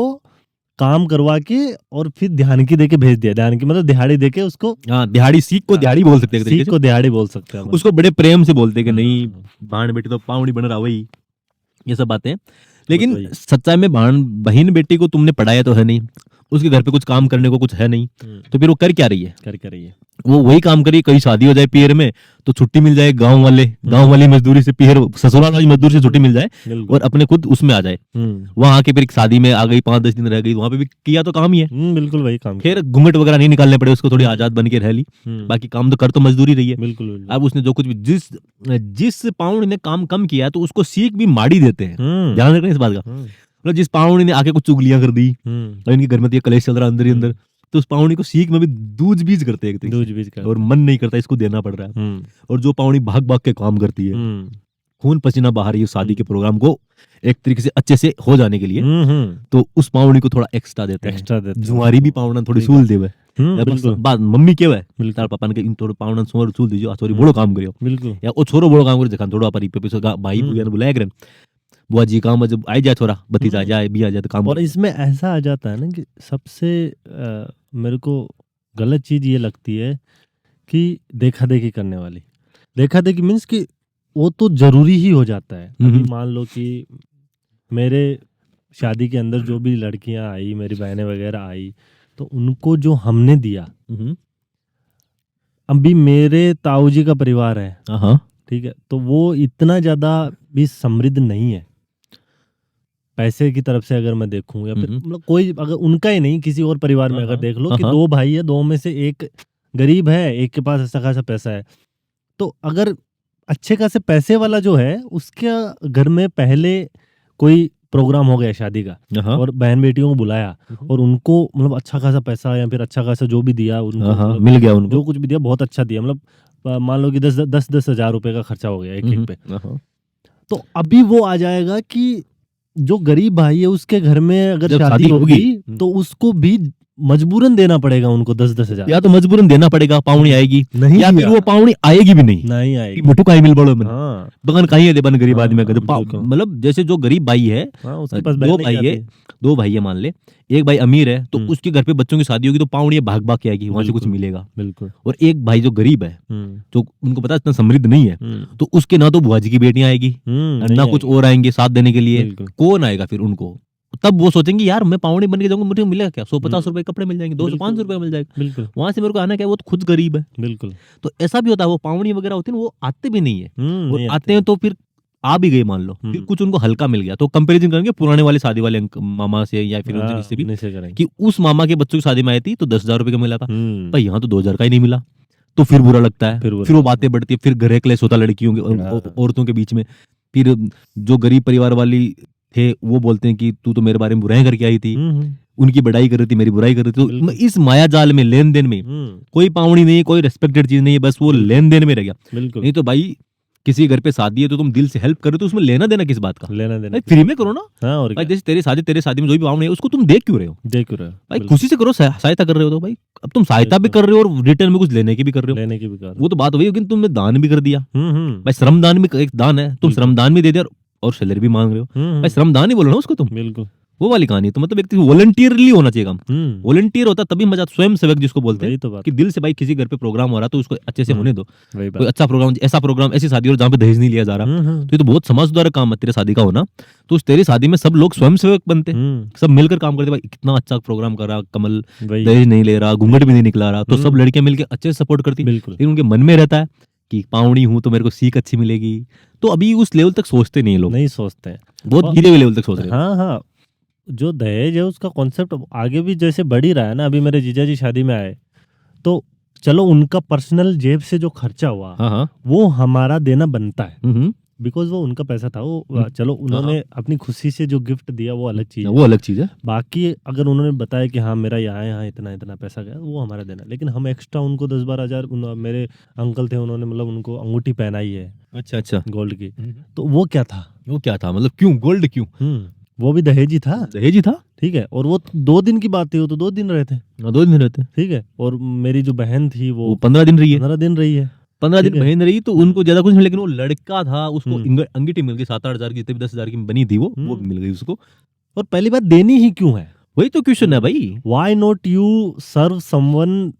A: काम करवा के और फिर ध्यान की देके भेज दिया। ध्यान की मतलब दिहाड़ी देके उसको।
B: हाँ, दिहाड़ी, सीख को दिहाड़ी बोल सकते हैं,
A: सीख को दिहाड़ी बोल सकते हैं।
B: उसको बड़े प्रेम से बोलते हैं कि नहीं भाण बेटी तो पावनी बन रहा, वही ये सब बातें। लेकिन सच्चाई में बहन बेटी को तुमने पढ़ाया तो है नहीं, उसके घर पे कुछ काम करने को कुछ है नहीं, तो फिर वो कर क्या रही है? वो वही काम करिए, कहीं शादी हो जाए पियर में तो छुट्टी मिल जाए, गांव वाली मजदूरी से पियर ससुराल वाली मजदूरी से छुट्टी मिल जाए
A: बिल्कुल।
B: और अपने खुद उसमें आ जाए। वहां आके फिर एक शादी में आ गई, 5-10 दिन रह गई, वहां पे भी किया तो काम ही है।
A: बिल्कुल वही काम
B: खैर घूंघट वगैरह नहीं निकालने पड़े उसको, थोड़ी आजाद बन के रह ली, बाकी काम तो कर तो मजदूरी रही है।
A: बिल्कुल बिल्कुल।
B: अब उसने जो कुछ भी जिस पाउंड ने काम कम किया है तो उसको सीख भी माड़ी देते हैं, ध्यान रखना इस बात का। मतलब जिस पाउंड ने आके कुछ चुगलियां कर दी और इनके घर में तो ये कलेश चल रहा अंदर ही अंदर, तो उस पाउनी को सीख में भी दूज बीज करते हैं एक तरीके से।
A: दूज बीज का
B: और मन नहीं करता, इसको देना पड़ रहा है। और जो पाउनी भाग भाग के काम करती है, खून पसीना बहा रही है शादी के प्रोग्राम को एक तरीके से अच्छे से हो जाने के लिए, तो उस पाउनी को थोड़ा एक्स्ट्रा देते हैं। जुआरी भी पाउना थोड़ी सूल देवे बात मम्मी के वे तार पापा ने इन थोड़ा पाउना सोर सूल दीजियो, सॉरी बड़ो काम करियो,
A: बिल्कुल, या
B: ओ छोरो बड़ो काम करे जखान थोड़ा पर पे भाई बुआ ने बुलाया करन, बुआ जी काम जब आई जाए थोड़ा भतीजा आ जाए भी आ जाए तो काम।
A: और इसमें ऐसा आ जाता है ना कि सबसे मेरे को गलत चीज ये लगती है कि देखा देखी करने वाली, देखा देखी मीन्स कि वो तो जरूरी ही हो जाता है। अभी मान लो कि मेरे शादी के अंदर जो भी लड़कियां आई, मेरी बहनें वगैरह आई, तो उनको जो हमने दिया, अभी मेरे ताऊ जी का परिवार है, ठीक है, तो वो इतना ज्यादा भी समृद्ध नहीं है पैसे की तरफ से अगर मैं देखूं, या फिर मतलब कोई अगर उनका ही नहीं किसी और परिवार में अगर देख लो कि 2 भाई है, 2 में से एक गरीब है, एक के पास अच्छा खासा पैसा है, तो अगर अच्छे खासे पैसे वाला जो है उसके घर में पहले कोई प्रोग्राम हो गया शादी का और बहन बेटियों को बुलाया और उनको मतलब अच्छा खासा पैसा या फिर अच्छा खासा जो भी दिया उनको, मतलब
B: मिल गया उनको,
A: जो कुछ भी दिया बहुत अच्छा दिया, मतलब मान लो कि 10 हजार रुपए का खर्चा हो गया एक पे, तो अभी वो आ जाएगा कि जो गरीब भाई है उसके घर में अगर शादी होगी तो उसको भी मजबूरन देना पड़ेगा उनको 10-10 हजार,
B: या तो मजबूरन देना पड़ेगा, पाउनी आएगी
A: नहीं,
B: या फिर वो पाउनी आएगी भी नहीं
A: आएगी,
B: मोटू काई मिल बड़ो
A: हाँ,
B: बगन कहीं है बन गरीब आदमी का, मतलब जैसे जो गरीब भाई है,
A: उसके पास
B: 2 भाई है मान ले, एक भाई अमीर है तो उसके घर पे बच्चों की शादी होगी तो पाउनी भाग भाग के आएगी, वहां से कुछ मिलेगा, बिल्कुल। और एक भाई जो गरीब है, जो उनको पता इतना समृद्ध नहीं है, तो उसके ना तो बुआ जी की बेटियां आएगी ना कुछ और आएंगे साथ देने के लिए, कौन आएगा फिर उनको? तब वो सोचेंगे यार मैं पाउनी बन के जाऊंगा, मुझे मिलेगा क्या, 150 रुपए कपड़े मिल जाएंगे, 200-500 रुपए मिल जाएगा, बिल्कुल। वहां से मेरे को आना क्या, वो तो खुद गरीब है, बिल्कुल। तो ऐसा भी होता है, वो पाउनी वगैरह होती है वो आते भी नहीं है, और आते हैं तो फिर आ भी गए मान लो, फिर कुछ उनको हल्का मिल गया तो कंपैरिजन करेंगे पुराने वाले शादी वाले मामा से या फिर उनसे किससे भी कि उस मामा के बच्चों की शादी में आई थी तो 10,000 रुपए का मिला था, भाई यहाँ तो 2,000 का ही नहीं मिला, तो फिर बुरा लगता है, फिर वो बातें बढ़ती है, फिर घर क्लेश होता लड़कियों के औरतों के बीच में, फिर जो गरीब परिवार वाली थे वो बोलते हैं कि तू तो मेरे बारे में बुराई करके आई थी, उनकी बढ़ाई कर रही थी, मेरी बुराई कर रही थी, तो इस माया जाल में लेन देन में कोई पावनी नहीं, कोई रेस्पेक्टेड चीज नहीं है, बस वो लेन देन में रह गया। नहीं तो भाई किसी घर पे शादी है तो तुम दिल से हेल्प कर रहे हो तो उसमें लेना देना किस बात का, लेना देना फ्री में करो ना। हाँ, और भाई जैसे तेरी शादी में जो भी पावनी है उसको तुम देख क्यों रहे हो, भाई खुशी से करो, सहायता कर रहे हो तो भाई अब तुम सहायता भी कर रहे हो और रिटर्न में कुछ लेने की भी कर रहे हो, वो तो बात वही होगी, तुमने दान भी कर दिया, भाई श्रमदान भी एक दान है, तुम श्रमदान भी दे दिया और सैलरी भी मांग रहे हो, भाई श्रमदान ही बोलो ना उसको तुम, बिल्कुल वो वाली कहानी। तो मतलब एक वॉलंटियरली होना चाहिए काम, वॉलंटियर होता तभी मजा, स्वयं सेवक जिसको बोलते हैं, तो कि दिल से भाई किसी घर पे प्रोग्राम हो रहा तो उसको अच्छे से होने दो, कोई अच्छा प्रोग्राम, ऐसा प्रोग्राम, ऐसी शादी हो जहाँ पे दहेज नहीं लिया जा रहा, तो ये तो बहुत समाज द्वारा काम है तेरे शादी का होना, तो उस तेरी शादी में सब लोग स्वयं सेवक बनते, सब मिलकर काम करते, भाई कितना अच्छा प्रोग्राम कर रहा कमल, दहेज नहीं ले रहा, घूंघट भी नहीं निकला रहा, तो सब लड़कियां मिलकर अच्छे से सपोर्ट करती, लेकिन उनके मन में रहता है कि पावनी हूं तो मेरे को सीख अच्छी मिलेगी, तो अभी उस लेवल तक सोचते नहीं लोग, नहीं सोचते हैं, बहुत गिरे हुए लेवल तक सोच रहे हैं। हाँ हाँ, जो दहेज है उसका कॉन्सेप्ट आगे भी जैसे बढ़ ही रहा है ना, अभी मेरे जीजा जी शादी में आए तो चलो उनका पर्सनल जेब से जो खर्चा हुआ, हाँ, वो हमारा देना बनता है, बिकॉज वो उनका पैसा था, वो चलो उन्होंने अपनी खुशी से जो गिफ्ट दिया वो अलग चीज है, वो अलग चीज है। बाकी अगर उन्होंने बताया कि हाँ मेरा यहाँ इतना इतना पैसा गया, वो हमारा देना, लेकिन हम एक्स्ट्रा उनको 10-12 हजार, मेरे अंकल थे उन्होंने मतलब उनको अंगूठी पहनाई है, अच्छा गोल्ड की, तो वो क्या था मतलब क्यों गोल्ड क्यों, वो भी दहेज ही था, ठीक है, और वो 2 दिन की बात थी, वो तो 2 दिन रहे थे, 2 दिन रहते, ठीक है, और मेरी जो बहन थी वो 15 दिन रही है, 15 दिन बहन रही, तो उनको ज्यादा कुछ नहीं, लेकिन वो लड़का था उसको अंगीठी मिल गई 7-8 हजार की, 10,000 की बनी थी वो मिल गई उसको, और पहली बात देनी ही क्यों है, वही तो क्वेश्चन है भाई, why not you serve someone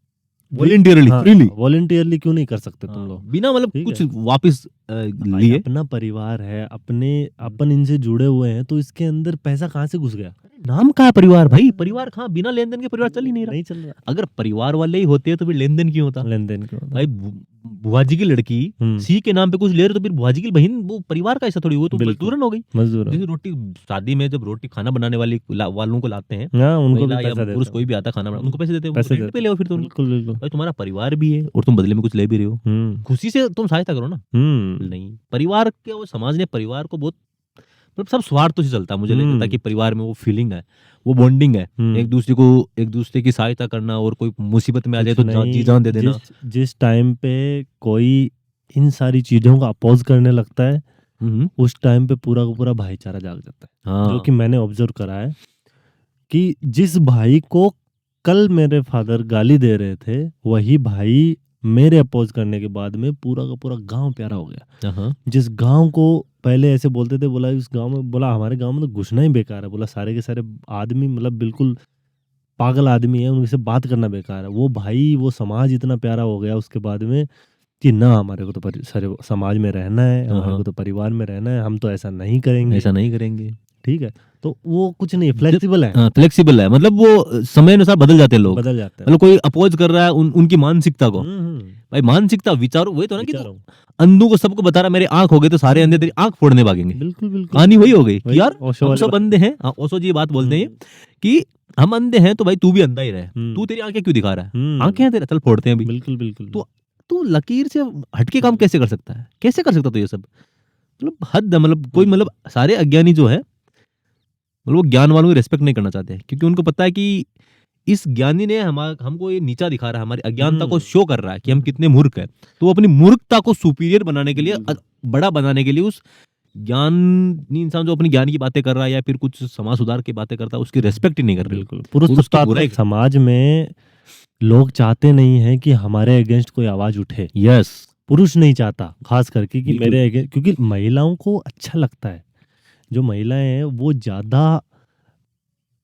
B: voluntarily freely
A: voluntarily क्यों नहीं कर सकते तुम लोग?
B: बिना मतलब
A: ठीक
B: कुछ
A: है।
B: वापस
A: भाई,
B: लिए।
A: अपना परिवार है, अपन इनसे जुड़े हुए हैं, तो इसके अंदर पैसा कहाँ से घुस गया?
B: नाम का है परिवार भाई, परिवार कहाँ, बिना लेन देन के परिवार चल ही नहीं रहा।
A: नहीं चल रहा
B: अगर परिवार वाले ही होते तो फिर लेन देन क्यों होता?
A: लेन देन क्यों?
B: भाई बुआ जी की लड़की सी के नाम पे कुछ ले रहे तो फिर बुआ जी की बहन वो परिवार का ऐसा थोड़ी, वो तो
A: बिल्कुल।
B: मजदूरन हो गई।
A: मजदूर
B: जैसे रोटी शादी में जब रोटी खाना बनाने वालों को लाते हैं,
A: हाँ, उनको भी
B: महिला या
A: पैसा देते
B: पुरुष
A: हो।
B: कोई भी आता खाना बना, उनको पैसे देते हो,
A: पैसे
B: रेंट
A: देते
B: पे ले फिर तुम।
A: बिल्कुल बिल्कुल।
B: भाई तुम्हारा परिवार भी है और तुम बदले में कुछ ले भी रहे हो, खुशी से तुम सहायता करो ना। नहीं, परिवार के वो समाज ने परिवार को बहुत मतलब सब स्वार्थ से चलता है मुझे लगता है कि परिवार में वो फीलिंग है, वो बॉन्डिंग है, एक दूसरे की सहायता करना, और कोई मुसीबत में आ जाए तो जी जान दे देना।
A: जिस टाइम पे कोई इन सारी चीजों का अपोज करने लगता है, उस टाइम पे पूरा का पूरा भाईचारा जाग जाता है।
B: हाँ।
A: जो कि मैंने ऑब्जर्व करा है कि जिस भाई को कल मेरे फादर गाली दे रहे थे, वही भाई मेरे अपोज करने के बाद में पूरा का पूरा गांव प्यारा हो गया। जिस गांव को पहले ऐसे बोलते थे, बोला इस गांव में, बोला हमारे गांव में तो घुसना ही बेकार है, बोला सारे के सारे आदमी मतलब बिल्कुल पागल आदमी है, उनसे बात करना बेकार है। वो भाई, वो समाज इतना प्यारा हो गया उसके बाद में कि ना हमारे को तो सारे समाज में रहना है, हमारे को तो परिवार में रहना है, हम तो ऐसा नहीं करेंगे। ठीक है, तो वो कुछ नहीं, फ्लेक्सिबल है।
B: फ्लेक्सिबल है, मतलब वो समय अनुसार बदल जाते हैं लोग,
A: बदल जाते हैं।
B: मतलब कोई अपोज कर रहा है उनकी मानसिकता को। भाई मानसिकता विचारो, वही तो ना कि अंधों को सबको बता रहा मेरे आंख हो गए तो सारे अंधे तेरी आंख फोड़ने भागेंगे।
A: बिल्कुल बिल्कुल,
B: कहानी वही हो गई
A: वही,
B: यार,
A: ओशो
B: हम
A: वाली
B: सब अंधे हैं। ओशो जी बात बोलते हैं कि हम अंधे हैं तो भाई तू भी अंधा ही रहे, तू तेरी आंखें क्यों दिखा रहा है, आंखें हैं तेरे, चल फोड़ते हैं अभी।
A: बिल्कुल बिल्कुल।
B: तो तू लकीर से हटके काम कैसे कर सकता है, कैसे कर सकता तो ये सब, मतलब हद है। मतलब कोई मतलब सारे अज्ञानी जो है, मतलब वो ज्ञान वालों की रेस्पेक्ट नहीं करना चाहते, क्योंकि उनको पता है कि इस ज्ञानी ने हमको ये नीचा दिखा रहा है, हमारी अज्ञानता को शो कर रहा है कि हम कितने मूर्ख हैं। तो वो अपनी मूर्खता को सुपीरियर बनाने के लिए, बड़ा बनाने के लिए, उस ज्ञानी इंसान जो अपनी ज्ञान की बातें कर रहा है या फिर कुछ समाज सुधार की बातें करता है, उसकी रेस्पेक्ट ही नहीं कर रहे।
A: बिल्कुल, पुरुष समाज में लोग चाहते नहीं है कि हमारे अगेंस्ट कोई आवाज उठे।
B: यस,
A: पुरुष नहीं चाहता खास करके कि मेरे अगेंस्ट, क्योंकि महिलाओं को अच्छा लगता है, जो महिलाएं हैं वो ज्यादा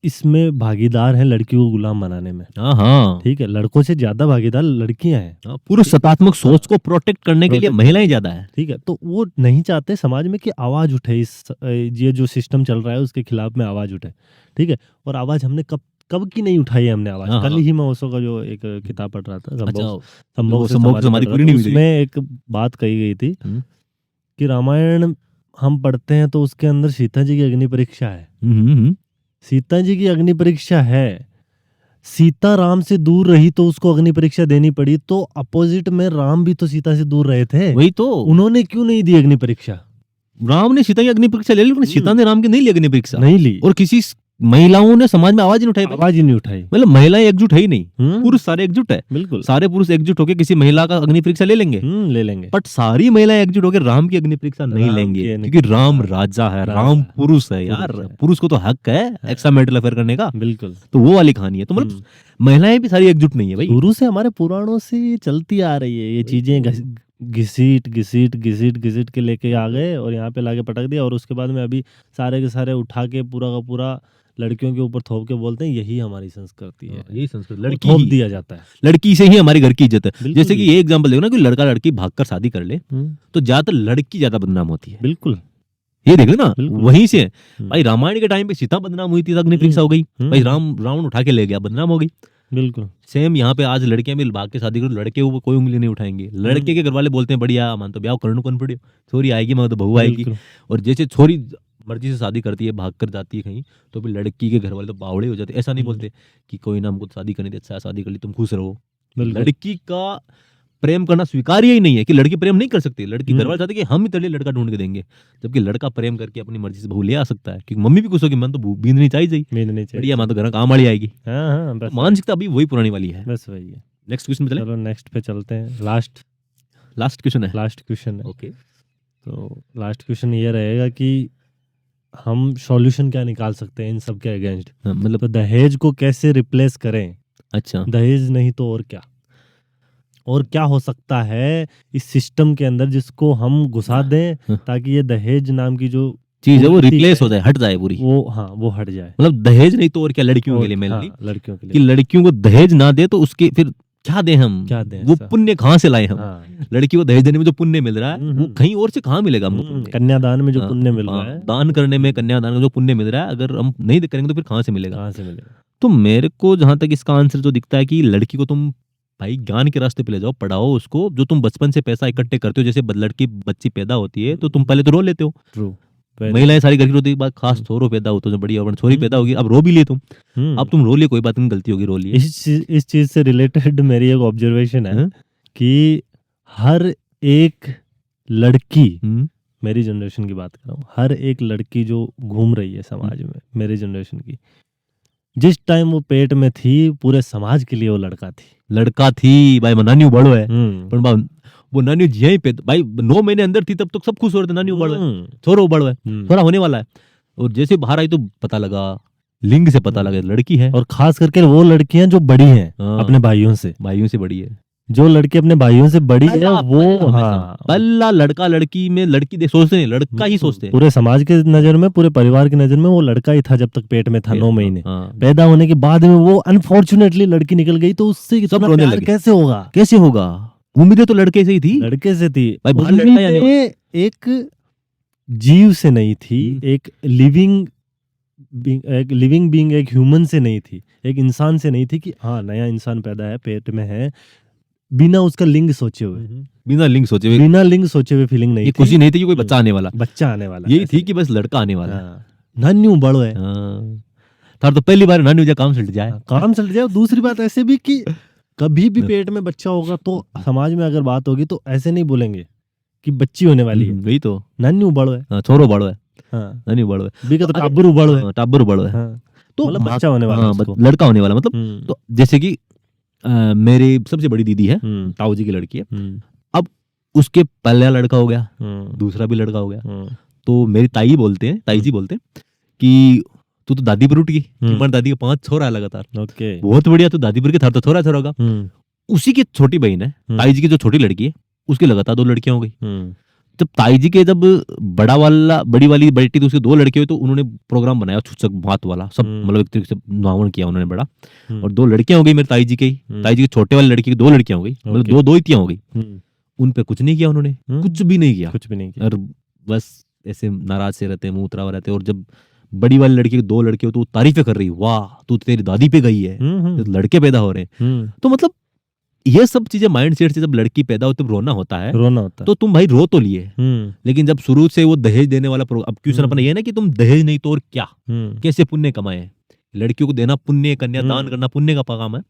A: इसमें भागीदार हैं लड़कियों को गुलाम बनाने में।
B: हाँ,
A: ठीक है, लड़कों से ज्यादा भागीदार लड़कियां हैं।
B: पुरुष सत्तात्मक सोच को प्रोटेक्ट करने के लिए महिलाएं ज्यादा है।
A: ठीक है, तो वो नहीं चाहते समाज में कि आवाज उठे, इस ये जो सिस्टम चल रहा है उसके खिलाफ में आवाज उठे। ठीक है, और आवाज हमने कब की नहीं उठाई है हमने आवाज। कल ही मैं ओशो का जो एक किताब पढ़ रहा था, संभोग समाधि पूरी नहीं हुई, उसमें एक बात कही गई थी कि रामायण हम पढ़ते हैं तो उसके अंदर सीता जी की अग्नि परीक्षा है। सीता जी की अग्नि परीक्षा है, सीता राम से दूर रही तो उसको अग्नि परीक्षा देनी पड़ी, तो अपोजिट में राम भी तो सीता से दूर रहे थे,
B: वही तो
A: उन्होंने क्यों नहीं दी अग्नि परीक्षा?
B: राम ने सीता की अग्नि परीक्षा ले ली, लेकिन सीता ने राम की नहीं ली अग्नि परीक्षा,
A: नहीं ली।
B: और किसी महिलाओं ने समाज में आवाज ही नहीं उठाई, मतलब महिलाएं एकजुट है ही नहीं, पुरुष सारे एकजुट है। बिल्कुल, सारे पुरुष एकजुट होकर किसी महिला का अग्नि परीक्षा ले लेंगे, बट सारी महिलाएं एकजुट होकर राम की अग्नि परीक्षा नहीं लेंगे, क्योंकि राम राजा है, राम पुरुष है यार, पुरुष को तो हक है एक्स्ट्रा मैरिटल अफेयर करने का। बिल्कुल, तो वो वाली कहानी है। तो मतलब महिलाएं भी सारी एकजुट नहीं है भाई,
A: शुरू से हमारे पुराणों से चलती आ रही है ये चीजें, घिसीट के लेके आ गए और यहाँ पे लाके पटक दिया, और उसके बाद में अभी सारे के सारे उठा के पूरा का पूरा लड़कियों के ऊपर थोप के बोलते हैं यही हमारी संस्कृति है।
B: यही संस्कृति, लड़की
A: थोप दिया जाता है,
B: लड़की से ही हमारी घर की इज्जत है। जैसे कि ये एग्जांपल देखो ना कि लड़का लड़की भागकर शादी कर ले तो ज्यादातर लड़की ज्यादा बदनाम होती है।
A: बिल्कुल,
B: ये देख लेना, वहीं से भाई रामायण के टाइम पे सीता बदनाम हुई थी, अग्नि परीक्षा हो गई, भाई रावण उठा के ले गया, बदनाम हो गई।
A: बिल्कुल
B: सेम यहाँ पे आज लड़कियां भी भाग के शादी करो, लड़के ऊपर कोई उंगली नहीं उठाएंगे। लड़के के घर वाले बोलते हैं बढ़िया मान तो ब्याह करने कौन पड़े, छोरी आएगी मैं तो बहू आएगी, और जैसे छोरी मर्जी से शादी करती है, भाग कर जाती है कहीं, तो फिर लड़की के घर वाले तो बावड़े हो जाते। ऐसा नहीं बोलते कि कोई ना हमको शादी करने दे, अच्छा शादी कर ली तुम खुश रहो। लड़की का प्रेम करना स्वीकार्य ही नहीं है, कि लड़की प्रेम नहीं कर सकती। लड़की घर वाले चाहते कि हम ही तेरे लड़का ढूंढ के देंगे, जबकि लड़का प्रेम करके अपनी मर्जी से बहू ले आ सकता है, क्योंकि मम्मी भी खुश होगी, मन तो बींदनी चाहिए, बढ़िया मां तो घर काम वाली आएगी। मानसिकता अभी वही पुरानी वाली है, बस वही है। नेक्स्ट क्वेश्चन पे चलो,
A: नेक्स्ट पे चलते हैं।
B: लास्ट क्वेश्चन है।
A: ओके, तो लास्ट क्वेश्चन ये रहेगा कि हम सॉल्यूशन क्या निकाल सकते हैं इन सब के अगेंस्ट, मतलब तो दहेज को कैसे रिप्लेस करें।
B: अच्छा,
A: दहेज नहीं तो और क्या हो सकता है इस सिस्टम के अंदर जिसको हम घुसा दें ताकि ये दहेज नाम की जो
B: चीज है वो रिप्लेस हो जाए, हट जाए पूरी,
A: वो हट जाए।
B: मतलब दहेज नहीं तो और क्या, लड़कियों के लिए मेनली,
A: लड़कियों के लिए,
B: कि लड़कियों को दहेज ना दे तो उसके फिर क्या दें हम,
A: क्या दें
B: वो
A: ऐसा?
B: पुण्य कहाँ से लाए हम?
A: हाँ।
B: लड़की को दहेज देने में जो पुण्य मिल रहा है वो कहीं और से कहाँ मिलेगा हमको पुण्य?
A: कन्यादान में जो
B: हाँ,
A: पुण्य मिल रहा
B: हाँ,
A: है,
B: दान करने में, कन्यादान का जो पुण्य मिल रहा है, अगर हम नहीं करेंगे तो फिर कहाँ से मिलेगा?
A: कहाँ से मिलेगा?
B: तो मेरे को जहां तक इसका आंसर जो दिखता है कि लड़की को तुम भाई ज्ञान के रास्ते पे ले जाओ, पढ़ाओ उसको। जो तुम बचपन से पैसा इकट्ठे करते हो, जैसे लड़की बच्ची पैदा होती है तो तुम पहले तो रो लेते हो,
A: ट्रू।
B: महिलाएं सारी घर की रोती है, बात खास छोरो पैदा हो तो जो बढ़िया, छोरी पैदा होगी अब रो भी लिए तुम, अब तुम रो लिए, कोई बात नहीं, गलती होगी, रो लिए।
A: इस चीज से रिलेटेड मेरी एक ऑब्जर्वेशन है
B: हाँ?
A: कि हर एक लड़की,
B: हम्म,
A: मेरी जनरेशन की बात कर रहा हूँ, हर एक लड़की जो घूम रही है समाज में, मेरी जनरेशन की, जिस टाइम वो पेट में थी पूरे समाज के लिए वो लड़का थी।
B: लड़का थी भाई, नानी बड़ो है, पर वो नानी यहीं पे भाई 9 महीने अंदर थी तब तो सब खुश हो रहे थे, नानी बड़ो है, छोरो बड़ो है, छोरा होने वाला है। और जैसे बाहर आई तो पता लगा, लिंग से पता लगा लड़की है,
A: और खास करके वो लड़कियां जो बड़ी हैं
B: हाँ।
A: अपने भाइयों से,
B: भाइयों से बड़ी है,
A: जो लड़की अपने भाइयों से बड़ी है वो,
B: पहला
A: हाँ,
B: पहला लड़का लड़की में, लड़की देख सोचते नहीं, लड़का ही सोचते हैं।
A: पूरे समाज के नजर में, पूरे परिवार की नजर में वो लड़का ही था जब तक पेट में था 9 महीने।
B: हाँ।
A: पैदा होने के बाद में वो अनफॉर्चुनेटली लड़की निकल गई, तो उससे इतना
B: रोने
A: प्यार
B: लगे।
A: कैसे होगा?
B: कैसे होगा? उम्मीदें तो लड़के से ही थी,
A: लड़के से थी
B: भाई, बाहर लड़का या नहीं?
A: उम्मीदें एक जीव से नहीं थी, एक लिविंग बीइंग, एक ह्यूमन से नहीं थी, एक इंसान से नहीं थी कि हाँ नया इंसान पैदा है, पेट में है, बिना उसका लिंग सोचे हुए,
B: बिना लिंग सोचे हुए,
A: बिना लिंग सोचे हुए फीलिंग नहीं
B: ये
A: थी।
B: खुशी नहीं थी कि कोई बच्चा आने वाला,
A: बच्चा आने वाला,
B: यही थी कि बस लड़का आने वाला है।
A: नान्यू बड़ो है,
B: थार तो पहली बार नानी काम सट जाए,
A: काम चल जाए। दूसरी बात ऐसे भी कि कभी भी पेट में बच्चा होगा तो समाज में अगर बात होगी तो ऐसे नहीं बोलेंगे कि बच्ची होने वाली है,
B: वही तो,
A: नान्यू बड़ो है,
B: छोरो बड़ो है,
A: हाँ,
B: नानी बड़ो है,
A: भी तो टाबरू बड़ो है,
B: टाबर बड़ो है,
A: हाँ,
B: तो
A: मतलब बच्चा होने वाला है उसको।
B: लड़का होने वाला मतलब। तो जैसे कि मेरी सबसे बड़ी दीदी है, ताऊ जी की लड़की है, अब उसके पहला लड़का हो गया, दूसरा भी लड़का हो गया, तो मेरी ताई जी बोलते हैं कि तू तो दादीपुर उठ गई, तुम्हारी दादी के 5 छोरा लगातार,
A: ओके,
B: बहुत बढ़िया, तू दादीपुर के थार तो छोरा होगा। उसी की छोटी बहन है, ताई जी की जो छोटी लड़की है, उसकी लगातार 2 लड़कियां हो गई। जब ताई जी के जब बड़ी वाली बेटी थी, उसके 2 लड़के हुए, तो उन्होंने प्रोग्राम बनाया छुचक भात वाला, सब मतलब एक तरीके से नावन किया उन्होंने बड़ा, और 2 लड़कियां हो गई मेरी ताई जी की, ताई जी की छोटे वाली लड़की की 2 लड़कियां हो गई, मतलब 2 ही तियां हो गई। उन पे कुछ नहीं किया उन्होंने, कुछ भी नहीं किया, और बस ऐसे नाराज से रहते, मुंह उतरा हुआ रहते। और जब बड़ी वाली लड़की के 2 लड़के हो तो तारीफें कर रही, वाह तू तेरी दादी पे गई है, लड़के पैदा हो रहे हैं। तो मतलब ये सब चीजें माइंड सेट से जब लड़की पैदा हो तब रोना होता है, तो तुम भाई रो तो लिए, लेकिन जब शुरू से वो दहेज देने वाला अब क्वेश्चन अपना ये है ना कि तुम दहेज नहीं तो और क्या, कैसे पुण्य कमाए, लड़कियों को देना पुण्य, कन्यादान करना पुण्य का काम है,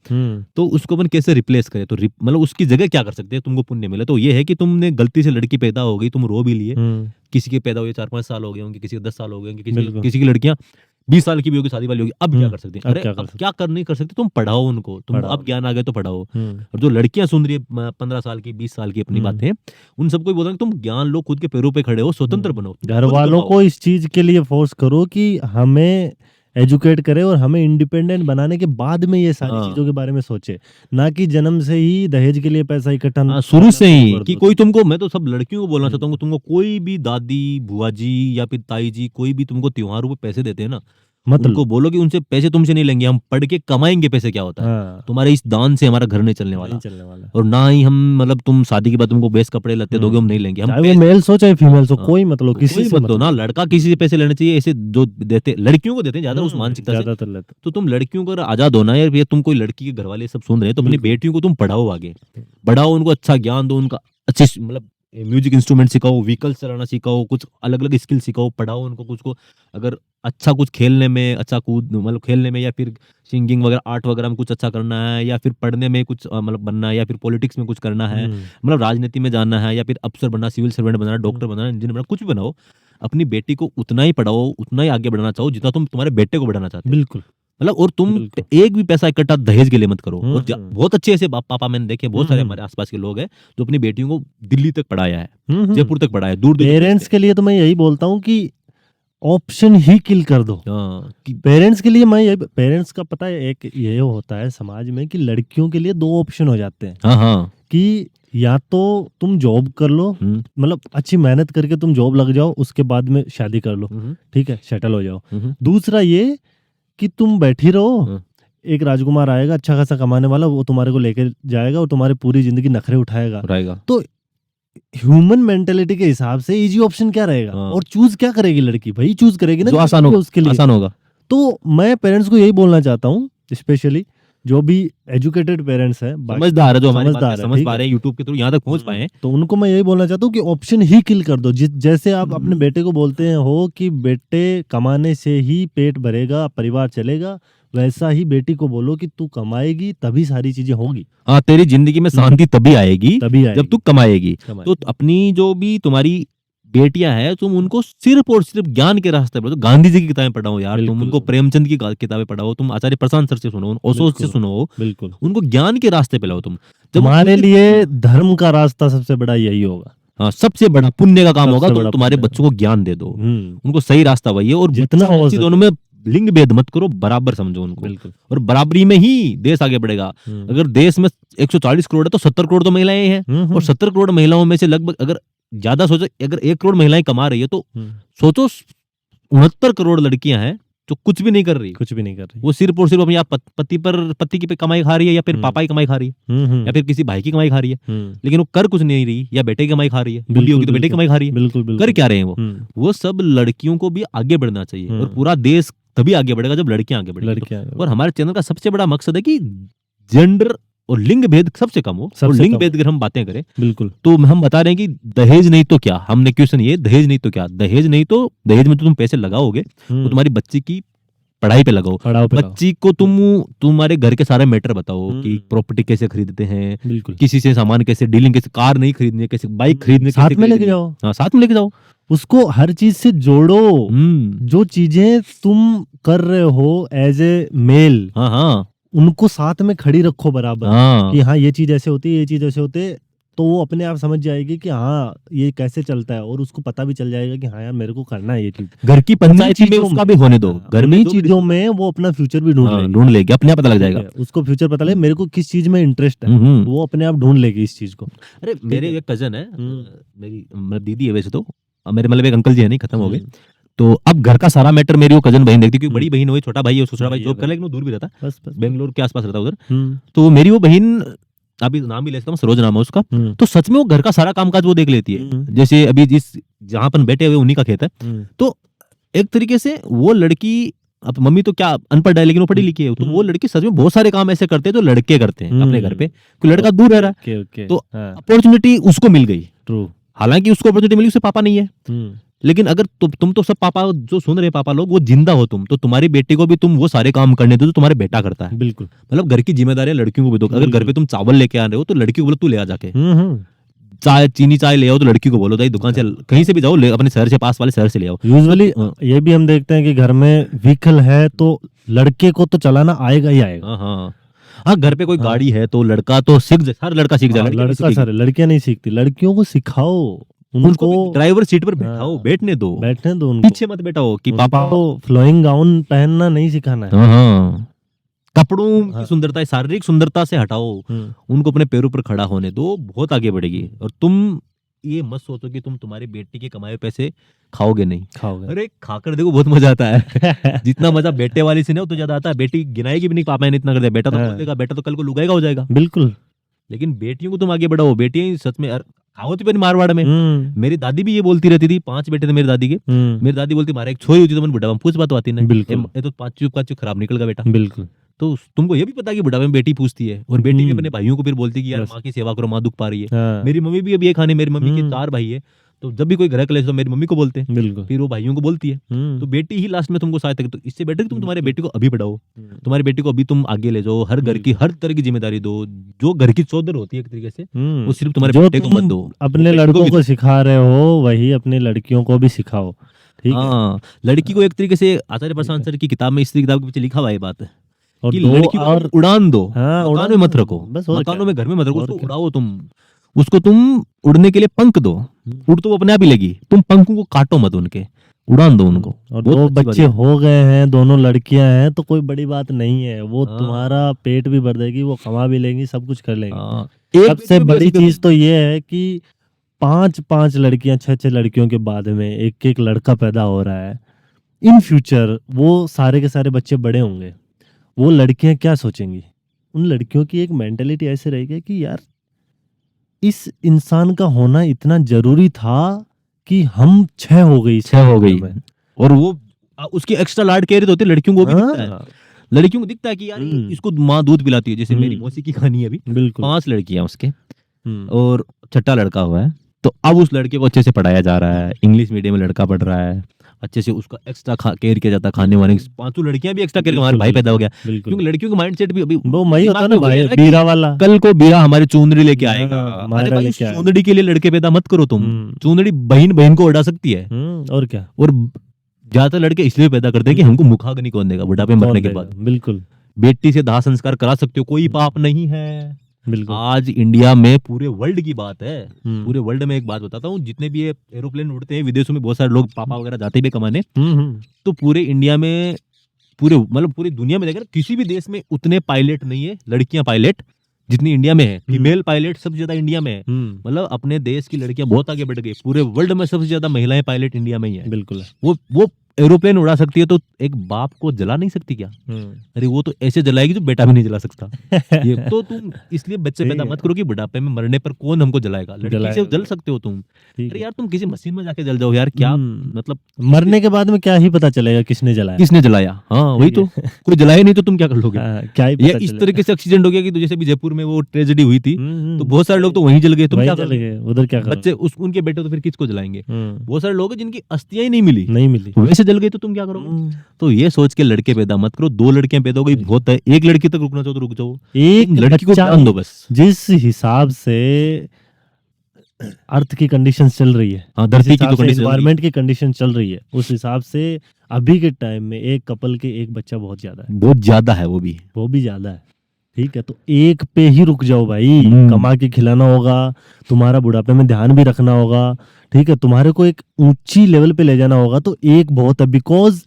B: तो उसको अपन कैसे रिप्लेस करें, तो मतलब उसकी जगह क्या कर सकते हैं, तुमको पुण्य मिले। तो ये है कि तुमने गलती से लड़की पैदा हो गई, तुम रो भी लिए, किसी के पैदा हुए 4-5 साल हो गए होंगे, किसी के 10 साल हो गए होंगे, किसी की लड़कियां 20 साल की भी होगी, शादी वाली होगी, अब क्या कर सकते हैं? अरे अब क्या कर नहीं कर सकते, तुम पढ़ाओ उनको, तुम अब ज्ञान आ गए तो पढ़ाओ। और जो लड़कियां सुन रही है 15 साल की, 20 साल की अपनी बातें, उन सबको बोल रहे हैं तुम ज्ञान लो, खुद के पैरों पे खड़े हो, स्वतंत्र बनो,
A: घर वालों को इस चीज के लिए फोर्स करो कि हमें एजुकेट करे और हमें इंडिपेंडेंट बनाने के बाद में ये सारी चीजों के बारे में सोचे, ना कि जन्म से ही दहेज के लिए पैसा इकट्ठा
B: शुरू से ही कि कोई तुमको, मैं तो सब लड़कियों को बोलना चाहता हूँ, तुमको कोई भी दादी बुआ जी या फिर ताई जी कोई भी तुमको त्योहारों पे पैसे देते हैं ना, उनको बोलो कि उनसे पैसे तुमसे नहीं लेंगे, हम पढ़ के कमाएंगे पैसे, क्या होता है तुम्हारे इस दान से हमारा घर नहीं चलने वाला, और ना ही हम मतलब तुम शादी के बाद तुमको बेस कपड़े लत्ते दोगे, हम नहीं लेंगे, हम
A: मेल सो चाहे फीमेल सो, कोई मतलब किसी से
B: मत दो ना, लड़का किसी से पैसे लेने चाहिए, ऐसे जो देते लड़कियों को देते हैं ज्यादा उस मानसिकता से, तो तुम लड़कियों को आजाद होना है, तुम कोई लड़की के घर वाले सब सुन रहे हैं, तो अपनी बेटियों को तुम पढ़ाओ, आगे बढ़ाओ, उनको अच्छा ज्ञान दो, उनका अच्छे मतलब म्यूजिक इंस्ट्रूमेंट सिखाओ, व्हीकल चलाना सिखाओ, कुछ अलग अलग स्किल सिखाओ, पढ़ाओ उनको, कुछ को अगर अच्छा कुछ खेलने में, अच्छा कूद मतलब खेलने में, या फिर सिंगिंग वगैरह आर्ट वगैरह में कुछ अच्छा करना है, या फिर पढ़ने में कुछ मतलब बनना है, या फिर पॉलिटिक्स में कुछ करना है, मतलब राजनीति में जाना है, या फिर अफसर बनना, सिविल सर्वेंट बनना, डॉक्टर बनना, इंजीनियर बनना, कुछ भी बनाओ, अपनी बेटी को उतना ही पढ़ाओ, उतना ही आगे बढ़ाना चाहो जितना तुम तुम्हारे बेटे को बढ़ाना चाहते हो।
A: बिल्कुल,
B: मतलब और तुम एक भी पैसा इकट्ठा दहेज के लिए मत करो। और बहुत अच्छे ऐसे पापा मैंने देखे, बहुत सारे हमारे आसपास के लोग हैं जो अपनी बेटियों को दिल्ली तक पढ़ाया है, जयपुर तक पढ़ाया है, दूर दूर।
A: पेरेंट्स के लिए तो मैं यही बोलता हूँ कि ऑप्शन ही किल कर दो। पेरेंट्स के लिए मैं ये, पेरेंट्स का पता है एक ये होता है समाज में कि लड़कियों के लिए 2 ऑप्शन हो जाते हैं, कि या तो तुम जॉब कर लो, मतलब अच्छी मेहनत करके तुम जॉब लग जाओ, उसके बाद में शादी कर लो, ठीक है, सेटल हो जाओ। दूसरा ये कि तुम बैठी रहो, एक राजकुमार आएगा अच्छा खासा कमाने वाला, वो तुम्हारे को लेके जाएगा और तुम्हारे पूरी जिंदगी नखरे उठाएगा। तो ह्यूमन मेंटेलिटी के हिसाब से इजी ऑप्शन क्या रहेगा? और चूज क्या करेगी लड़की? भाई चूज करेगी ना
B: जो आसान होगा,
A: उसके लिए
B: आसान होगा।
A: तो मैं पेरेंट्स को यही बोलना चाहता हूँ, स्पेशली जो भी एजुकेटेड पेरेंट्स हैं,
B: समझदार है, जो हमारी बात
A: समझदार है,
B: समझ
A: ठीक
B: पा
A: है।
B: रहे हैं, यूट्यूब के थ्रू यहाँ तक पहुंच पाए हैं,
A: तो उनको मैं यही बोलना चाहता हूँ कि ऑप्शन ही किल कर दो। जैसे आप अपने बेटे को बोलते हैं हो कि बेटे कमाने से ही पेट भरेगा, परिवार चलेगा, वैसा ही बेटी को बोलो कि तू कमाएगी तभी सारी चीजें होगी।
B: हाँ, तेरी जिंदगी में शांति तभी आएगी जब तू कमाएगी। तो अपनी जो भी तुम्हारी बेटियां हैं, तुम उनको सिर्फ और सिर्फ ज्ञान के रास्ते पर, तो गांधी जी की किताबें पढ़ाओ यार, तुम उनको प्रेमचंद की किताबें पढ़ाओ, तुम आचार्य प्रशांत सर से सुनो, ओशो से सुनो,
A: बिल्कुल
B: उनको ज्ञान के रास्ते पे लाओ तुम।
A: हमारे लिए धर्म का रास्ता सबसे बड़ा यही होगा।
B: हाँ, सबसे बड़ा पुण्य का काम होगा, तो तुम्हारे बच्चों को ज्ञान दे दो, उनको सही रास्ता वही है। और
A: जितना हो सके
B: दोनों में लिंग भेद मत करो, बराबर समझो उनको।
A: बिल्कुल।
B: और बराबरी में ही देश आगे बढ़ेगा। अगर देश में 140 करोड़ है तो 70 करोड़ तो महिलाएं हैं, और 70 करोड़ महिलाओं में से लगभग, अगर ज्यादा सोचो, अगर 1 करोड़ महिलाएं कमा रही है तो सोचो 69 करोड़ लड़कियां हैं जो कुछ भी नहीं कर रही। वो सिर्फ और सिर्फ अपनी पति की पे कमाई खा रही है, या फिर पापा की कमाई खा रही है, या फिर किसी भाई की कमाई खा रही है, लेकिन वो कर कुछ नहीं रही, या बेटे की कमाई खा रही है, बुढ़ी होगी तो बेटे की कमाई खा रही है।
A: बिल्कुल
B: कर क्या रहे हैं वो सब लड़कियों को भी आगे बढ़ना चाहिए, और पूरा देश तभी आगे बढ़ेगा जब लड़कियां आगे बढ़ेंगी। और हमारे चैनल का सबसे बड़ा मकसद है कि जेंडर और लिंग भेद सबसे कम हो। और लिंग भेद अगर हम बातें करें,
A: बिल्कुल,
B: तो हम बता रहे हैं कि दहेज नहीं तो क्या, हमने क्वेश्चन ये, दहेज नहीं तो क्या, दहेज में तो तुम पैसे लगाओगे तो तुम्हारी बच्ची की पढ़ाई पे लगाओ, बच्ची को तुम्हारे घर के सारे मैटर बताओ कि प्रॉपर्टी कैसे खरीदते हैं, किसी से सामान कैसे डीलिंग, कैसे कार नहीं खरीदनी, कैसे बाइक खरीदने,
A: साथ में लेके जाओ।
B: हाँ, साथ में लेके जाओ,
A: उसको हर चीज से जोड़ो। जो चीजें तुम कर रहे हो एज ए मेल,
B: हाँ,
A: उनको साथ में खड़ी रखो बराबर, कि हाँ ये चीज ऐसे होती है, ये चीज ऐसे होते है, तो वो अपने आप समझ जाएगी कि हाँ ये कैसे चलता है, और उसको पता भी चल जाएगा कि हाँ यार मेरे को करना है ये चीज।
B: घर की पंचायत में उसका भी होने दो, घर में
A: चीजों में वो अपना फ्यूचर भी
B: ढूंढ लेगी, अपने आप पता लग जाएगा
A: उसको फ्यूचर पता लगे, मेरे को किस चीज में इंटरेस्ट है, वो अपने आप ढूंढ लेगी इस चीज को।
B: अरे मेरे एक कजन है, मेरी दीदी है वैसे तो, मेरे मतलब एक अंकल जी है, नहीं खत्म हो गए, तो अब घर का सारा मैटर मेरी वो कजन बहन देखती, क्योंकि बड़ी बहन हुई, छोटा भाई है, छोटा भाई जॉब कर, लेकिन वो दूर भी रहता, बेंगलोर के आसपास रहता उधर। तो मेरी वो बहन, अभी नाम भी ले सकता हूँ, सरोज नाम है उसका, तो सच में वो घर का सारा कामकाज वो देख लेती है। जैसे अभी जहाँ पर बैठे हुए उन्हीं का खेत है, तो एक तरीके से वो लड़की, अब मम्मी तो क्या अनपढ़ है लेकिन वो पढ़ी लिखी है, तो वो लड़की सच में बहुत सारे काम ऐसे करते हैं जो लड़के करते हैं अपने घर पे, कोई लड़का दूर रह रहा है, तो अपॉर्चुनिटी उसको मिल गई। हालांकि उसको अपॉर्चुनिटी मिली, उसके पापा नहीं है, लेकिन अगर तुम तो सब पापा जो सुन रहे पापा लोग, वो जिंदा हो तुम, तो तुम्हारी बेटी को भी तुम वो सारे काम करने दो जो तुम्हारे बेटा करता है।
A: बिल्कुल,
B: मतलब घर की जिम्मेदारियां लड़कियों को भी दो। अगर घर पे तुम चावल लेके आ रहे हो तो लड़की को बोलो तू ले आ जाके, चाय चीनी चाय ले आओ तो लड़की को बोलो भाई दुकान से कहीं से भी जाओ, अपने शहर से पास वाले शहर से ले आओ।
A: यूजुअली ये भी हम देखते हैं कि घर में व्हीकल है तो लड़के को तो चलाना आएगा ही आएगा।
B: हाँ, घर पे कोई गाड़ी है तो लड़का तो हर लड़का सीख जाएगा,
A: लड़कियां नहीं सीखती, लड़कियों को सिखाओ,
B: उनको ड्राइवर सीट पर बैठाओ, बैठने दो
A: उनको,
B: पीछे मत बैठाओ कि पापा
A: को फ्लोइंग गाउन पहनना नहीं सिखाना है।
B: कपड़ों की सुंदरता, शारीरिक सुंदरता से हटाओ, उनको अपने पैरों पर खड़ा होने दो, बहुत आगे बढ़ेगी। और तुम ये मत सोचो कि तुम तुम्हारी बेटी के कमाए पैसे खाओगे नहीं। अरे खाकर देखो, बहुत मजा आता है। जितना मजा बेटे वाली से नहीं तो ज्यादा आता है। बेटी गिनाएगी भी नहीं पापा ने इतना कर दिया, बेटा तो बोलेगा, बेटा तो कल को लुगाएगा हो जाएगा।
A: बिल्कुल,
B: लेकिन बेटियों को तुम आगे बढ़ाओ। बेटियां सच में कहावत भी मारवाड़ में, मेरी दादी भी ये बोलती रहती थी, 5 बेटे थे मेरी दादी के, मेरी दादी बोलती मारा एक छोरी होती तो मैंने बुढ़ापा में पूछ बात आती ना, ये तो 5 खराब निकल गया बेटा।
A: बिल्कुल,
B: तो तुमको ये भी पता कि बुढ़ापे में बेटी पूछती है, और बेटी भी अपने भाइयों को फिर बोलती कि यार माँ की सेवा करो, माँ दुख पा रही है। मेरी मम्मी भी अभी एक खाने, मेरी मम्मी के 4 भाई है, तो जब भी कोई घर कलेश तो मेरी मम्मी को बोलते हैं, फिर वो भाइयों को बोलती है, तो बेटी ही लास्ट में तुमको सहायता। तो इससे बेटर तुम तुम्हारे बेटी को अभी बढ़ाओ, तुम्हारी बेटी को अभी तुम आगे ले जाओ, हर घर की हर तरह की जिम्मेदारी दो, जो घर की चौधर होती है एक तरीके से, वो सिर्फ तुम्हारे बेटे को मत दो।
A: अपने लड़कों को सिखा रहे हो वही अपने लड़कियों को भी सिखाओ, ठीक है।
B: हाँ, लड़की को एक तरीके से आचार्य प्रशांत सर की किताब में, इस किताब के पीछे लिखा हुआ है बात है कि लड़की को उड़ान दो, मकानों में मत रखो, मकानों में घर में मत रखो, उसको उड़ाओ तुम, उसको तुम उड़ने के लिए पंख दो, उड़ तो वो अपने आप ही लेगी, तुम पंखों को काटो मत, उनके उड़ान दो उनको।
A: और 2 बच्चे हो गए हैं, दोनों लड़कियां हैं, तो कोई बड़ी बात नहीं है, वो तुम्हारा पेट भी भर देगी, वो कमा भी लेंगी, सब कुछ कर लेंगी। सबसे बड़ी चीज तो ये है कि 5 लड़कियां, 6 लड़कियों के बाद में एक लड़का पैदा हो रहा है। इन फ्यूचर वो सारे के सारे बच्चे बड़े होंगे, वो लड़कियां क्या सोचेंगी? उन लड़कियों की एक मेंटेलिटी ऐसे रहेगी कि यार इस इंसान का होना इतना जरूरी था कि हम 6 हो गई,
B: 6 हो गई।
A: में।
B: और वो उसकी एक्स्ट्रा लाड केयर होती है लड़कियों को भी दिखता है।
A: हाँ,
B: लड़कियों को दिखता है कि यार इसको माँ दूध पिलाती है, जैसे मेरी मौसी की कहानी है अभी।
A: बिल्कुल।
B: 5 लड़कियां उसके
A: हम्म,
B: और 6ठा लड़का हुआ है। तो अब उस लड़के को अच्छे से पढ़ाया जा रहा है, इंग्लिश मीडियम में लड़का पढ़ रहा है, अच्छे से उसका एक्स्ट्रा केयर किया जाता है, खाने वाने की। 5 लड़कियां भी एक्स्ट्रा केयर, हमारे भाई पैदा हो गया।
A: बिल्कुल।
B: क्योंकि लड़कियों का माइंडसेट भी अभी
A: वो वही होता है ना
B: दिमाग में
A: भाई,
B: वही है कि
A: बीरा वाला।
B: कल को बीरा हमारी चूंदड़ी लेके आएगा।
A: हाँ,
B: अरे
A: मायरा
B: भाई
A: लेके आएगा।
B: चूंदड़ी के लिए लड़के पैदा मत करो तुम।
A: हम्म,
B: चूंदड़ी बहन बहन को उड़ा सकती है।
A: और क्या,
B: और ज्यादातर लड़के इसलिए पैदा करते हैं कि हमको मुखाग्नि कौन देगा बुढ़ापे में मरने के बाद।
A: बिल्कुल
B: बेटी से दाह संस्कार करा सकते हो, कोई पाप नहीं है।
A: बिल्कुल।
B: आज इंडिया में पूरे वर्ल्ड की बात है।
A: हम्म,
B: पूरे वर्ल्ड में एक बात बताता हूँ, जितने भी ये एरोप्लेन उड़ते हैं विदेशों में, बहुत सारे लोग पापा वगैरह जाते भी कमाने। तो पूरे इंडिया में, पूरे मतलब पूरी दुनिया में देखें ना, किसी भी देश में उतने पायलट नहीं है लड़कियां पायलट जितनी इंडिया में है। फीमेल पायलट सबसे ज्यादा इंडिया में है। मतलब अपने देश की लड़कियां बहुत आगे बढ़ गई। पूरे वर्ल्ड में सबसे ज्यादा महिलाएं पायलट इंडिया में ही है।
A: बिल्कुल।
B: वो एरोप्लेन उड़ा सकती है, तो एक बाप को जला नहीं सकती क्या? अरे वो तो ऐसे जलाएगी जो बेटा भी नहीं जला सकता। ये तो तुम इसलिए बच्चे पैदा मत करो कि बुढ़ापे में मरने पर कौन हमको जलाएगा। लड़की से जल सकते हो तुम। अरे यार तुम किसी मशीन में जाके जल जाओ यार, क्या मतलब
A: मरने के बाद में क्या ही पता चलेगा किसने जलाया।
B: किसने जलाया? हाँ वही तो, कोई जलाया नहीं तो तुम क्या कर लोगे?
A: क्या ही
B: ये
A: पता
B: इस
A: चलेगा।
B: तरीके से एक्सीडेंट हो गया कि जैसे भी जयपुर में वो ट्रेजेडी हुई थी, तो बहुत सारे लोग तो वहीं जल गए। तुम
A: वहीं
B: क्या
A: चले
B: करोगे?
A: गए, उधर क्या करोगे?
B: बच्चे उनके बेटे तो फिर किसको जलाएंगे? बहुत सारे लोग हैं जिनकी अस्थियां ही नहीं मिली,
A: नहीं मिली।
B: वैसे जल गए तो तुम क्या करोगे? तो ये सोच के लड़के पैदा मत करो। 2 लड़कियां पैदा हो गई बहुत है, 1 लड़की तक रुकना चाहो तो रुक जाओ।
A: एक
B: तुम लड़की को
A: बच्चा,
B: जान दो बस।
A: जिस हिसाब से अर्थ की कंडीशंस चल रही है,
B: हाँ, धरती की तो कंडीशन
A: एनवायरनमेंट की कंडीशन चल रही है, उस हिसाब से अभी के टाइम में एक कपल के एक बच्चा बहुत ज्यादा है।
B: बहुत ज्यादा है, वो भी
A: ज्यादा है। ठीक है, तो एक पे ही रुक जाओ भाई। कमा के खिलाना होगा, तुम्हारा बुढ़ापे में ध्यान भी रखना होगा। ठीक है, तुम्हारे को एक ऊंची लेवल पे ले जाना होगा, तो एक बहुत है। बिकॉज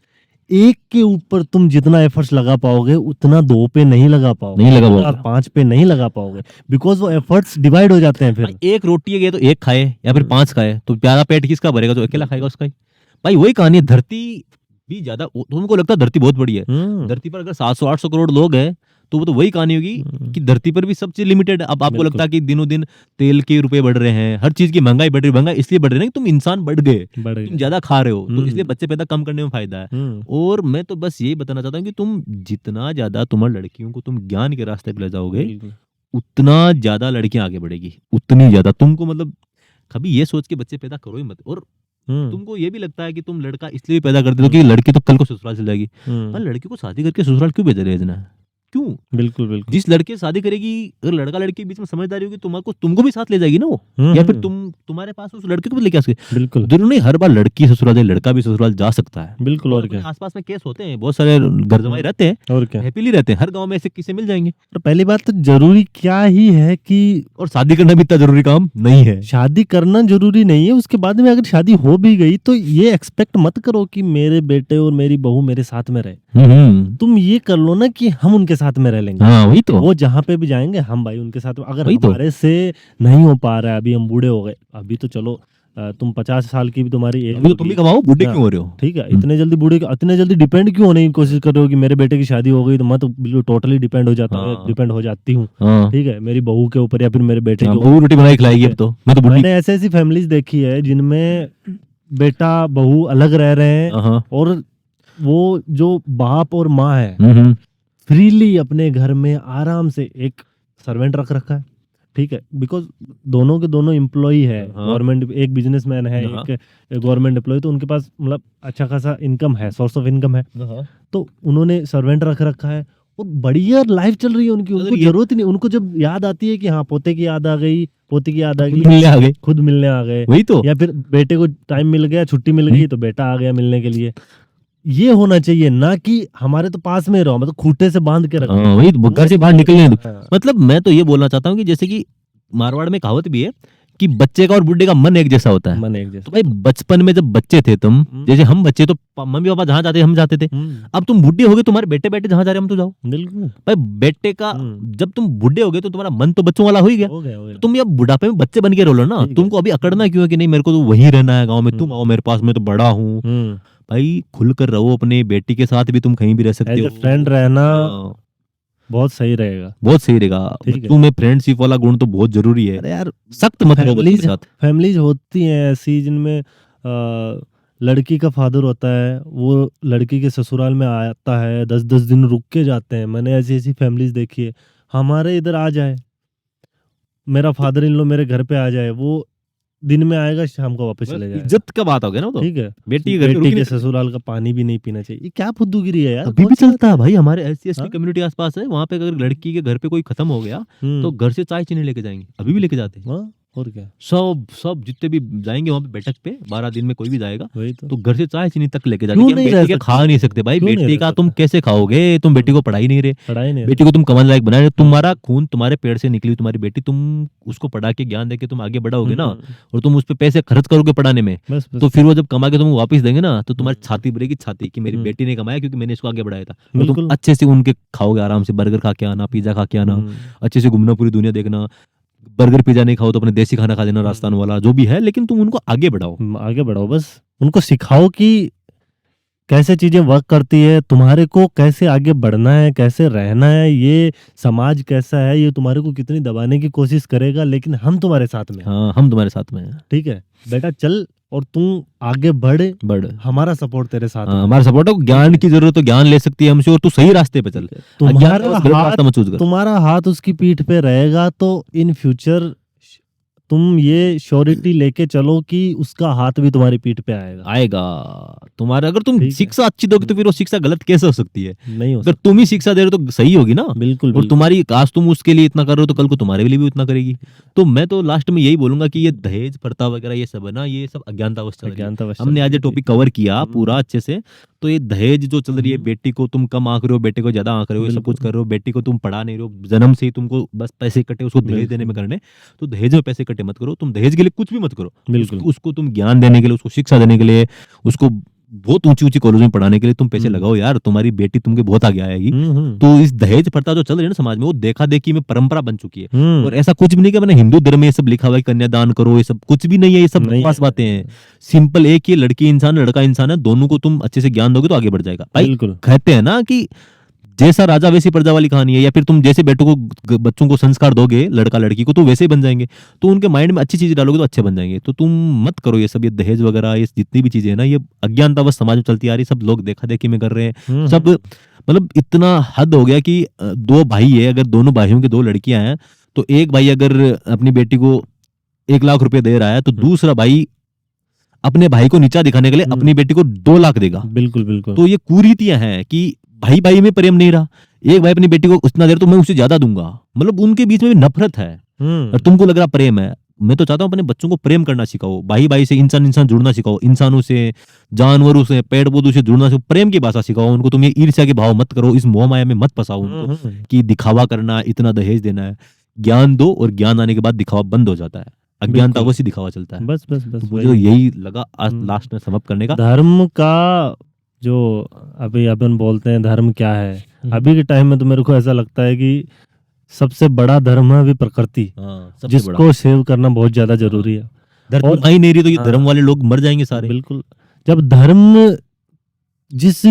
A: एक के ऊपर तुम जितना एफर्ट्स लगा पाओगे उतना 2 पे नहीं लगा पाओगे,
B: नहीं लगा पाओगे।
A: और 5 पे नहीं लगा पाओगे। बिकॉज वो एफर्ट्स डिवाइड हो जाते हैं। फिर
B: भाई 1 रोटी है तो 1 खाए या फिर 5 खाए, तो प्यारा पेट किसका भरेगा? जो अकेला खाएगा उसका ही। भाई वही कहानी है। धरती भी ज्यादा, तुमको लगता है धरती बहुत बड़ी है। धरती पर अगर 700-800 करोड़ लोग हैं, तो वो तो वही कहानी होगी कि धरती पर भी सब चीज लिमिटेड है। अब आपको लगता है कि दिनों दिन तेल के रुपए बढ़ रहे हैं, हर चीज की महंगाई बढ़ रही है। महंगाई इसलिए बढ़ रही है कि तुम इंसान बढ़ गए, तुम ज्यादा खा रहे हो, तो इसलिए बच्चे पैदा कम करने में फायदा है। और मैं तो बस यही बताना चाहता हूँ कि तुम जितना ज्यादा तुम्हारी लड़कियों को तुम ज्ञान के रास्ते पे ले जाओगे, उतना ज्यादा लड़कियां आगे बढ़ेगी, उतनी ज्यादा। तुमको मतलब कभी ये सोच के बच्चे पैदा करो ही मत। और तुमको ये भी लगता है कि तुम लड़का इसलिए पैदा करते हो कि लड़की तो कल को ससुराल चल जाएगी। पर लड़की को शादी करके ससुराल क्यों भेजना है? क्यों?
A: बिल्कुल बिल्कुल।
B: जिस लड़के से शादी करेगी, अगर लड़का लड़की के बीच में समझदारी होगी, तुमको भी साथ ले जाएगी ना वो। या फिर तुम्हारे पास उस लड़के को भी लेके आ सकते।
A: बिल्कुल।
B: जरूरी नहीं हर बार लड़की ससुराल जाए, लड़का भी ससुराल जा सकता है।
A: बिल्कुल। और क्या,
B: आसपास में केस होते हैं, बहुत सारे घर जमाई रहते हैं,
A: और क्या,
B: हैप्पीली रहते हैं। हर गांव में ऐसे किस्से मिल जाएंगे।
A: तो पहली बात तो जरूरी क्या ही है कि,
B: और शादी करना भी इतना जरूरी काम नहीं है।
A: शादी करना जरूरी नहीं है। उसके बाद में अगर शादी हो भी गई तो ये एक्सपेक्ट मत करो कि मेरे बेटे और मेरी बहू मेरे साथ में रहे। तुम ये कर लो ना कि हम उनके साथ में रह लेंगे।
B: हाँ वही तो।
A: वो जहाँ पे भी जाएंगे हम भाई उनके साथ। अगर
B: वही तो।
A: हमारे से नहीं हो पा रहा है, अभी हम बूढ़े हो गए, अभी तो चलो तुम 50 साल की भी तुम्हारी एज,
B: अभी तो तुम भी कमाओ, बूढ़े क्यों हो रहे हो?
A: ठीक है, इतने जल्दी इतने जल्दी डिपेंड क्यों होने की कोशिश कर रहे हो कि मेरे बेटे की शादी हो गई तो मैं तो बिल्कुल टोटली डिपेंड हो जाता हूँ, डिपेंड हो जाती हूँ। ठीक है, मेरी बहू के ऊपर या फिर मेरे बेटे के ऊपर।
B: रोटी बनाई खिलाएगी अब तो। मैं तो
A: मैंने ऐसी फैमिलीज देखी है जिनमें बेटा बहू अलग रह रहे हैं, और वो जो बाप और माँ है फ्रीली अपने घर में आराम से एक सर्वेंट रख रखा है। ठीक है, बिकॉज दोनों के दोनों एम्प्लॉई है, गवर्नमेंट, एक बिजनेसमैन है, एक गवर्नमेंट एम्प्लॉय, तो उनके पास मतलब अच्छा खासा इनकम है, सोर्स ऑफ इनकम है। तो उन्होंने सर्वेंट रख रखा है और बढ़िया लाइफ चल रही है उनकी। उनको जरूरत ही नहीं, उनको जब याद आती है कि हाँ पोते की याद आ गई, पोती की याद आ गई, खुद मिलने आ गए।
B: वही तो।
A: या फिर बेटे को टाइम मिल गया, छुट्टी मिल गई, तो बेटा आ गया मिलने के लिए। ये होना चाहिए, ना कि हमारे तो पास में रहो, मतलब खूंटे से बांध के रखो।
B: वही घर से बाहर निकलने दो। मतलब मैं तो ये बोलना चाहता हूँ कि जैसे कि मारवाड़ में कहावत भी है कि बच्चे का और बुढ़े का मन एक जैसा होता है।
A: मन एक जैसा।
B: तो भाई बचपन में जब बच्चे थे तुम, जैसे हम बच्चे तो मम्मी पापा जहाँ जाते हम जाते थे। अब तुम बुढ़े हो गए, तुम्हारे बेटे बेटे जहाँ जा रहे हम तो जाओ।
A: बिल्कुल
B: भाई बेटे का, जब तुम बुढ़े हो गए तो तुम्हारा मन तो बच्चों वाला हो ही गया। तुम अब बुढ़ापे में बच्चे बन के रोलो ना। तुमको अभी अकड़ना क्यों है कि नहीं मेरे को तो वहीं रहना है गाँव में, तुम आओ मेरे पास, मैं तो बड़ा हूँ। भाई खुलकर रहो, अपने बेटी के साथ भी तुम कहीं भी रह सकते
A: एज
B: हो।
A: ए फ्रेंड रहना
B: हाँ,
A: बहुत सही रहेगा।
B: बहुत सही रहेगा।
A: ठीक है।
B: बच्चों में फ्रेंडशिप वाला गुण तो बहुत जरूरी है।
A: अरे यार,
B: सख्त मत रहो बच्चों के
A: फैमिलीज
B: साथ।
A: फैमिलीज होती हैं ऐसी जिनमें लड़की का फादर होता है, वो लड़की के ससुराल में आता है, 10-10 दिन रुक के जाते हैं। मैंने ऐसी ऐसी फैमिलीज देखी है। हमारे इधर आ जाए, मेरा फादर इन लो मेरे घर पे आ जाए, वो दिन में आएगा, शाम को वापस चले जाएगा।
B: इज्जत का बात हो गया ना वो तो।
A: ठीक है।
B: बेटी के घर पे रुक
A: बेटी
B: नहीं
A: के ससुराल का पानी भी नहीं पीना चाहिए। ये क्या फुद्दूगिरी है यार?
B: अभी भी
A: कौन सी बात
B: चलता है भाई। हमारे SC ST
A: हाँ?
B: कम्युनिटी आसपास है, वहाँ पे अगर लड़की के घर पे कोई खत्म हो गया तो घर से चाय चीनी लेके जाएंगे, अभी भी लेके जाते हैं।
A: हाँ, और क्या,
B: सब जितने भी जाएंगे वहाँ पे बैठक पे, 12 दिन में कोई भी जाएगा
A: वही
B: तो
A: तो।
B: घर से चाय चीनी तक लेके जाते
A: क्यों
B: हैं।
A: नहीं
B: बेटी
A: रह
B: के
A: सकते?
B: खा नहीं सकते भाई,
A: क्यों नहीं
B: बेटी
A: रह
B: का तुम
A: सकते?
B: कैसे खाओगे? तुम बेटी को पढ़ा ही नहीं रहे,
A: पढ़ाई नहीं
B: बेटी को तुम कमाने लायक बना रहे, तुम्हारा खून तुम्हारे पेड़ से निकली हुई तुम्हारी बेटी, तुम उसको पढ़ा के ज्ञान देके तुम आगे बढ़ाओगे ना, और तुम उस पे पैसे खर्च करोगे पढ़ाने में,
A: बस बस।
B: तो फिर वो जब कमा के तुम वापस देंगे ना, तो तुम्हारी छाती भरेगी, छाती कि मेरी बेटी ने कमाया क्योंकि मैंने इसको आगे बढ़ाया था। और तुम
A: बिल्कुल।
B: अच्छे से उनके खाओगे, आराम से बर्गर खा के आना, पिज्जा खा के आना, अच्छे से घूमना, पूरी दुनिया देखना। बर्गर पिज्जा नहीं खाओ तो अपने देसी खाना खा लेना, राजस्थान वाला जो भी है, लेकिन तुम उनको आगे बढ़ाओ।
A: आगे बढ़ाओ, बस उनको सिखाओ कि कैसे चीजें वर्क करती है, तुम्हारे को कैसे आगे बढ़ना है, कैसे रहना है, ये समाज कैसा है, ये तुम्हारे को कितनी दबाने की कोशिश करेगा, लेकिन हम तुम्हारे साथ में हैं।
B: हाँ, हम तुम्हारे साथ में हैं।
A: ठीक है बेटा, चल और तुम आगे बढ़, हमारा सपोर्ट तेरे साथ है।
B: हमारा सपोर्ट है। ज्ञान की जरूरत तो ज्ञान ले सकती है हमसे, और तू सही रास्ते पे चल।
A: तुम्हारा हाथ उसकी पीठ पे रहेगा तो इन फ्यूचर तुम ये श्योरिटी लेके चलो कि उसका हाथ भी तुम्हारी पीठ पे आएगा।
B: तुम्हारा अगर तुम
A: ठीक है।
B: शिक्षा अच्छी दोगे तो फिर वो शिक्षा गलत कैसे हो सकती है?
A: नहीं हो
B: अगर तुम ही शिक्षा दे रहे हो तो सही होगी ना।
A: बिल्कुल
B: और
A: बिल्कुल।
B: तुम्हारी आज तुम उसके लिए इतना कर रहे हो तो कल को तुम्हारे लिए भी उतना करेगी। तो मैं तो लास्ट में यही बोलूंगा कि ये दहेज प्रथा वगैरह ये सब है ना, ये सब अज्ञानता चल रही है।
A: अज्ञानतावश
B: हमने आज ये टॉपिक कवर किया पूरा अच्छे से। तो ये दहेज जो चल रही है,
A: हम्म।
B: बेटी को तुम कम आंक रहे हो, बेटे को ज्यादा आंक रहे हो, ये सब
A: बिल्कुल।
B: कुछ कर रहे हो, बेटी को तुम पढ़ा नहीं रहे हो, जन्म से ही तुमको बस पैसे इकट्ठे उसको दहेज
A: बिल्कुल।
B: देने में करने। तो दहेज में पैसे इकट्ठे मत करो, तुम दहेज के लिए कुछ भी मत करो।
A: बिल्कुल।
B: उसको तुम ज्ञान देने के लिए, उसको शिक्षा देने के लिए, उसको बहुत ऊंची ऊंची कॉलेज में पढ़ाने के लिए तुम पैसे लगाओ यार, तुम्हारी बेटी तुमके बहुत आगे आएगी। तो इस दहेज प्रथा जो चल रही है ना समाज में, वो देखा देखी में परंपरा बन चुकी है। और ऐसा कुछ भी नहीं कि मैंने हिंदू धर्म में ये सब लिखा हुआ है कन्यादान करो, ये सब कुछ भी नहीं है। ये सब
A: नहीं
B: बकवास
A: है।
B: बातें हैं। सिंपल एक ही लड़की इंसान लड़का इंसान है, दोनों को तुम अच्छे से ज्ञान दोगे तो आगे बढ़ जाएगा भाई।
A: बिल्कुल।
B: कहते हैं ना कि जैसा राजा वैसी प्रजा वाली कहानी है, या फिर तुम जैसे बच्चों को संस्कार दोगे लड़का लड़की को तो वैसे ही बन जाएंगे। तो उनके माइंड में अच्छी चीज डालोगे तो अच्छे बन जाएंगे। तो तुम मत करो ये सब, ये दहेज वगैरह, ये जितनी भी चीजें है ना, ये अज्ञानतावश समाज में चलती आ रही, सब लोग देखा देखी में कर रहे हैं। सब मतलब इतना हद हो गया कि दो भाई है, अगर दोनों भाइयों की दो लड़कियां हैं, तो एक भाई अगर अपनी बेटी को 1 लाख रुपए दे रहा है तो दूसरा भाई अपने भाई को नीचा दिखाने के लिए अपनी बेटी को 2 लाख देगा।
A: बिल्कुल बिल्कुल।
B: तो ये कुरीतियां हैं कि भाई भाई में प्रेम नहीं रहा। एक भाई अपनी बेटी को उतना दे रहा तो मैं उससे ज्यादा दूंगा, मतलब उनके बीच में भी नफरत है। और तुमको लग रहा प्रेम है। मैं तो चाहता हूँ अपने बच्चों को प्रेम करना सिखाओ, भाई भाई से, इंसान इंसान जुड़ना सिखाओ, इंसानों से, जानवरों से, पेड़ पौधों से जुड़ना सिखाओ, प्रेम की भाषा सिखाओ उनको। तुम ये ईर्ष्या के भाव मत करो, इस मोह माया में मत फंसाओ उनको कि दिखावा करना, इतना दहेज देना है। ज्ञान दो, और ज्ञान आने के बाद दिखावा बंद हो जाता है। अज्ञानता वैसे दिखावा चलता है।
A: बस बस बस।
B: तो मुझे तो यही लगा आज लास्ट में समअप करने का।
A: धर्म का जो अभी अपन बोलते हैं धर्म क्या है, अभी के टाइम में तो मेरे को ऐसा लगता है कि सबसे बड़ा धर्म है अभी प्रकृति, जिसको सेव करना बहुत ज्यादा जरूरी है।
B: धर्म
A: और
B: आई नहीं रही तो ये धर्म वाले लोग मर जाएंगे सारे।
A: बिल्कुल। जब धर्म जिस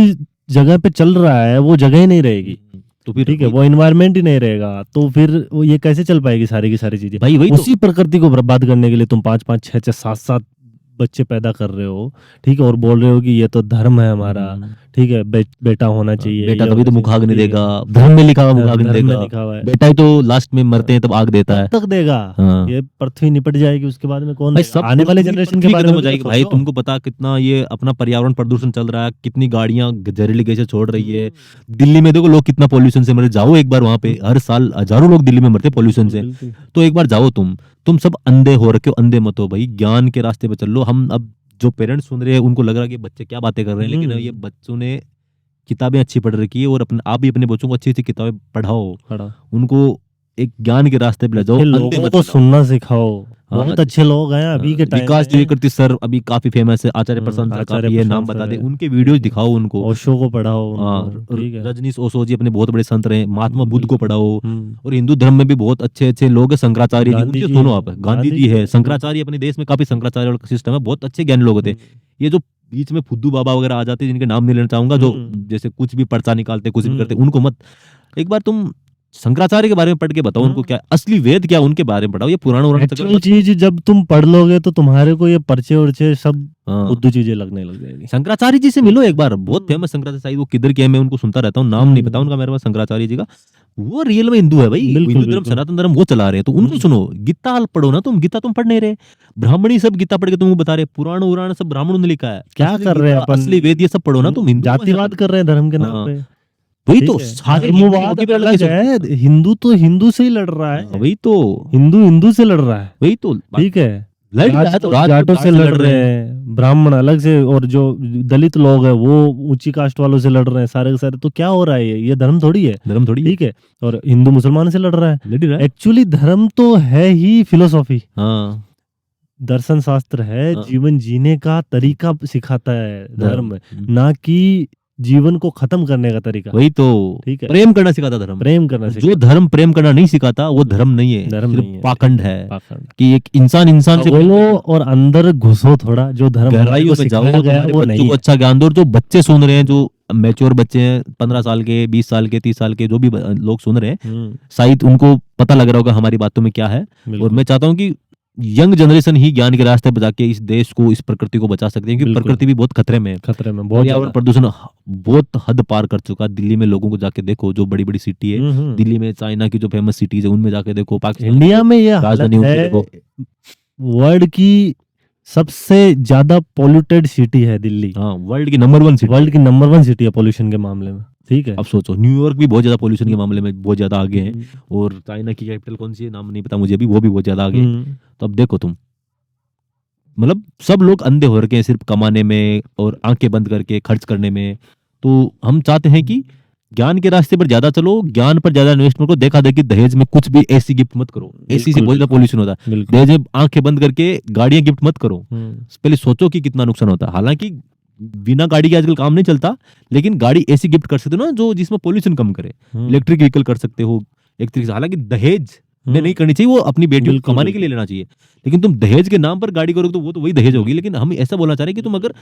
A: जगह पे चल रहा है वो जगह ही नहीं रहेगी,
B: तो फिर
A: ठीक है, वो एनवायरनमेंट ही नहीं रहेगा, तो फिर वो ये कैसे चल पाएगी सारी की सारी चीजें।
B: भाई वही
A: उसी प्रकृति को बर्बाद करने के लिए तुम 5-5, 6-6, 7-7 बच्चे पैदा कर रहे हो, ठीक है, और बोल रहे हो कि ये तो धर्म है हमारा, ठीक है, बेटा होना चाहिए।
B: बेटा
A: ये
B: तभी तो
A: होना
B: मुख आग नहीं
A: चाहिए।
B: देगा, धर्म में लिखा हुआ मुख आग नहीं
A: धर्म में
B: देगा।
A: लिखा हुआ है।
B: बेटा ही तो लास्ट में मरते हैं तब आग देता है।
A: तक देगा।
B: हाँ।
A: ये पृथ्वी निपट जाएगी, उसके बाद में कौन
B: भाई
A: देगा?
B: सब
A: आने वाले
B: पूरी
A: जनरेशन
B: पृथ्वी
A: के बारे
B: खत्म
A: में
B: हो
A: भी
B: जाएगी
A: तो
B: भाई।
A: सोचो।
B: तुमको पता कितना ये अपना पर्यावरण प्रदूषण चल रहा है, कितनी गाड़ियां जहरीली गैसें छोड़ रही है। दिल्ली में देखो लोग कितना पॉल्यूशन से मरे, जाओ एक बार वहां पे, हर साल हजारों लोग दिल्ली में मरते पॉल्यूशन से।
A: बिल्कुल।
B: तो एक बार जाओ तुम सब अंधे हो रखे हो, अंधे मत हो भाई, ज्ञान के रास्ते पे चल लो। हम अब जो पेरेंट्स सुन रहे हैं उनको लग रहा है कि बच्चे क्या बातें कर रहे हैं, लेकिन ये बच्चों ने किताबें अच्छी पढ़ रखी है, और आप भी अपने बच्चों को अच्छी अच्छी किताबें पढ़ाओ, उनको एक ज्ञान के रास्ते पे ले जाओ। अंधे
A: लोगों
B: मत
A: को
B: बनाओ।
A: सुनना सिखाओ।
B: हाँ,
A: बहुत अच्छे लोग हैं अभी के टाइम
B: विकास
A: में।
B: द्विवेदी सर अभी काफी फेमस है, आचार्य प्रशांत सर,
A: आचार्य
B: काफी ये नाम
A: प्रशांत
B: बता
A: सर
B: दे,
A: है।
B: उनके वीडियोस दिखाओ उनको।
A: ओशो को पढ़ाओ
B: हाँ,
A: उनको, ठीक है।
B: रजनीश ओशो जी अपने बहुत बड़े संत रहे, महात्मा बुद्ध को पढ़ाओ।
A: हम्म।
B: और हिंदू धर्म में भी बहुत अच्छे अच्छे लोग हैं, शंकराचार्य जी,
A: गांधी
B: उनके
A: जी
B: सुनो
A: है।
B: आप, गांधी जी है, शंकराचार्य, अपने देश में काफी शंकराचार्य सिस्टम है, बहुत अच्छे ज्ञानी लोग होते हैं। ये जो बीच में फुद्दू बाबा वगैरह आ जाते हैं जिनके नाम नहीं लेना चाहूंगा, जो जैसे कुछ भी पर्चा निकालते कुछ भी करते, उनको मत। एक बार तुम शंकराचार्य के बारे में पढ़ के बताओ उनको, क्या असली वेद क्या उनके बारे में पढ़ाओ। ये पुराण
A: चीज जब तुम पढ़ लोगे तो तुम्हारे को ये पर्चे उर्चे सब उर्दू चीजें लगने लग जाएगी।
B: शंकराचार्य जी से मिलो एक बार, बहुत फेमस शंकराचार्य साहिब, वो किधर के हैं मैं उनको सुनता रहता हूँ, नाम नहीं पता उनका मेरे पास शंकराचार्य जी का। वो रियल में हिंदू है भाई, हिंदू धर्म सनातन धर्म वो चला रहे हैं, तो उनको सुनो। गीता पढ़ो ना तुम, गीता तुम पढ़ नहीं रहे, ब्राह्मणी सब गीता पढ़ के तुमको बता रहे, पुराण उराण सब ब्राह्मणों ने लिखा है,
A: क्या कर रहे हैं अपन,
B: असली वेद ये सब पढ़ो ना तुम।
A: जातिवाद कर रहे हैं धर्म के नाम पे,
B: वही तो सारे
A: हिंदू तो हिंदू से ही लड़ रहा है,
B: वही तो
A: हिंदू से लड़ रहा है,
B: वही तो
A: ठीक है।
B: जाटों
A: से लड़ रहे हैं, ब्राह्मण अलग से, और जो दलित लोग है वो ऊंची कास्ट वालों से लड़ रहे हैं, सारे के सारे। तो क्या हो रहा है, ये धर्म थोड़ी है, ठीक है। और हिंदू मुसलमान से लड़ रहा है। एक्चुअली धर्म तो है ही फिलोसॉफी, दर्शन शास्त्र है, जीवन जीने का तरीका सिखाता है धर्म, ना कि जीवन को खत्म करने का तरीका।
B: वही तो,
A: ठीक है,
B: प्रेम करना सिखाता धर्म,
A: प्रेम करना सिखाता।
B: जो धर्म प्रेम करना नहीं सिखाता वो धर्म नहीं है,
A: धर्म नहीं है,
B: पाखंड है। कि एक इंसान से
A: बोलो और अंदर घुसो थोड़ा, जो धर्म
B: गहराइयों में जाओ, वो नहीं। अच्छा ज्ञान दो, जो बच्चे सुन रहे हैं, जो मैच्योर बच्चे हैं, 15 साल के, 20 साल के, 30 साल के, जो भी लोग सुन रहे हैं, शायद उनको पता लग रहा होगा हमारी बातों में क्या है। और मैं चाहता हूँ कि यंग जनरेशन ही ज्ञान के रास्ते पर जाके इस देश को, इस प्रकृति को बचा सकते हैं, क्योंकि प्रकृति भी बहुत खतरे में है। पर्यावरण प्रदूषण बहुत हद पार कर चुका। दिल्ली में लोगों को जाके देखो, जो बड़ी बड़ी सिटी है, दिल्ली में, चाइना की जो फेमस सिटीज है उनमें जाके देखो, पाकिस्तान,
A: इंडिया में ये राजधानी देखो, वर्ल्ड की सबसे ज्यादा पोल्यूटेड सिटी है दिल्ली।
B: हाँ, वर्ल्ड की नंबर
A: 1 सिटी है पोल्यूशन के मामले में, ठीक है।
B: अब सोचो, न्यूयॉर्क भी बहुत ज्यादा पोल्यूशन के मामले में बहुत ज्यादा आगे है, और चाइना की कैपिटल कौन सी है नाम नहीं पता मुझे भी, वो भी बहुत ज्यादा आगे है। तो अब देखो तुम, मतलब सब लोग अंधे हो रखे हैं सिर्फ कमाने में और आंखें बंद करके खर्च करने में। तो हम चाहते हैं कि ज्ञान के रास्ते पर ज्यादा चलो, ज्ञान पर ज्यादा इन्वेस्ट करो। देखा देखी दहेज में कुछ भी ऐसी गिफ्ट मत करो, ऐसी से बहुत ज्यादा पोल्यूशन होता है। दहेज में आंखें बंद करके गाड़ियां गिफ्ट मत करो, पहले सोचो कि कितना नुकसान होता है। हालांकि बिना गाड़ी के आजकल काम नहीं चलता, लेकिन गाड़ी ऐसी गिफ्ट कर सकते हो ना जो जिसमें पोल्यूशन कम करे, इलेक्ट्रिक व्हीकल कर सकते हो एक तरीके से। हालांकि दहेज में नहीं करनी चाहिए, वो अपनी बेटियों को कमाने के लिए लेना चाहिए, लेकिन तुम दहेज के नाम पर गाड़ी करोगे तो वो तो वही दहेज होगी। लेकिन हम ऐसा बोलना चाह रहे हैं कि तुम अगर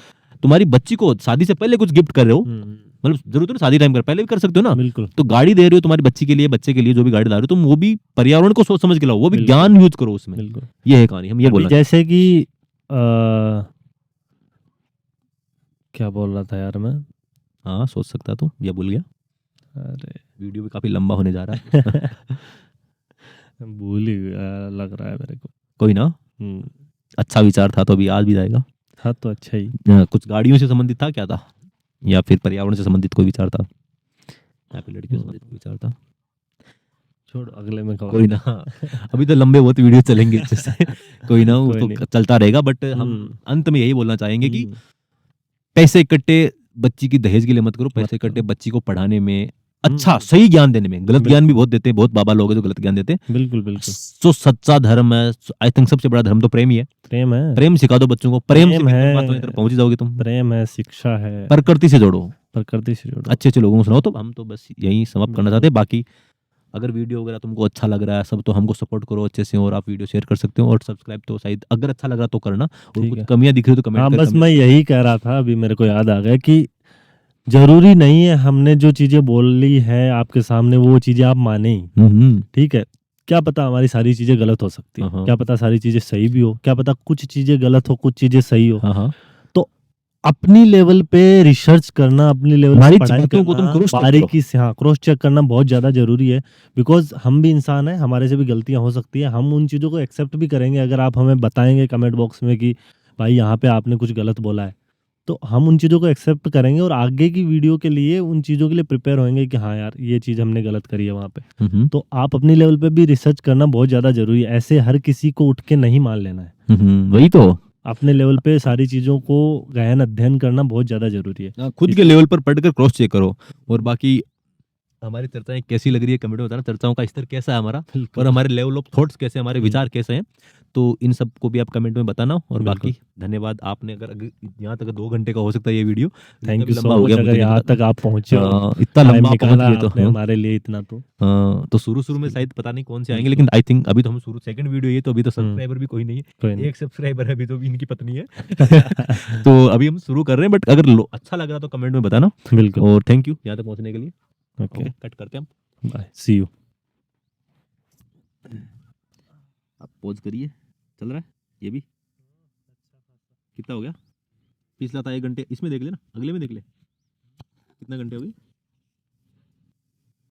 B: तुम्हारी बच्ची को शादी से पहले कुछ गिफ्ट कर रहे हो, मतलब जरूरत है शादी टाइम कर, पहले भी कर सकते हो ना, बिल्कुल। तो गाड़ी दे रहे हो तुम्हारी बच्ची के लिए, बच्चे के लिए, जो भी गाड़ी ला रहे हो तुम, वो भी पर्यावरण को सोच समझ के लाओ, वो भी ज्ञान यूज करो उसमें। ये है कहानी, हम ये बोलना।
A: जैसे कि क्या बोल रहा था यार मैं,
B: हाँ सोच सकता तो, ये भूल गया।
A: अरे
B: वीडियो भी काफी लंबा होने जा रहा है।
A: भूल ही लग रहा है मेरे को।
B: कोई ना, अच्छा विचार था तो अभी आज भी जाएगा।
A: हाँ तो अच्छा ही।
B: कुछ गाड़ियों से संबंधित था क्या था, या फिर पर्यावरण से संबंधित कोई विचार था, या फिर लड़कियों से संबंधित कोई विचार था?
A: छोड़, अगले में
B: कोई ना, अभी तो लंबे बहुत वीडियो चलेंगे जैसे कोई ना, वो तो चलता रहेगा। बट हम अंत में यही बोलना चाहेंगे कि पैसे इकट्ठे बच्ची की दहेज के लिए मत करो, पैसे इकट्ठे बच्ची को पढ़ाने में, अच्छा सही ज्ञान देने में। गलत ज्ञान भी बहुत देते हैं, बहुत बाबा लोग हैं जो गलत ज्ञान देते हैं।
A: बिल्कुल बिल्कुल।
B: जो सच्चा धर्म है, आई थिंक सबसे बड़ा धर्म तो प्रेम ही है। प्रेम सिखा दो बच्चों को, प्रेम है, पहुंच जाओगे तुम।
A: प्रेम है, शिक्षा है,
B: प्रकृति से जोड़ो,
A: अच्छे
B: अच्छे लोगों को सुनाओ। तो हम तो बस यही समाप्त करना चाहते हैं। बाकी अगर वीडियो वगैरह तुमको अच्छा लग रहा है सब, तो हमको सपोर्ट करो अच्छे से, और आप वीडियो शेयर कर सकते हो, और सब्सक्राइब तो शायद अगर अच्छा लग रहा तो करना, और कुछ कमियां दिख रही तो कमेंट करना।
A: बस मैं यही कह रहा था, अभी मेरे को याद आ गया कि जरूरी नहीं है हमने जो चीजें बोली है आपके सामने वो चीजें आप माने ही, ठीक है। क्या पता हमारी सारी चीजें गलत हो सकती है, क्या पता सारी चीजें सही भी हो, क्या पता कुछ चीजें गलत हो, कुछ चीजें सही हो। तो अपनी लेवल पे रिसर्च करना, अपनी लेवल पे पढ़ाई करना, बारीकी से क्रॉस चेक करना बहुत ज्यादा जरूरी है। बिकॉज हम भी इंसान हैं, हमारे से भी गलतियां हो सकती है। हम उन चीजों को एक्सेप्ट भी करेंगे अगर आप हमें बताएंगे कमेंट बॉक्स में कि भाई यहाँ पे आपने कुछ गलत बोला है, तो हम उन चीज़ों को एक्सेप्ट करेंगे और आगे की वीडियो के लिए उन चीज़ों के लिए प्रिपेयर होंगे कि हाँ यार ये चीज़ हमने गलत करी है वहाँ पे। तो आप अपनी लेवल पे भी रिसर्च करना बहुत ज़्यादा जरूरी है। ऐसे हर किसी को उठ के नहीं मान लेना है।
B: वही तो,
A: अपने लेवल पे सारी चीज़ों को गहन अध्ययन करना बहुत ज़्यादा जरूरी है।
B: खुद के लेवल पर पढ़कर क्रॉस चेक करो। और बाकी हमारी चर्चाएं कैसी लग रही है कमेंट में बताना, चर्चाओं का स्तर कैसा है हमारा
A: बिल्कुल।
B: और हमारे लेवल ऑफ थॉट्स कैसे, हमारे विचार कैसे हैं, तो इन सब को भी आप कमेंट में बताना। और
A: बिल्कुल।
B: बाकी धन्यवाद, आपने अगर यहाँ तक 2 घंटे का हो सकता है ये वीडियो,
A: थैंक
B: इतना
A: यू
B: भी
A: सो
B: लंबा हो
A: मच,
B: गया
A: अगर
B: मुझे नहीं
A: यहाँ
B: पता।
A: तक आप पहुंचे हो,
B: इतना
A: टाइम
B: लंबा आप पहुंच
A: निकाला
B: गए तो
A: आपने हमारे लिए इतना, तो
B: तो शुरू में शायद पता नहीं कौन से आएंगे, लेकिन आई थिंक अभी तो हम शुरू सेकंड वीडियो ये, तो अभी तो सब्सक्राइबर भी कोई नहीं
A: कोई
B: है,
A: नहीं।
B: एक सब्सक्राइबर है अभी तो, भी इनकी पत्नी है। तो अभी हम शुरू कर रहे हैं, बट अगर अच्छा लग रहा तो कमेंट में बताना।
A: बिल्कुल।
B: और थैंक यू यहाँ तक पहुंचने के लिए।
A: ओके,
B: कट करते हैं हम।
A: Bye, see you.
B: आप पॉज करिए, चल रहा है ये भी। कितना हो गया? पिछला था 1 घंटे, इसमें देख लेना, अगले में देख ले कितना घंटे हो गए।